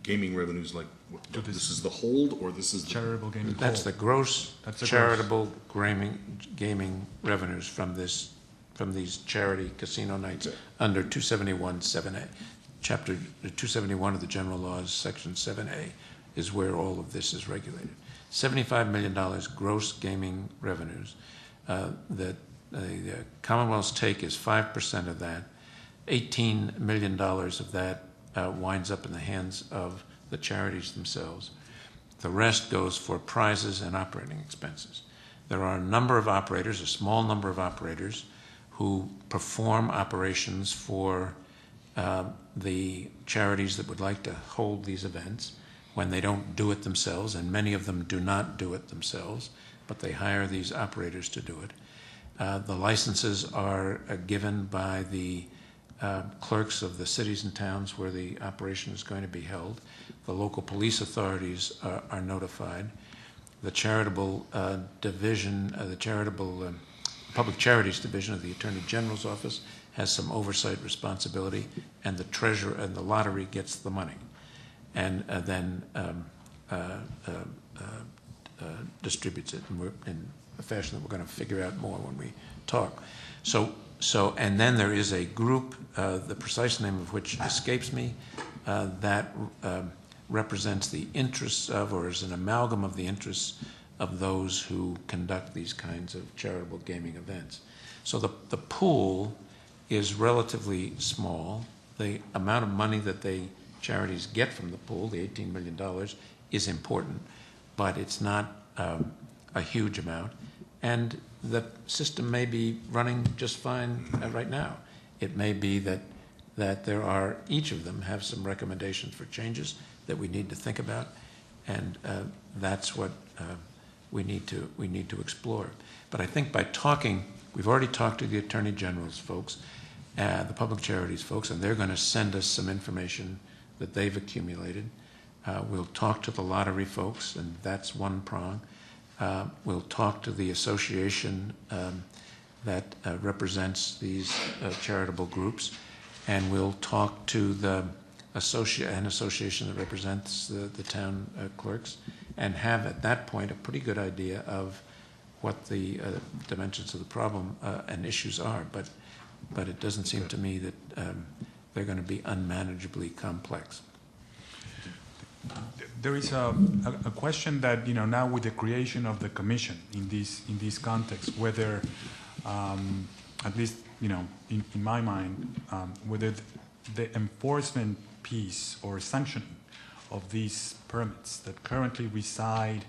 Speaker 1: gaming revenues, like, this is the hold, or this is...
Speaker 3: Charitable gaming hold.
Speaker 4: That's the gross charitable gaming revenues from these charity casino nights under 271(7)(a). Chapter 271 of the General Laws, Section 7A, is where all of this is regulated. $75 million gross gaming revenues. The Commonwealth's take is 5% of that. $18 million of that winds up in the hands of the charities themselves. The rest goes for prizes and operating expenses. There are a number of operators, a small number of operators, who perform operations for the charities that would like to hold these events when they don't do it themselves, and many of them do not do it themselves, but they hire these operators to do it. The licenses are given by the clerks of the cities and towns where the operation is going to be held. The local police authorities are notified. The charitable division, Public Charities Division of the Attorney General's office has some oversight responsibility, and the treasurer and the lottery gets the money, and then distributes it in a fashion that we're going to figure out more when we talk. So, and then there is a group, the precise name of which escapes me, that represents the interests of, or is an amalgam of the interests of those who conduct these kinds of charitable gaming events. So the pool is relatively small. The amount of money that charities get from the pool, the $18 million, is important, but it's not a huge amount. And the system may be running just fine right now. It may be that there are, each of them have some recommendations for changes that we need to think about, and that's what we need to explore. But I think by talking, we've already talked to the Attorney General's folks, the Public Charities folks, and they're going to send us some information that they've accumulated. We'll talk to the lottery folks, and that's one prong. We'll talk to the association that represents these charitable groups, and we'll talk to an association that represents the town clerks, and have at that point a pretty good idea of what the dimensions of the problem and issues are. But it doesn't seem to me that they're going to be unmanageably complex.
Speaker 3: There is a question that, now with the creation of the commission in this context, whether, at least, in my mind, whether the enforcement piece or sanctioning of these permits that currently reside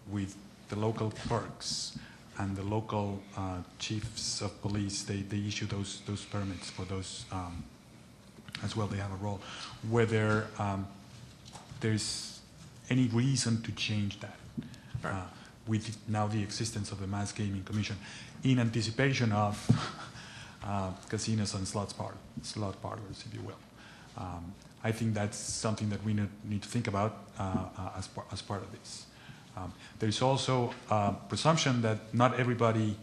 Speaker 3: with the local clerks and the local chiefs of police, they issue those permits for those as well. They have a role. Whether there's any reason to change that with now the existence of the Mass Gaming Commission in anticipation of casinos and slot parlors, if you will. I think that's something that we need to think about as part of this. There's also a presumption that not everybody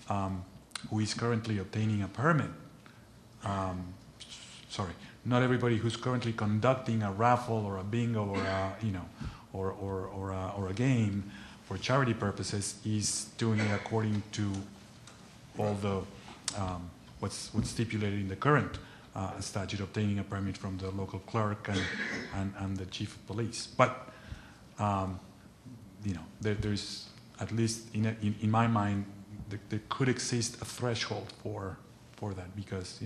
Speaker 3: who is currently obtaining a permit, not everybody who's currently conducting a raffle or a bingo or a game for charity purposes is doing it according to all the what's stipulated in the current statute, obtaining a permit from the local clerk and the chief of police. But there's at least in my mind there could exist a threshold for that, because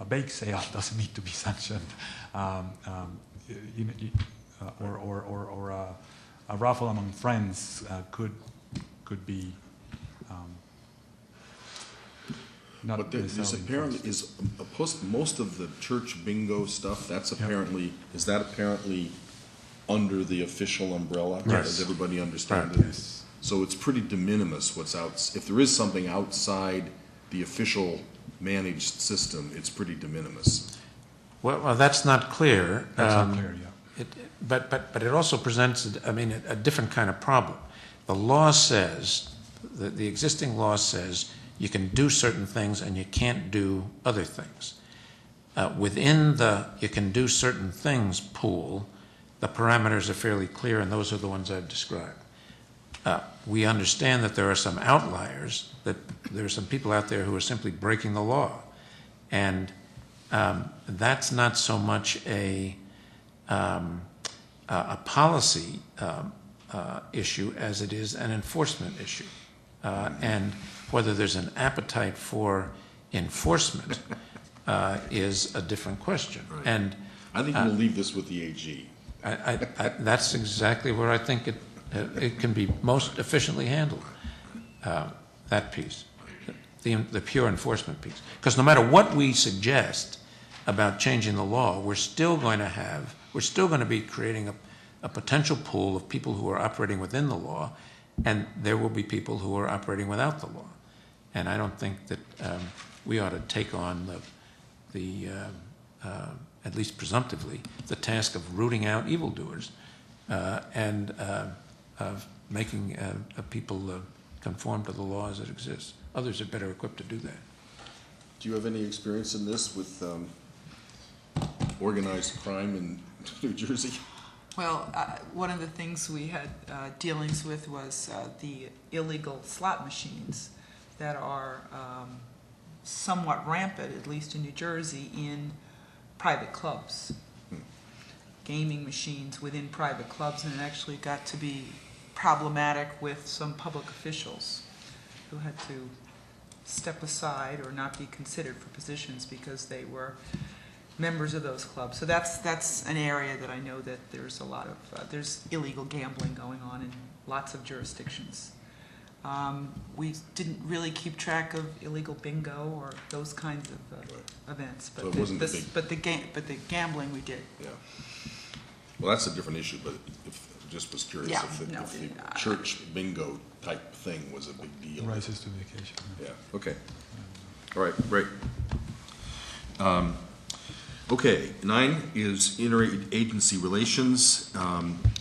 Speaker 3: a bake sale doesn't need to be sanctioned, or a raffle among friends could be not.
Speaker 1: But there's apparently most of the church bingo stuff. That's apparently is that apparently under the official umbrella?
Speaker 3: Yes.
Speaker 1: Does everybody understand
Speaker 3: Right.
Speaker 1: it?
Speaker 3: Yes.
Speaker 1: So it's pretty de minimis what's out. If there is something outside the official managed system, it's pretty de minimis.
Speaker 4: Well, that's not clear.
Speaker 3: That's not clear, yeah.
Speaker 4: But it also presents, a different kind of problem. The law says, the existing law says, you can do certain things and you can't do other things. Within the you can do certain things pool, the parameters are fairly clear, and those are the ones I've described. We understand that there are some outliers, that there are some people out there who are simply breaking the law. And that's not so much a policy issue as it is an enforcement issue. And whether there's an appetite for enforcement is a different question.
Speaker 1: Right.
Speaker 4: And
Speaker 1: I think we'll leave this with the AG.
Speaker 4: that's exactly where I think it can be most efficiently handled, that piece, the pure enforcement piece. Because no matter what we suggest about changing the law, we're still going to be creating a potential pool of people who are operating within the law, and there will be people who are operating without the law. And I don't think that we ought to take on at least presumptively, the task of rooting out evildoers and of making people conform to the laws that exist. Others are better equipped to do that.
Speaker 1: Do you have any experience in this with organized crime in New Jersey?
Speaker 5: Well, one of the things we had dealings with was the illegal slot machines that are somewhat rampant, at least in New Jersey, in private clubs. Gaming machines within private clubs, and it actually got to be problematic with some public officials who had to step aside or not be considered for positions because they were members of those clubs. So that's an area that I know that there's a lot of, there's illegal gambling going on in lots of jurisdictions. We didn't really keep track of illegal bingo or those kinds of events, but
Speaker 1: So it wasn't the big-
Speaker 5: but the gambling we did.
Speaker 1: Yeah. Well, that's a different issue, but just was curious
Speaker 5: Yeah,
Speaker 1: if the church bingo type thing was a big deal.
Speaker 3: Rises to the occasion.
Speaker 1: Yeah, okay. All right, great. Okay, 9 is interagency relations,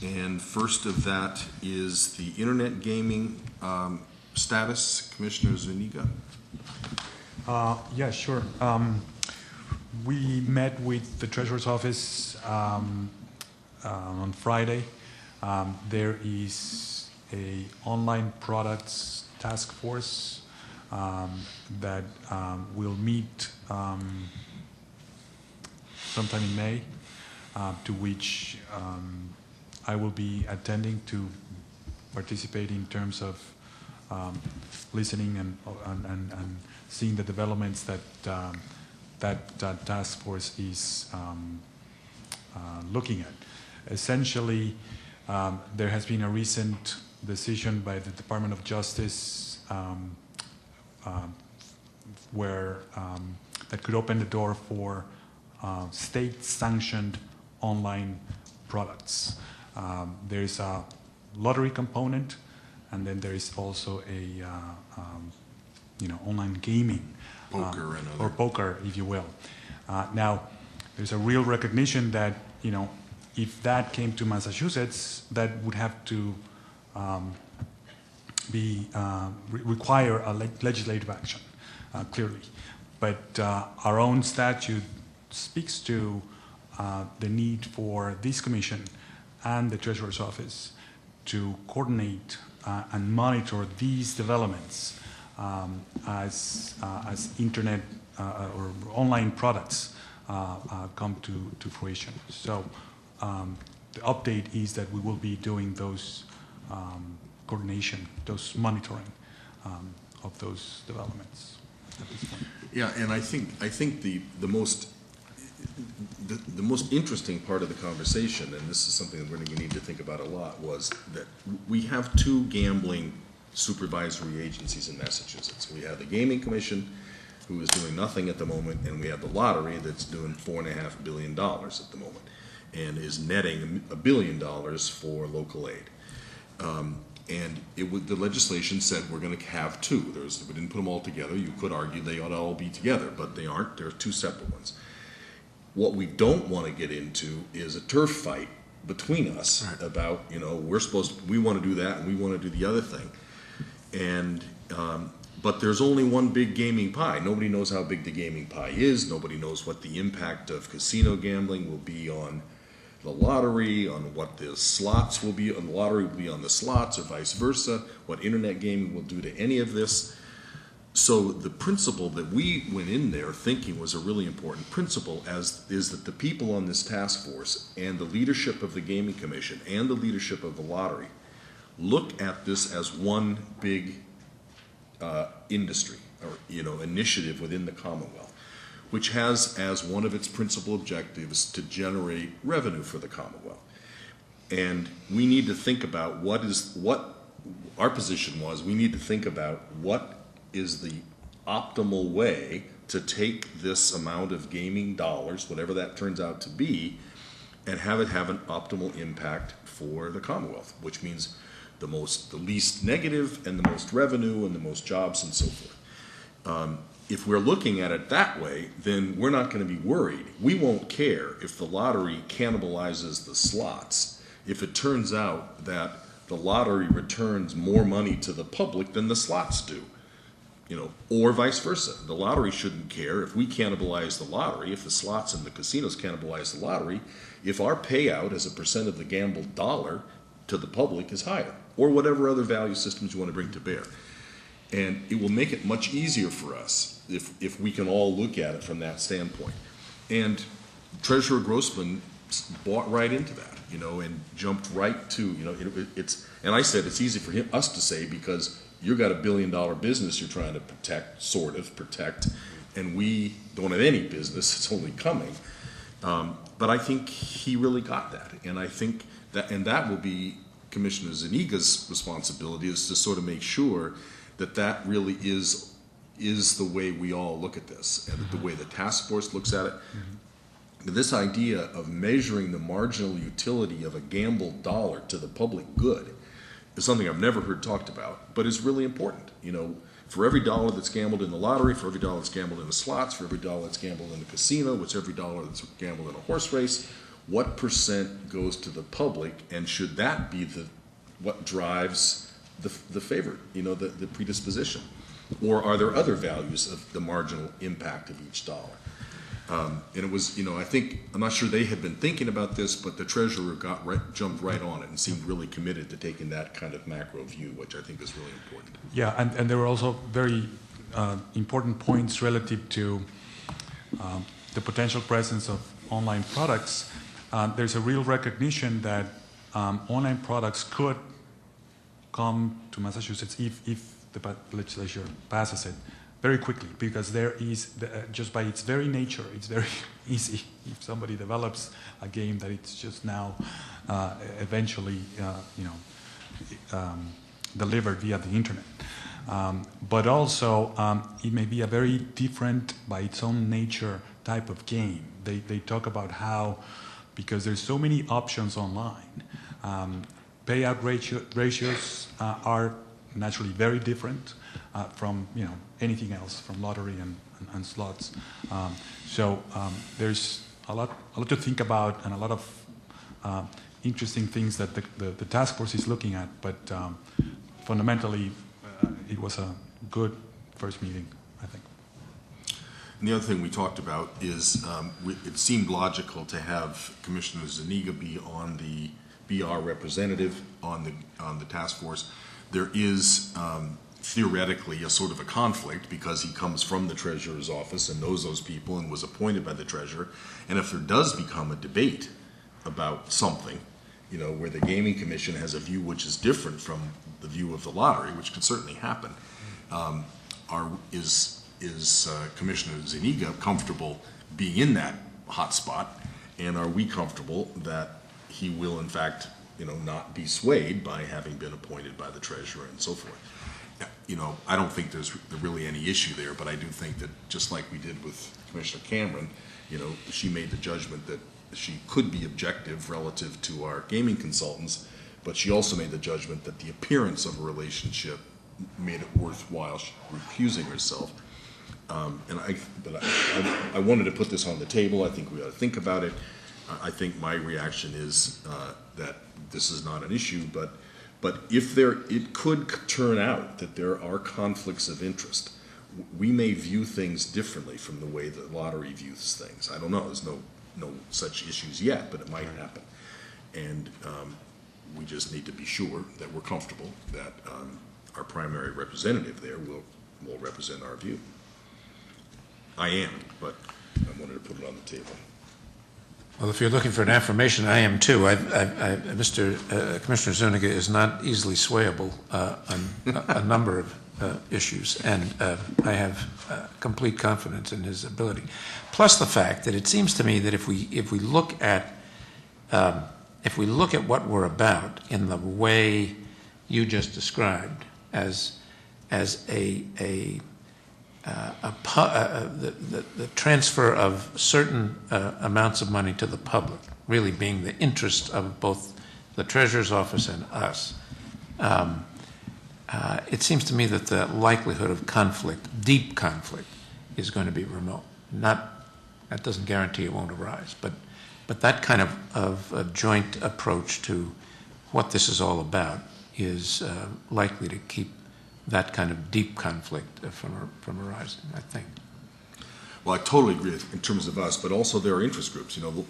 Speaker 1: and first of that is the internet gaming status. Commissioner Zuniga.
Speaker 3: Yeah, sure. We met with the Treasurer's Office on Friday. There is a online products task force that will meet sometime in May, to which I will be attending to participate in terms of listening and seeing the developments that that task force is looking at. Essentially, there has been a recent decision by the Department of Justice where that could open the door for state-sanctioned online products. There's a lottery component, and then there is also a online gaming,
Speaker 1: Poker and other.
Speaker 3: or poker, if you will. Now, there's a real recognition that if that came to Massachusetts, that would have to require a legislative action, clearly. But our own statute speaks to the need for this commission and the Treasurer's Office to coordinate and monitor these developments as internet or online products come to fruition. So the update is that we will be doing those coordination, those monitoring of those developments at this point.
Speaker 1: Yeah, and I think the most interesting part of the conversation, and this is something that we're going to need to think about a lot, was that we have 2 gambling supervisory agencies in Massachusetts. We have the Gaming Commission, who is doing nothing at the moment, and we have the lottery that's doing $4.5 billion at the moment, and is netting $1 billion for local aid. And the legislation said we're going to have 2. We didn't put them all together. You could argue they ought to all be together, but they aren't. They're 2 separate ones. What we don't want to get into is a turf fight between us about, we want to do that and we want to do the other thing. And, but there's only one big gaming pie. Nobody knows how big the gaming pie is. Nobody knows what the impact of casino gambling will be on the lottery, on what the slots will be, on the lottery will be on the slots, or vice versa, what internet gaming will do to any of this. So the principle that we went in there thinking was a really important principle is that the people on this task force and the leadership of the Gaming Commission and the leadership of the lottery look at this as one big industry or initiative within the Commonwealth, which has as one of its principal objectives to generate revenue for the Commonwealth. And we need to think about what our position was. We need to think about what is the optimal way to take this amount of gaming dollars, whatever that turns out to be, and have it have an optimal impact for the Commonwealth, which means the least negative and the most revenue and the most jobs and so forth. if we're looking at it that way, then we're not going to be worried. We won't care if the lottery cannibalizes the slots. If it turns out that the lottery returns more money to the public than the slots do, or vice versa. The lottery shouldn't care if we cannibalize the lottery, if the slots and the casinos cannibalize the lottery, if our payout as a percent of the gambled dollar to the public is higher, or whatever other value systems you want to bring to bear. And it will make it much easier for us if we can all look at it from that standpoint. And Treasurer Grossman bought right into that, and jumped right to, and I said it's easy for us to say because you've got $1 billion business you're trying to protect, and we don't have any business, it's only coming. But I think he really got that, and I think that will be Commissioner Zuniga's responsibility, is to sort of make sure that really is the way we all look at this, and the way the task force looks at it. This idea of measuring the marginal utility of a gambled dollar to the public good is something I've never heard talked about, but is really important. For every dollar that's gambled in the lottery, for every dollar that's gambled in the slots, for every dollar that's gambled in the casino, what's every dollar that's gambled in a horse race, what percent goes to the public, and should that be what drives the favor, the predisposition? Or are there other values of the marginal impact of each dollar? And it was, I think, I'm not sure they had been thinking about this, but the treasurer jumped right on it and seemed really committed to taking that kind of macro view, which I think is really important.
Speaker 3: Yeah, and there were also very important points relative to the potential presence of online products. There's a real recognition that online products could come to Massachusetts if the legislature passes it very quickly, because there is, just by its very nature, it's very easy if somebody develops a game that it's just now eventually delivered via the internet. But also, it may be a very different, by its own nature, type of game. They talk about how, because there's so many options online, payout ratios are naturally very different from anything else, from lottery and slots. So there's a lot to think about, and a lot of interesting things that the task force is looking at. But fundamentally, it was a good first meeting, I think.
Speaker 1: And the other thing we talked about is it seemed logical to have Commissioner Zuniga be our representative on the task force. There is theoretically a sort of a conflict because he comes from the treasurer's office and knows those people and was appointed by the treasurer. And if there does become a debate about something, where the gaming commission has a view which is different from the view of the lottery, which can certainly happen, is Commissioner Zuniga comfortable being in that hot spot, and are we comfortable that he will in fact not be swayed by having been appointed by the treasurer and so forth? I don't think there's really any issue there, but I do think that just like we did with Commissioner Cameron, she made the judgment that she could be objective relative to our gaming consultants, but she also made the judgment that the appearance of a relationship made it worthwhile recusing herself. But I wanted to put this on the table. I think we ought to think about it. I think my reaction is that this is not an issue, but if it could turn out that there are conflicts of interest, we may view things differently from the way the lottery views things. I don't know. There's no such issues yet, but it might happen. And we just need to be sure that we're comfortable that our primary representative there will represent our view. I am, but I wanted to put it on the table.
Speaker 4: Well, if you're looking for an affirmation, I am too. Commissioner Zuniga is not easily swayable on a number of issues, and I have complete confidence in his ability. Plus the fact that it seems to me that if we look at what we're about in the way you just described as the transfer of certain amounts of money to the public, really being the interest of both the Treasurer's Office and us, it seems to me that the likelihood of conflict, deep conflict, is going to be remote. That doesn't guarantee it won't arise, but that kind of a joint approach to what this is all about is likely to keep that kind of deep conflict from arising, I think.
Speaker 1: Well, I totally agree in terms of us, but also there are interest groups. You know,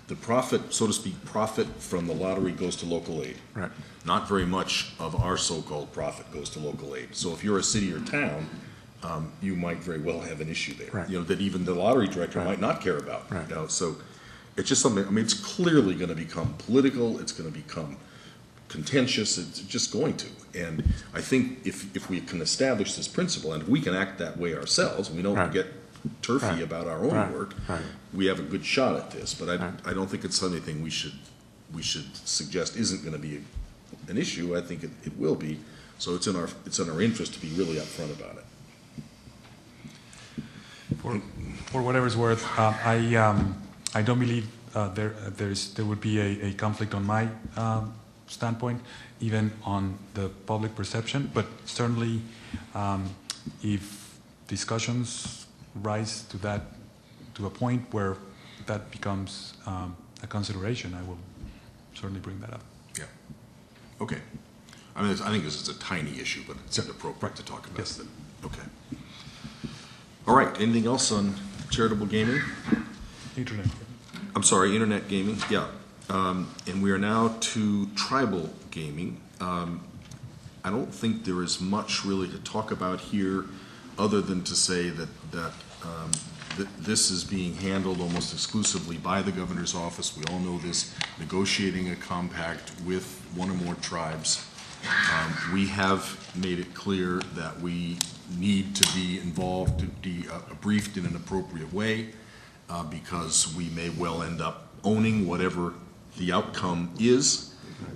Speaker 1: the profit, so to speak, profit from the lottery goes to local aid.
Speaker 4: Right.
Speaker 1: Not very much of our so-called profit goes to local aid. So if you're a city or town, you might very well have an issue there.
Speaker 4: Right.
Speaker 1: You know, that even the lottery director
Speaker 4: Right.
Speaker 1: might not care about.
Speaker 4: Right.
Speaker 1: You know, so it's just something, I mean, it's clearly going to become political, it's going to become contentious, it's just going to. And I think if we can establish this principle, and if we can act that way ourselves, we don't
Speaker 4: Right.
Speaker 1: get turfy
Speaker 4: Right.
Speaker 1: about our own
Speaker 4: Right.
Speaker 1: work,
Speaker 4: Right.
Speaker 1: we have a good shot at this. But
Speaker 4: Right.
Speaker 1: I don't think it's anything we should suggest isn't going to be an issue. I think it will be. So it's in our interest to be really upfront about it.
Speaker 3: For whatever it's worth, I don't believe there would be a conflict on my standpoint, even on the public perception. But certainly, if discussions rise to a point where that becomes a consideration, I will certainly bring that up.
Speaker 1: Yeah. Okay. I mean, I think this is a tiny issue, but it's appropriate to talk about
Speaker 3: Yes.
Speaker 1: it. Okay. All right. Anything else on charitable gaming?
Speaker 3: Internet.
Speaker 1: I'm sorry, internet gaming. Yeah. And we are now to tribal gaming. I don't think there is much really to talk about here, other than to say that this is being handled almost exclusively by the governor's office. We all know this, negotiating a compact with one or more tribes. We have made it clear that we need to be involved, to be briefed in an appropriate way, because we may well end up owning whatever the outcome is,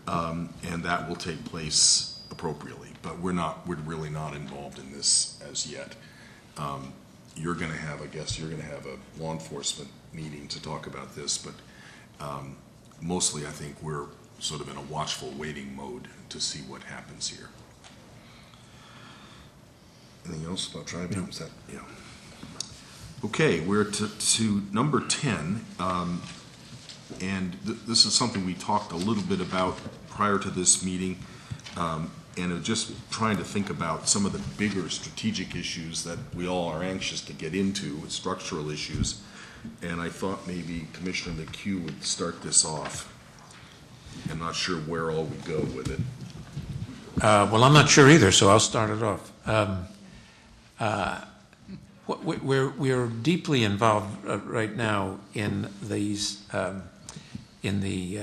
Speaker 1: and that will take place appropriately. But we're really not involved in this as yet. You're going to have a law enforcement meeting to talk about this, but mostly I think we're sort of in a watchful waiting mode to see what happens here. Anything else about tribe games? Yeah. Okay, we're to number 10, and this is something we talked a little bit about prior to this meeting, and just trying to think about some of the bigger strategic issues that we all are anxious to get into, structural issues, and I thought maybe Commissioner McHugh would start this off. I'm not sure where all we go with it.
Speaker 4: Well, I'm not sure either, so I'll start it off. We're deeply involved right now in these, in the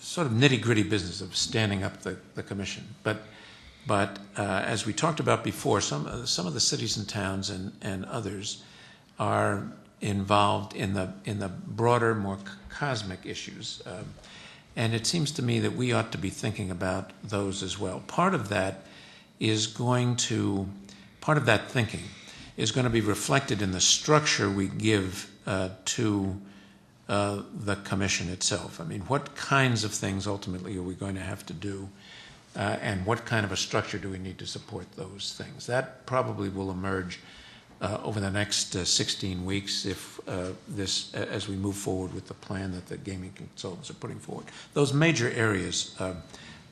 Speaker 4: sort of nitty-gritty business of standing up the commission. But as we talked about before, some of the cities and towns and others are involved in the broader, more cosmic issues. And it seems to me that we ought to be thinking about those as well. Part of that thinking is going to be reflected in the structure we give to the commission itself. I mean, what kinds of things ultimately are we going to have to do, and what kind of a structure do we need to support those things? That probably will emerge over the next 16 weeks if as we move forward with the plan that the gaming consultants are putting forward. Those major areas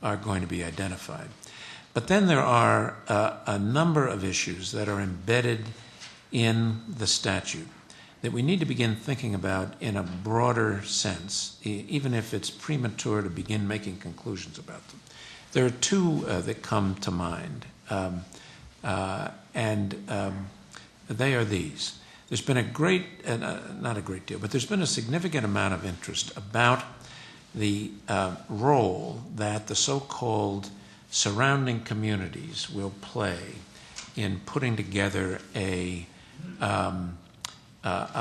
Speaker 4: are going to be identified. But then there are a number of issues that are embedded in the statute that we need to begin thinking about in a broader sense, even if it's premature to begin making conclusions about them. There are two that come to mind, they are these. There's been not a great deal, but there's been a significant amount of interest about the role that the so-called surrounding communities will play in putting together a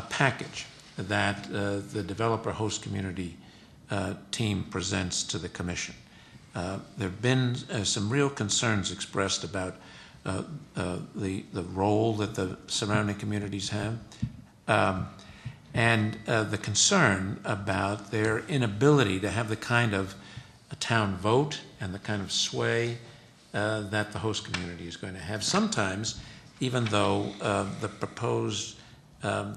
Speaker 4: package that the developer host community team presents to the commission. There have been some real concerns expressed about the role that the surrounding communities have, and the concern about their inability to have the kind of a town vote and the kind of sway that the host community is going to have. Sometimes even though the proposed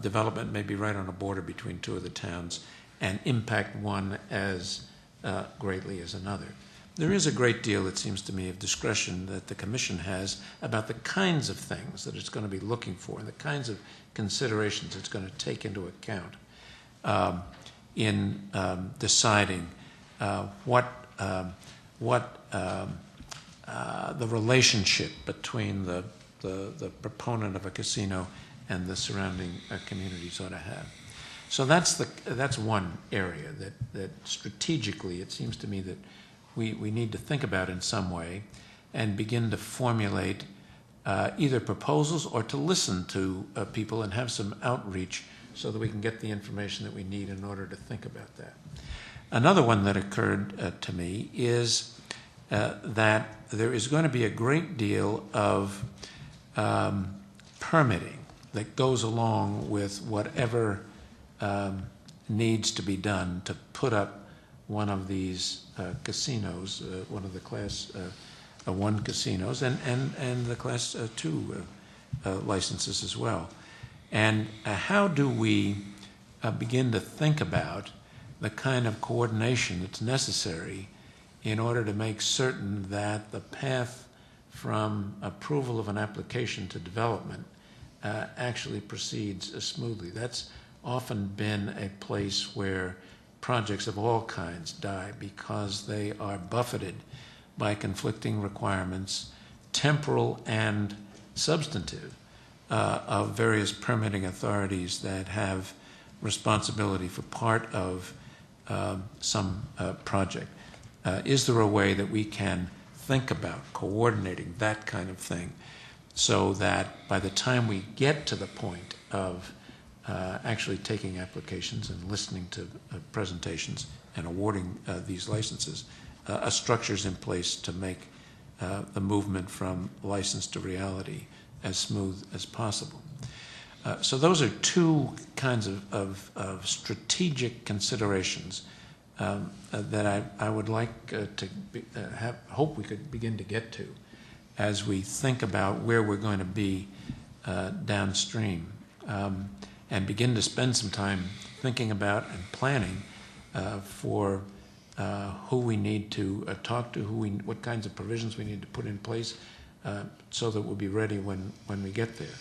Speaker 4: development may be right on a border between two of the towns and impact one as greatly as another. There is a great deal, it seems to me, of discretion that the Commission has about the kinds of things that it's going to be looking for and the kinds of considerations it's going to take into account in deciding what the relationship between the proponent of a casino and the surrounding communities ought to have. So that's one area that strategically it seems to me that we need to think about in some way and begin to formulate either proposals or to listen to people and have some outreach so that we can get the information that we need in order to think about that. Another one that occurred to me is that there is going to be a great deal of permitting that goes along with whatever needs to be done to put up one of these casinos, one of the Class 1 casinos, and the Class 2 licenses as well. And how do we begin to think about the kind of coordination that's necessary in order to make certain that the path from approval of an application to development actually proceeds smoothly? That's often been a place where projects of all kinds die because they are buffeted by conflicting requirements, temporal and substantive, of various permitting authorities that have responsibility for part of some project. Is there a way that we can think about coordinating that kind of thing so that by the time we get to the point of actually taking applications and listening to presentations and awarding these licenses, a structure's in place to make the movement from license to reality as smooth as possible. So those are two kinds of strategic considerations that I would like to hope we could begin to get to as we think about where we're going to be downstream. And begin to spend some time thinking about and planning for who we need to talk to, what kinds of provisions we need to put in place so that we'll be ready when we get there.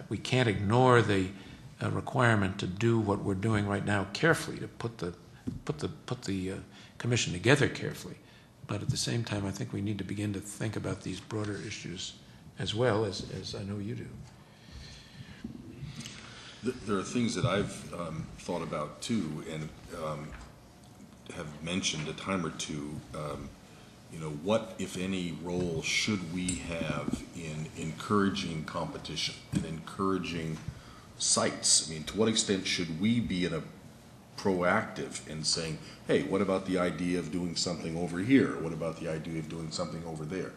Speaker 4: We can't ignore the requirement to do what we're doing right now carefully, to put the commission together carefully. But at the same time, I think we need to begin to think about these broader issues as well, as I know you do.
Speaker 1: There are things that I've thought about too, and have mentioned a time or two. What, if any, role should we have in encouraging competition and encouraging sites? I mean, to what extent should we be in a proactive in saying, hey, what about the idea of doing something over here? What about the idea of doing something over there?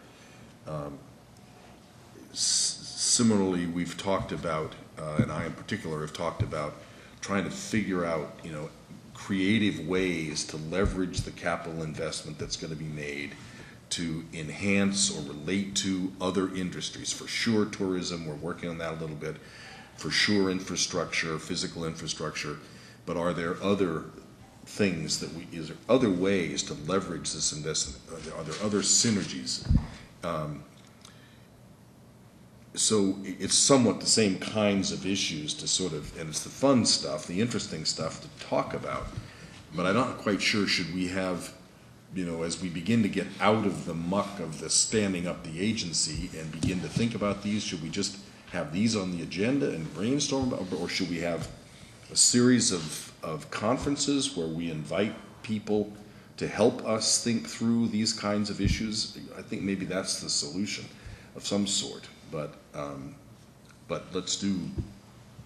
Speaker 1: Similarly, we've talked about, and I in particular have talked about trying to figure out, creative ways to leverage the capital investment that's going to be made to enhance or relate to other industries. For sure, tourism, we're working on that a little bit. For sure, infrastructure, physical infrastructure. But are there other things is there other ways to leverage this investment? Are there other synergies? So it's somewhat the same kinds of issues to sort of, and it's the fun stuff, the interesting stuff to talk about. But I'm not quite sure, should we have, as we begin to get out of the muck of the standing up the agency and begin to think about these, should we just have these on the agenda and brainstorm, or should we have a series of conferences where we invite people to help us think through these kinds of issues? I think maybe that's the solution of some sort. But let's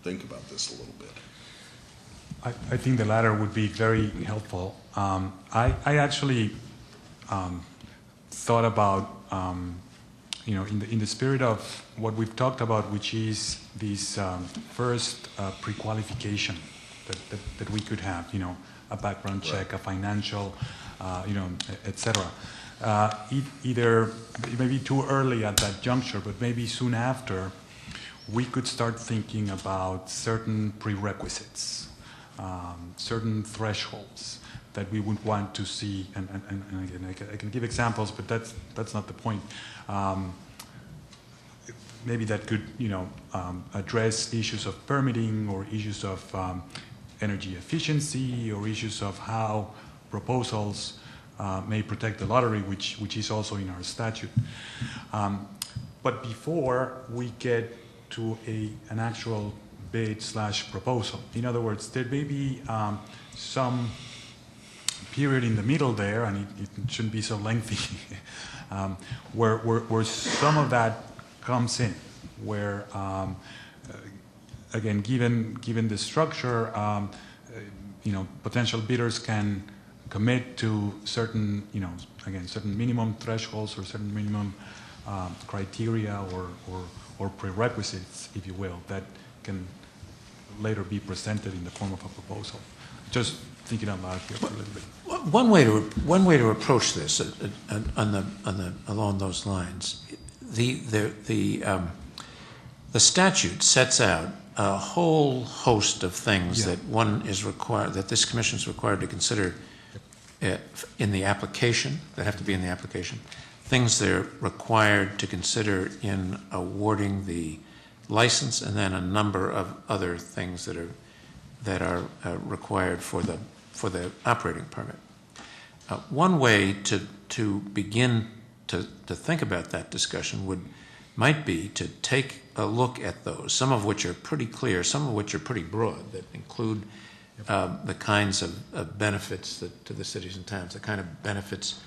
Speaker 1: think about this a little bit.
Speaker 3: I think the latter would be very helpful. I actually thought about, in the spirit of what we've talked about, which is this first pre-qualification that we could have, a background check, a financial etc. Either it may be too early at that juncture, but maybe soon after, we could start thinking about certain prerequisites, certain thresholds that we would want to see. And again, I can give examples, but that's not the point. Maybe that could, address issues of permitting or issues of energy efficiency or issues of how proposals may protect the lottery, which is also in our statute. But before we get to an actual bid/proposal, in other words, there may be some period in the middle there, and it shouldn't be so lengthy, where some of that comes in, where again, given the structure, potential bidders can commit to certain, certain minimum thresholds or certain minimum criteria or prerequisites, if you will, that can later be presented in the form of a proposal. Just thinking out loud here for a little bit.
Speaker 4: One way to approach this along those lines, the statute sets out a whole host of things that that this commission is required to consider in the application, that have to be in the application, things they're required to consider in awarding the license, and then a number of other things that are required for the operating permit. One way to begin to think about that discussion might be to take a look at those, some of which are pretty clear, some of which are pretty broad, that include the kinds of benefits to the cities and towns, the kind of benefits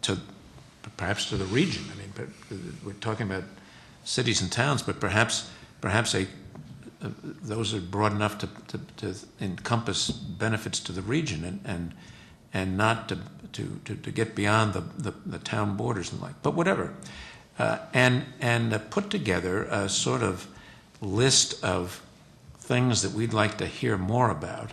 Speaker 4: to perhaps to the region. I mean, we're talking about cities and towns, but perhaps those are broad enough to encompass benefits to the region and not to get beyond the town borders and like. But whatever, and put together a sort of list of things that we'd like to hear more about,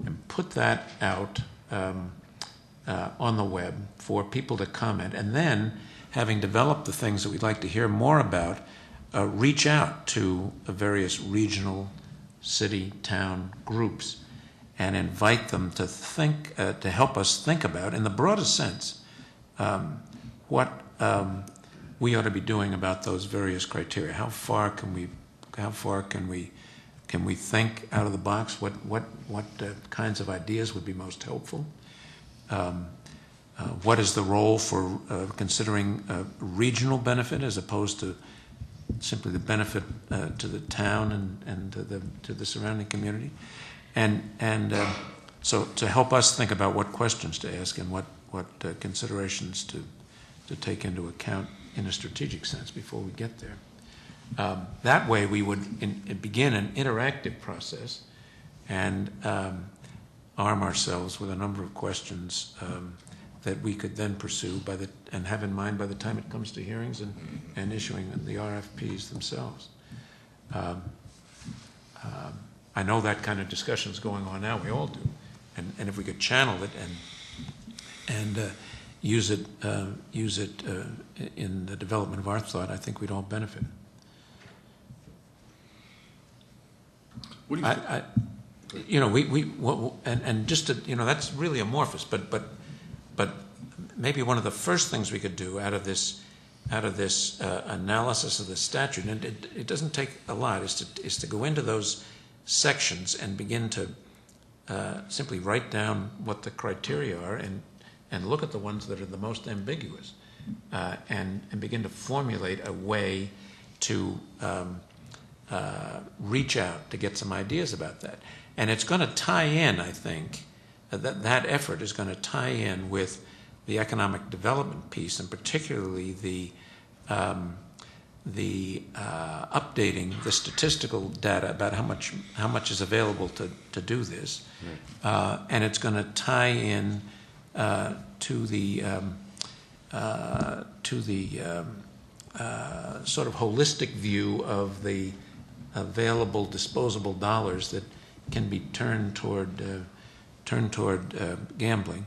Speaker 4: and put that out on the web for people to comment, and then, having developed the things that we'd like to hear more about, reach out to various regional, city, town groups and invite them to think, to help us think about, in the broadest sense, what we ought to be doing about those various criteria. How far can we think out of the box? What kinds of ideas would be most helpful? What is the role for considering regional benefit as opposed to simply the benefit to the town and to the surrounding community, and so to help us think about what questions to ask and what considerations to take into account in a strategic sense before we get there. That way, we would begin an interactive process and arm ourselves with a number of questions that we could then pursue and have in mind by the time it comes to hearings and issuing the RFPs themselves. I know that kind of discussion is going on now. We all do, and if we could channel it and use it in the development of our thought, I think we'd all benefit.
Speaker 1: What do you think?
Speaker 4: And just to, that's really amorphous, but maybe one of the first things we could do out of this analysis of the statute, and it doesn't take a lot, is to go into those sections and begin to simply write down what the criteria are and look at the ones that are the most ambiguous, and begin to formulate a way to reach out to get some ideas about that. And it's going to tie in, I think, that effort is going to tie in with the economic development piece, and particularly the updating the statistical data about how much is available to do this, and it's going to tie in to the sort of holistic view of the available disposable dollars that can be turned toward turn toward gambling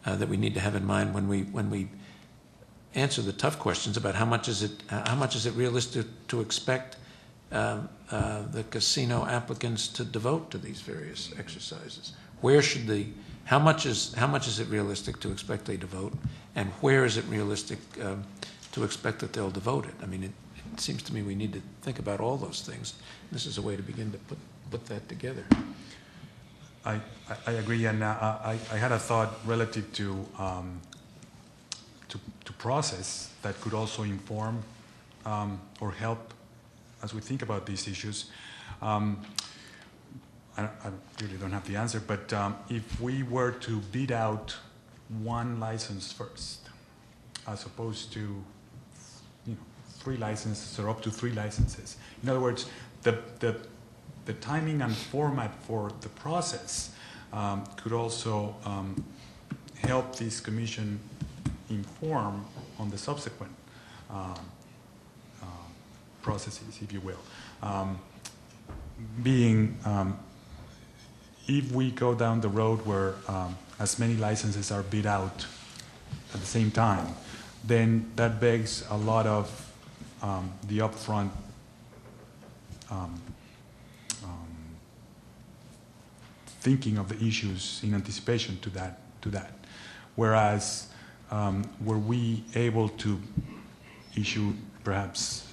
Speaker 4: that we need to have in mind when we answer the tough questions about how much is it realistic to expect the casino applicants to devote to these various exercises. How much is it realistic to expect they devote, and where is it realistic to expect that they'll devote it? I mean, it seems to me we need to think about all those things. This is a way to begin to put that together.
Speaker 3: I agree, and I had a thought relative to process that could also inform or help as we think about these issues. I really don't have the answer, but if we were to bid out one license first, as opposed to 3 licenses or up to 3 licenses. In other words, the timing and format for the process could also help this commission inform on the subsequent processes, if you will. If we go down the road where as many licenses are bid out at the same time, then that begs a lot of the upfront thinking of the issues in anticipation to that. Whereas were we able to issue perhaps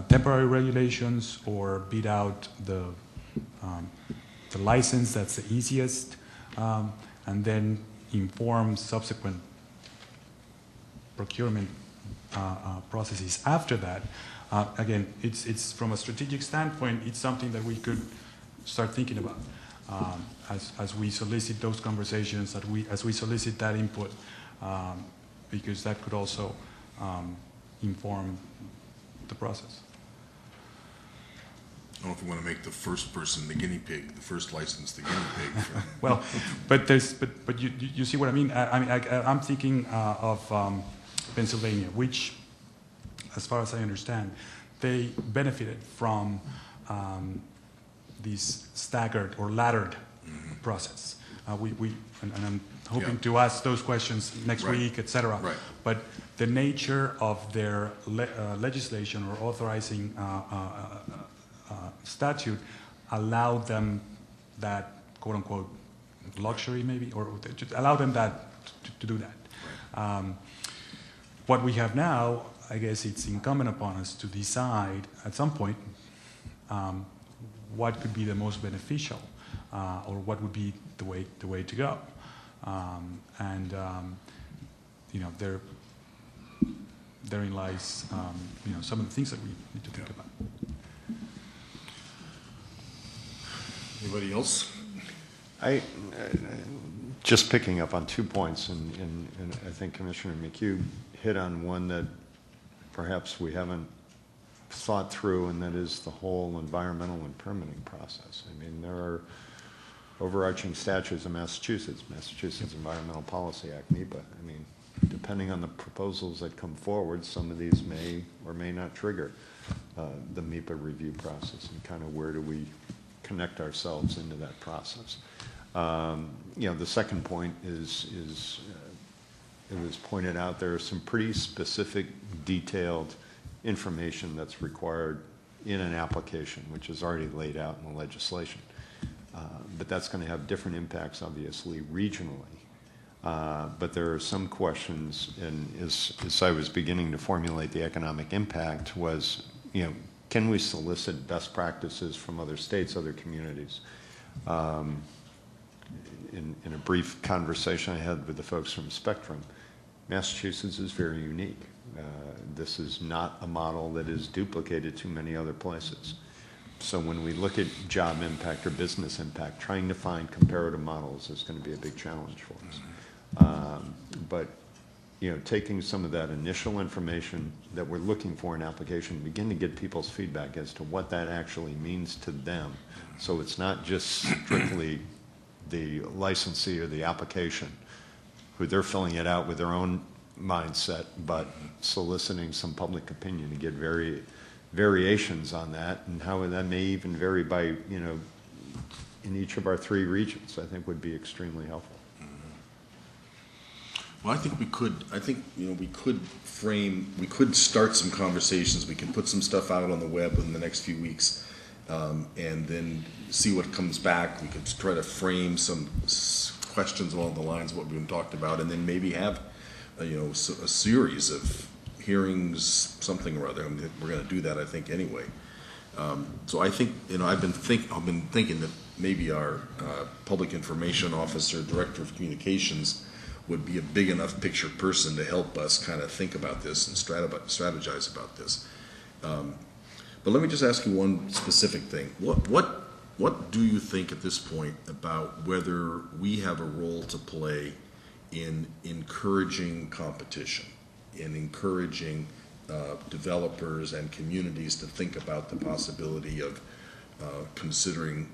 Speaker 3: temporary regulations or bid out the license that's the easiest, and then inform subsequent procurement processes after that. Again, it's from a strategic standpoint, it's something that we could start thinking about as we solicit those conversations, as we solicit that input, because that could also inform the process.
Speaker 1: I don't know if you want to make the first person the guinea pig, the first license the guinea pig.
Speaker 3: Well, but you see what I mean? I'm thinking of Pennsylvania, which, as far as I understand, they benefited from this staggered or laddered process. And I'm hoping to ask those questions next week, etc.
Speaker 1: Right.
Speaker 3: But the nature of their legislation or authorizing statute allowed them that quote unquote luxury, maybe, or allow them that to do that.
Speaker 1: Right.
Speaker 3: What we have now, I guess it's incumbent upon us to decide at some point what could be the most beneficial, or what would be the way to go, therein lies some of the things that we need to think about.
Speaker 1: Anybody else?
Speaker 2: Just picking up on 2 points, and I think Commissioner McHugh hit on one that perhaps we haven't thought through, and that is the whole environmental and permitting process. I mean, there are overarching statutes in Massachusetts Environmental Policy Act, NEPA. I mean, depending on the proposals that come forward, some of these may or may not trigger the MEPA review process, and kind of where do we connect ourselves into that process. The second point is it was pointed out there are some pretty specific, detailed information that's required in an application, which is already laid out in the legislation. But that's going to have different impacts, obviously, regionally. But there are some questions, and as I was beginning to formulate the economic impact was, can we solicit best practices from other states, other communities? In a brief conversation I had with the folks from Spectrum, Massachusetts is very unique. This is not a model that is duplicated to many other places. So when we look at job impact or business impact, trying to find comparative models is going to be a big challenge for us. But taking some of that initial information that we're looking for in application, begin to get people's feedback as to what that actually means to them. So it's not just strictly the licensee or the application who they're filling it out with their own mindset, but soliciting some public opinion to get variations on that, and how that may even vary by in each of our 3 regions, I think would be extremely helpful.
Speaker 1: Well, I think we could start some conversations, we can put some stuff out on the web in the next few weeks, and then see what comes back. We could try to frame some questions along the lines of what we've been talking about, and then maybe have, a series of hearings, something or other. I mean, we're gonna do that, I think, anyway. So I think, I've been thinking that maybe our public information officer, director of communications, would be a big enough picture person to help us kind of think about this and strategize about this. But let me just ask you one specific thing. What do you think at this point about whether we have a role to play in encouraging competition, in encouraging developers and communities to think about the possibility of considering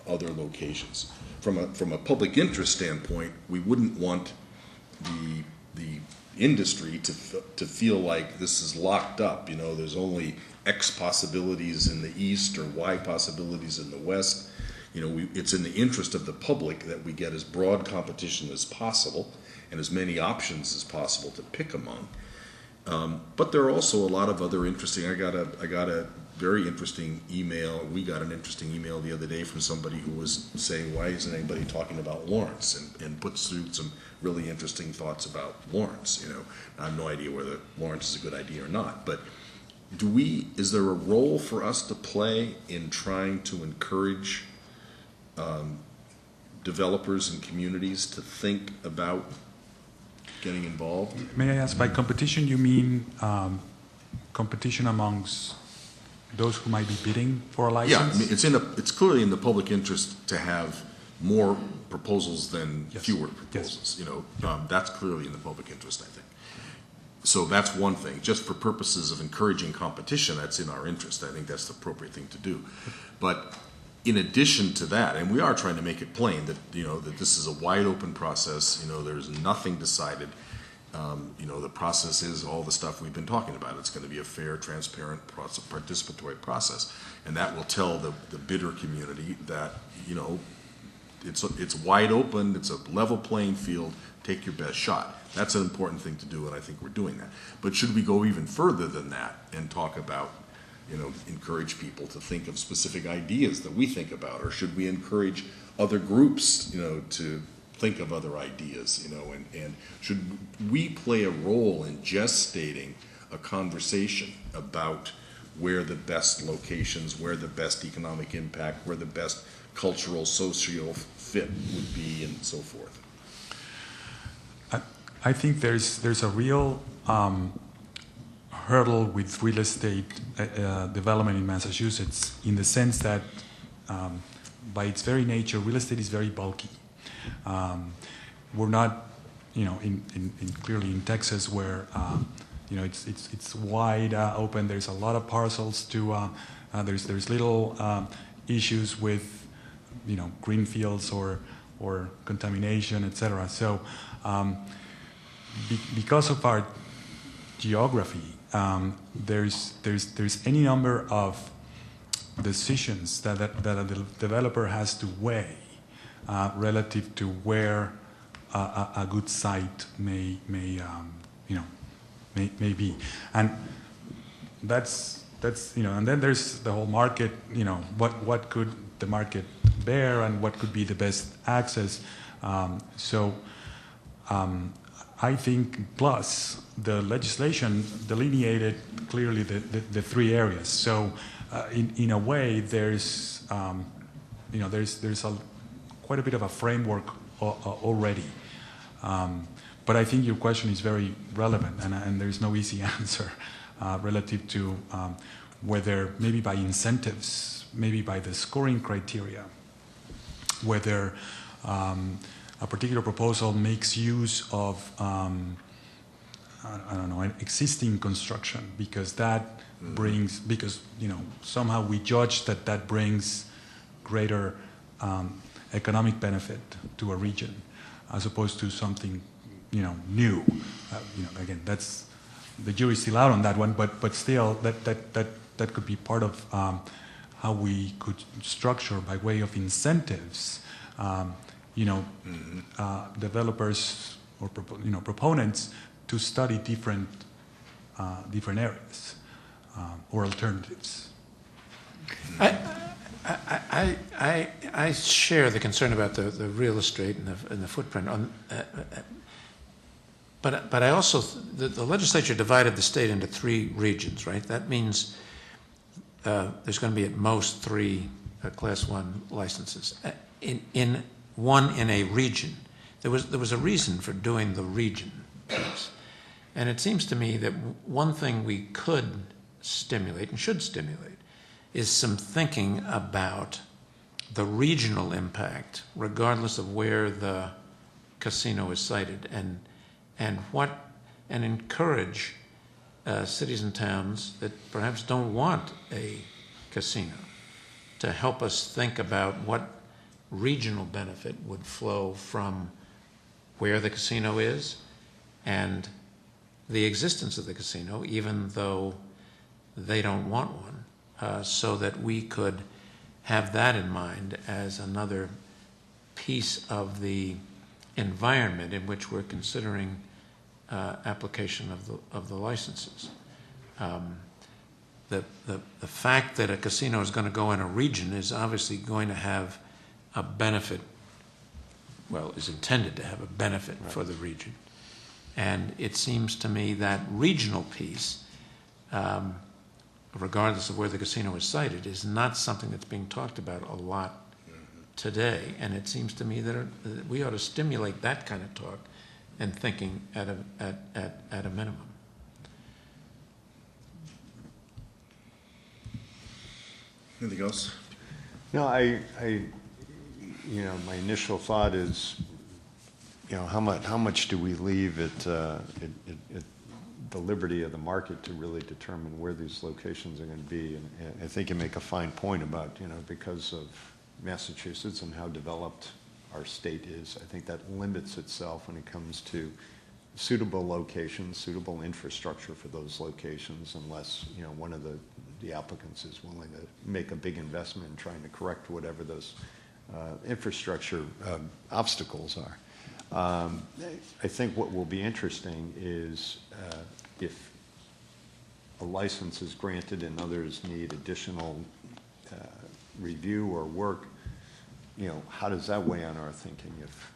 Speaker 1: other locations? From a public interest standpoint, we wouldn't want the industry to feel like this is locked up. There's only X possibilities in the east or Y possibilities in the west. It's in the interest of the public that we get as broad competition as possible and as many options as possible to pick among. But there are also a lot of other interesting. I got a very interesting email. We got an interesting email the other day from somebody who was saying, why isn't anybody talking about Lawrence, and puts through some really interesting thoughts about Lawrence. I have no idea whether Lawrence is a good idea or not, but is there a role for us to play in trying to encourage developers and communities to think about getting involved?
Speaker 3: May I ask, by competition you mean competition amongst those who might be bidding for a license?
Speaker 1: Yeah, it's clearly in the public interest to have more proposals than fewer proposals.
Speaker 3: Yes.
Speaker 1: That's clearly in the public interest, I think. So that's one thing. Just for purposes of encouraging competition, that's in our interest. I think that's the appropriate thing to do. But in addition to that, and we are trying to make it plain that that this is a wide open process. There's nothing decided. The process is all the stuff we've been talking about. It's going to be a fair, transparent, participatory process, and that will tell the bidder community that it's wide open. It's a level playing field. Take your best shot. That's an important thing to do, and I think we're doing that. But should we go even further than that and talk about, encourage people to think of specific ideas that we think about, or should we encourage other groups, to think of other ideas, and should we play a role in gestating a conversation about where the best locations, where the best economic impact, where the best cultural, socio fit would be, and so forth?
Speaker 3: I think there's a real hurdle with real estate development in Massachusetts, in the sense that by its very nature, real estate is very bulky. We're not, clearly in Texas, where it's wide open. There's a lot of parcels to. There's little issues with, green fields or contamination, etc. So, because of our geography, there's any number of decisions that a developer has to weigh relative to where a good site may be, and that's and then there's the whole market. What could the market bear, and what could be the best access. I think, plus the legislation delineated clearly the 3 areas. So in a way, there's quite a bit of a framework already. But I think your question is very relevant, and there's no easy answer relative to whether, maybe by incentives, maybe by the scoring criteria, whether a particular proposal makes use of an existing construction, because that brings, somehow we judge that brings greater economic benefit to a region, as opposed to something new. Again, that's, the jury's still out on that one, but still that could be part of how we could structure by way of incentives, developers or proponents to study different areas or alternatives.
Speaker 4: I share the concern about the real estate and the footprint. But I also, the legislature divided the state into 3 regions, right? That means there's going to be at most 3 Class 1 licenses. In a region. There was a reason for doing the region piece. And it seems to me that one thing we could stimulate and should stimulate is some thinking about the regional impact, regardless of where the casino is sited, and encourage cities and towns that perhaps don't want a casino to help us think about what regional benefit would flow from where the casino is and the existence of the casino, even though they don't want one, so that we could have that in mind as another piece of the environment in which we're considering application of the licenses. The fact that a casino is going to go in a region is obviously going to have a benefit, well, is intended to have a benefit for the region. And it seems to me that regional piece, regardless of where the casino is sited, is not something that's being talked about a lot today. And it seems to me that we ought to stimulate that kind of talk and thinking at a minimum.
Speaker 1: Anything else?
Speaker 2: No, my initial thought is, how much do we leave at the liberty of the market to really determine where these locations are going to be? And I think you make a fine point about, because of Massachusetts and how developed our state is, I think that limits itself when it comes to suitable locations, suitable infrastructure for those locations, unless, one of the applicants is willing to make a big investment in trying to correct whatever those infrastructure obstacles are. I think what will be interesting is if a license is granted and others need additional review or work, how does that weigh on our thinking? If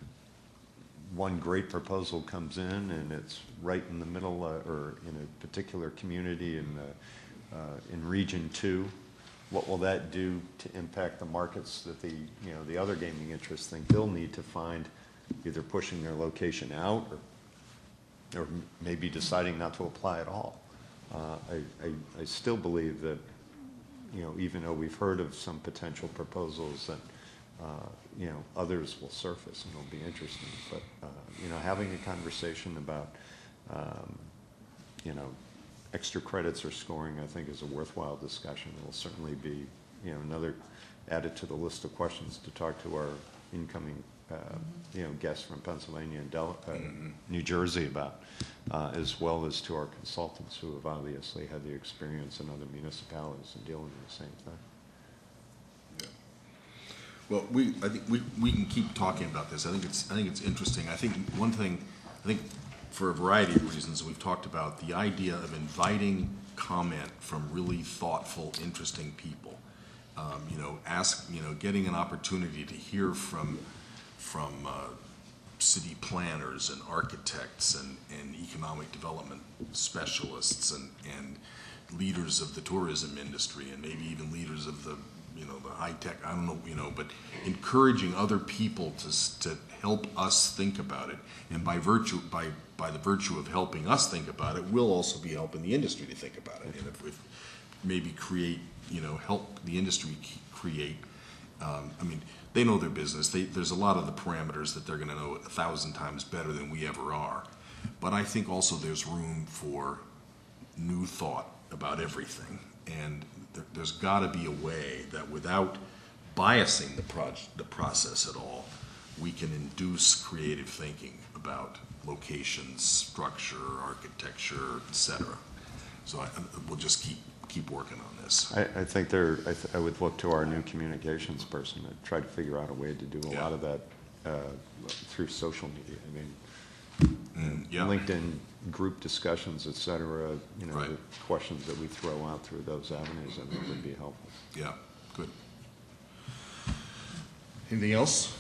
Speaker 2: one great proposal comes in and it's right in the middle or in a particular community in Region 2, what will that do to impact the markets that the other gaming interests think they'll need to find, either pushing their location out or maybe deciding not to apply at all? I still believe that, even though we've heard of some potential proposals that, others will surface and it'll be interesting. But, having a conversation about, extra credits or scoring, I think, is a worthwhile discussion. It will certainly be, another added to the list of questions to talk to our incoming, guests from Pennsylvania and New Jersey about, as well as to our consultants who have obviously had the experience in other municipalities in dealing with the same thing.
Speaker 1: Well, I think we can keep talking about this. I think it's interesting. I think one thing, for a variety of reasons, we've talked about the idea of inviting comment from really thoughtful, interesting people. Getting an opportunity to hear from city planners and architects and economic development specialists and leaders of the tourism industry and maybe even leaders of the high tech, I don't know, but encouraging other people to help us think about it. And by the virtue of helping us think about it, we'll also be helping the industry to think about it. And if maybe help the industry create, they know their business. There's a lot of the parameters that they're going to know 1,000 times better than we ever are. But I think also there's room for new thought about everything. And there's got to be a way that without biasing the process at all, we can induce creative thinking about locations, structure, architecture, etc. So we'll just keep keep working on this.
Speaker 2: I think I would look to our new communications person to try to figure out a way to do a lot of that through social media. I mean,
Speaker 1: Yeah.
Speaker 2: LinkedIn group discussions, et cetera,
Speaker 1: Right.
Speaker 2: the questions that we throw out through those avenues, I think would be helpful.
Speaker 1: Yeah, good. Anything else?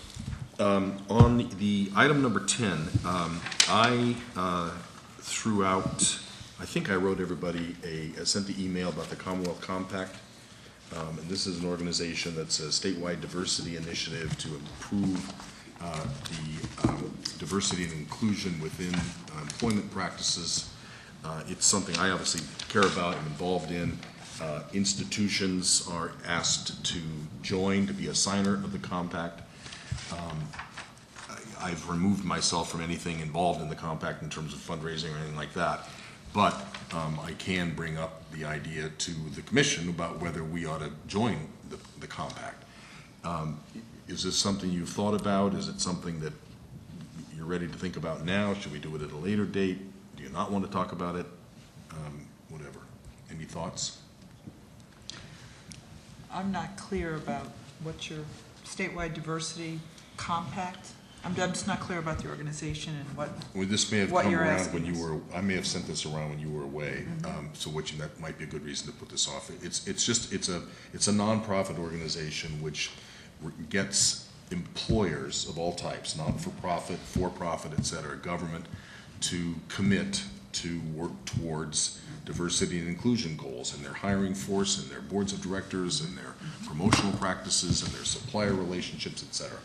Speaker 1: On the item number 10, I threw out, I think I wrote everybody I sent the email about the Commonwealth Compact. And this is an organization that's a statewide diversity initiative to improve the diversity and inclusion within employment practices. It's something I obviously care about and involved in. Institutions are asked to join, to be a signer of the compact. I've removed myself from anything involved in the compact in terms of fundraising or anything like that. But I can bring up the idea to the commission about whether we ought to join the compact. Is this something you've thought about? Is it something that you're ready to think about now? Should we do it at a later date? Do you not want to talk about it? Whatever. Any thoughts?
Speaker 5: I'm not clear about what your statewide diversity compact, I'm just not clear about the organization and what,
Speaker 1: Well, this may have
Speaker 5: what
Speaker 1: come
Speaker 5: you're
Speaker 1: around
Speaker 5: asking
Speaker 1: when you
Speaker 5: us.
Speaker 1: were, I may have sent this around when you were away, so that might be a good reason to put this off. It's a nonprofit organization which gets employers of all types, not-for-profit, for-profit, et cetera, government, to commit to work towards diversity and inclusion goals in their hiring force, in their boards of directors, in their promotional practices, in their supplier relationships, et cetera.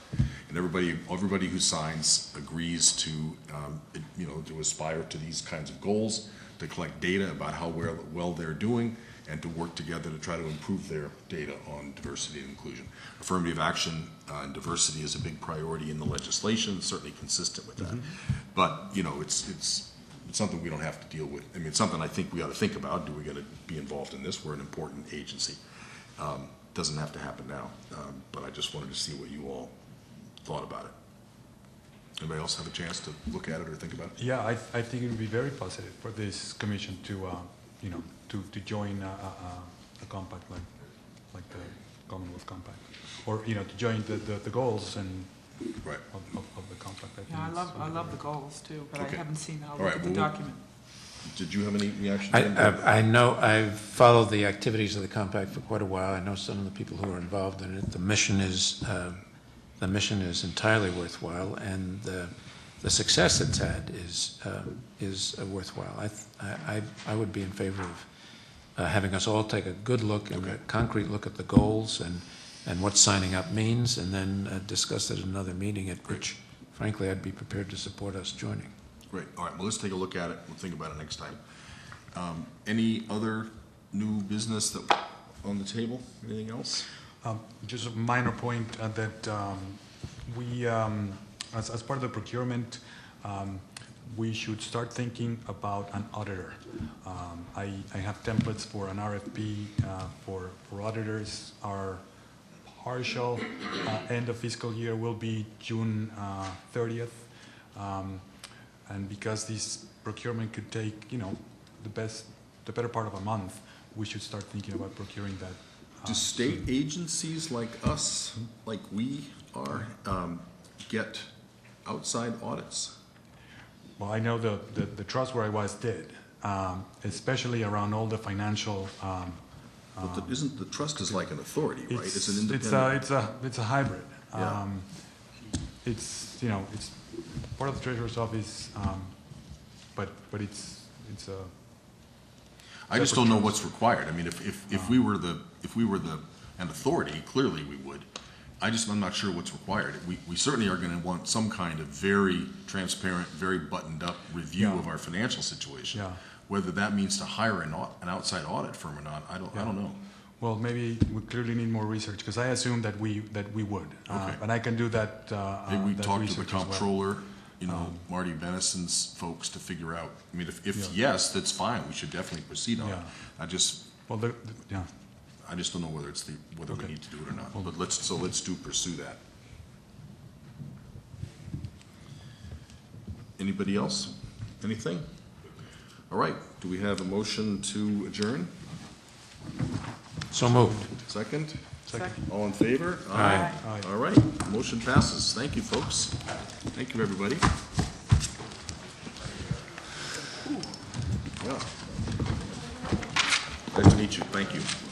Speaker 1: And everybody who signs agrees to, to aspire to these kinds of goals, to collect data about how well they're doing, and to work together to try to improve their data on diversity and inclusion. Affirmative action and diversity is a big priority in the legislation, certainly consistent with that. But, it's something we don't have to deal with. I mean, it's something I think we ought to think about. Do we got to be involved in this? We're an important agency. Doesn't have to happen now, but I just wanted to see what you all thought about it. Anybody else have a chance to look at it or think about it?
Speaker 3: Yeah, I think it would be very positive for this commission to, to join a compact like the Commonwealth Compact, or to join the goals and
Speaker 1: Right.
Speaker 3: of the compact. I think
Speaker 5: yeah,
Speaker 3: it's
Speaker 5: I
Speaker 3: really
Speaker 5: love the goals too, but
Speaker 1: Okay.
Speaker 5: I haven't seen, I'll
Speaker 1: All
Speaker 5: look
Speaker 1: right,
Speaker 5: at the
Speaker 1: well,
Speaker 5: document.
Speaker 1: Did you have any reaction?
Speaker 4: I know, I've followed the activities of the compact for quite a while. I know some of the people who are involved in it. The mission is entirely worthwhile, and the success it's had is worthwhile. I would be in favor of having us all take a good look and a concrete look at the goals and what signing up means, and then discuss it at another meeting at which, frankly, I'd be prepared to support us joining.
Speaker 1: Great. All right, well, let's take a look at it. We'll think about it next time. Any other new business that on the table? Anything else?
Speaker 3: Just a minor point that we, as part of the procurement, we should start thinking about an auditor. I have templates for an RFP for auditors. Our partial end of fiscal year will be June 30th. And because this procurement could take, the better part of a month, we should start thinking about procuring that.
Speaker 1: Do state agencies like us, like we are, get outside audits?
Speaker 3: Well, I know the trust where I was did, especially around all the financial.
Speaker 1: But isn't the trust is like an authority, right? It's an independent.
Speaker 3: It's a hybrid.
Speaker 1: Yeah.
Speaker 3: It's it's part of the treasurer's office, but it's a.
Speaker 1: I just don't know what's required. I mean, if we were an authority, clearly we would. I'm not sure what's required. We certainly are going to want some kind of very transparent, very buttoned up review of our financial situation.
Speaker 3: Yeah.
Speaker 1: Whether that means to hire an outside audit firm or not, I don't know.
Speaker 3: Well, maybe we clearly need more research, because I assume that we would.
Speaker 1: Okay.
Speaker 3: But I can do that.
Speaker 1: Maybe we
Speaker 3: that
Speaker 1: talk to the
Speaker 3: research as well.
Speaker 1: comptroller, Marty Benison's folks to figure out. I mean, if yes, that's fine. We should definitely proceed on it.
Speaker 3: Yeah. Well,
Speaker 1: I just don't know whether whether we need to do it or not.
Speaker 3: Well,
Speaker 1: But let's pursue that. Anybody else? Anything? All right. Do we have a motion to adjourn?
Speaker 4: So moved.
Speaker 1: Second?
Speaker 5: Second.
Speaker 1: All in favor?
Speaker 4: Aye.
Speaker 3: Aye.
Speaker 1: All right, motion passes. Thank you, folks. Thank you, everybody. Yeah. Nice to meet you. Thank you.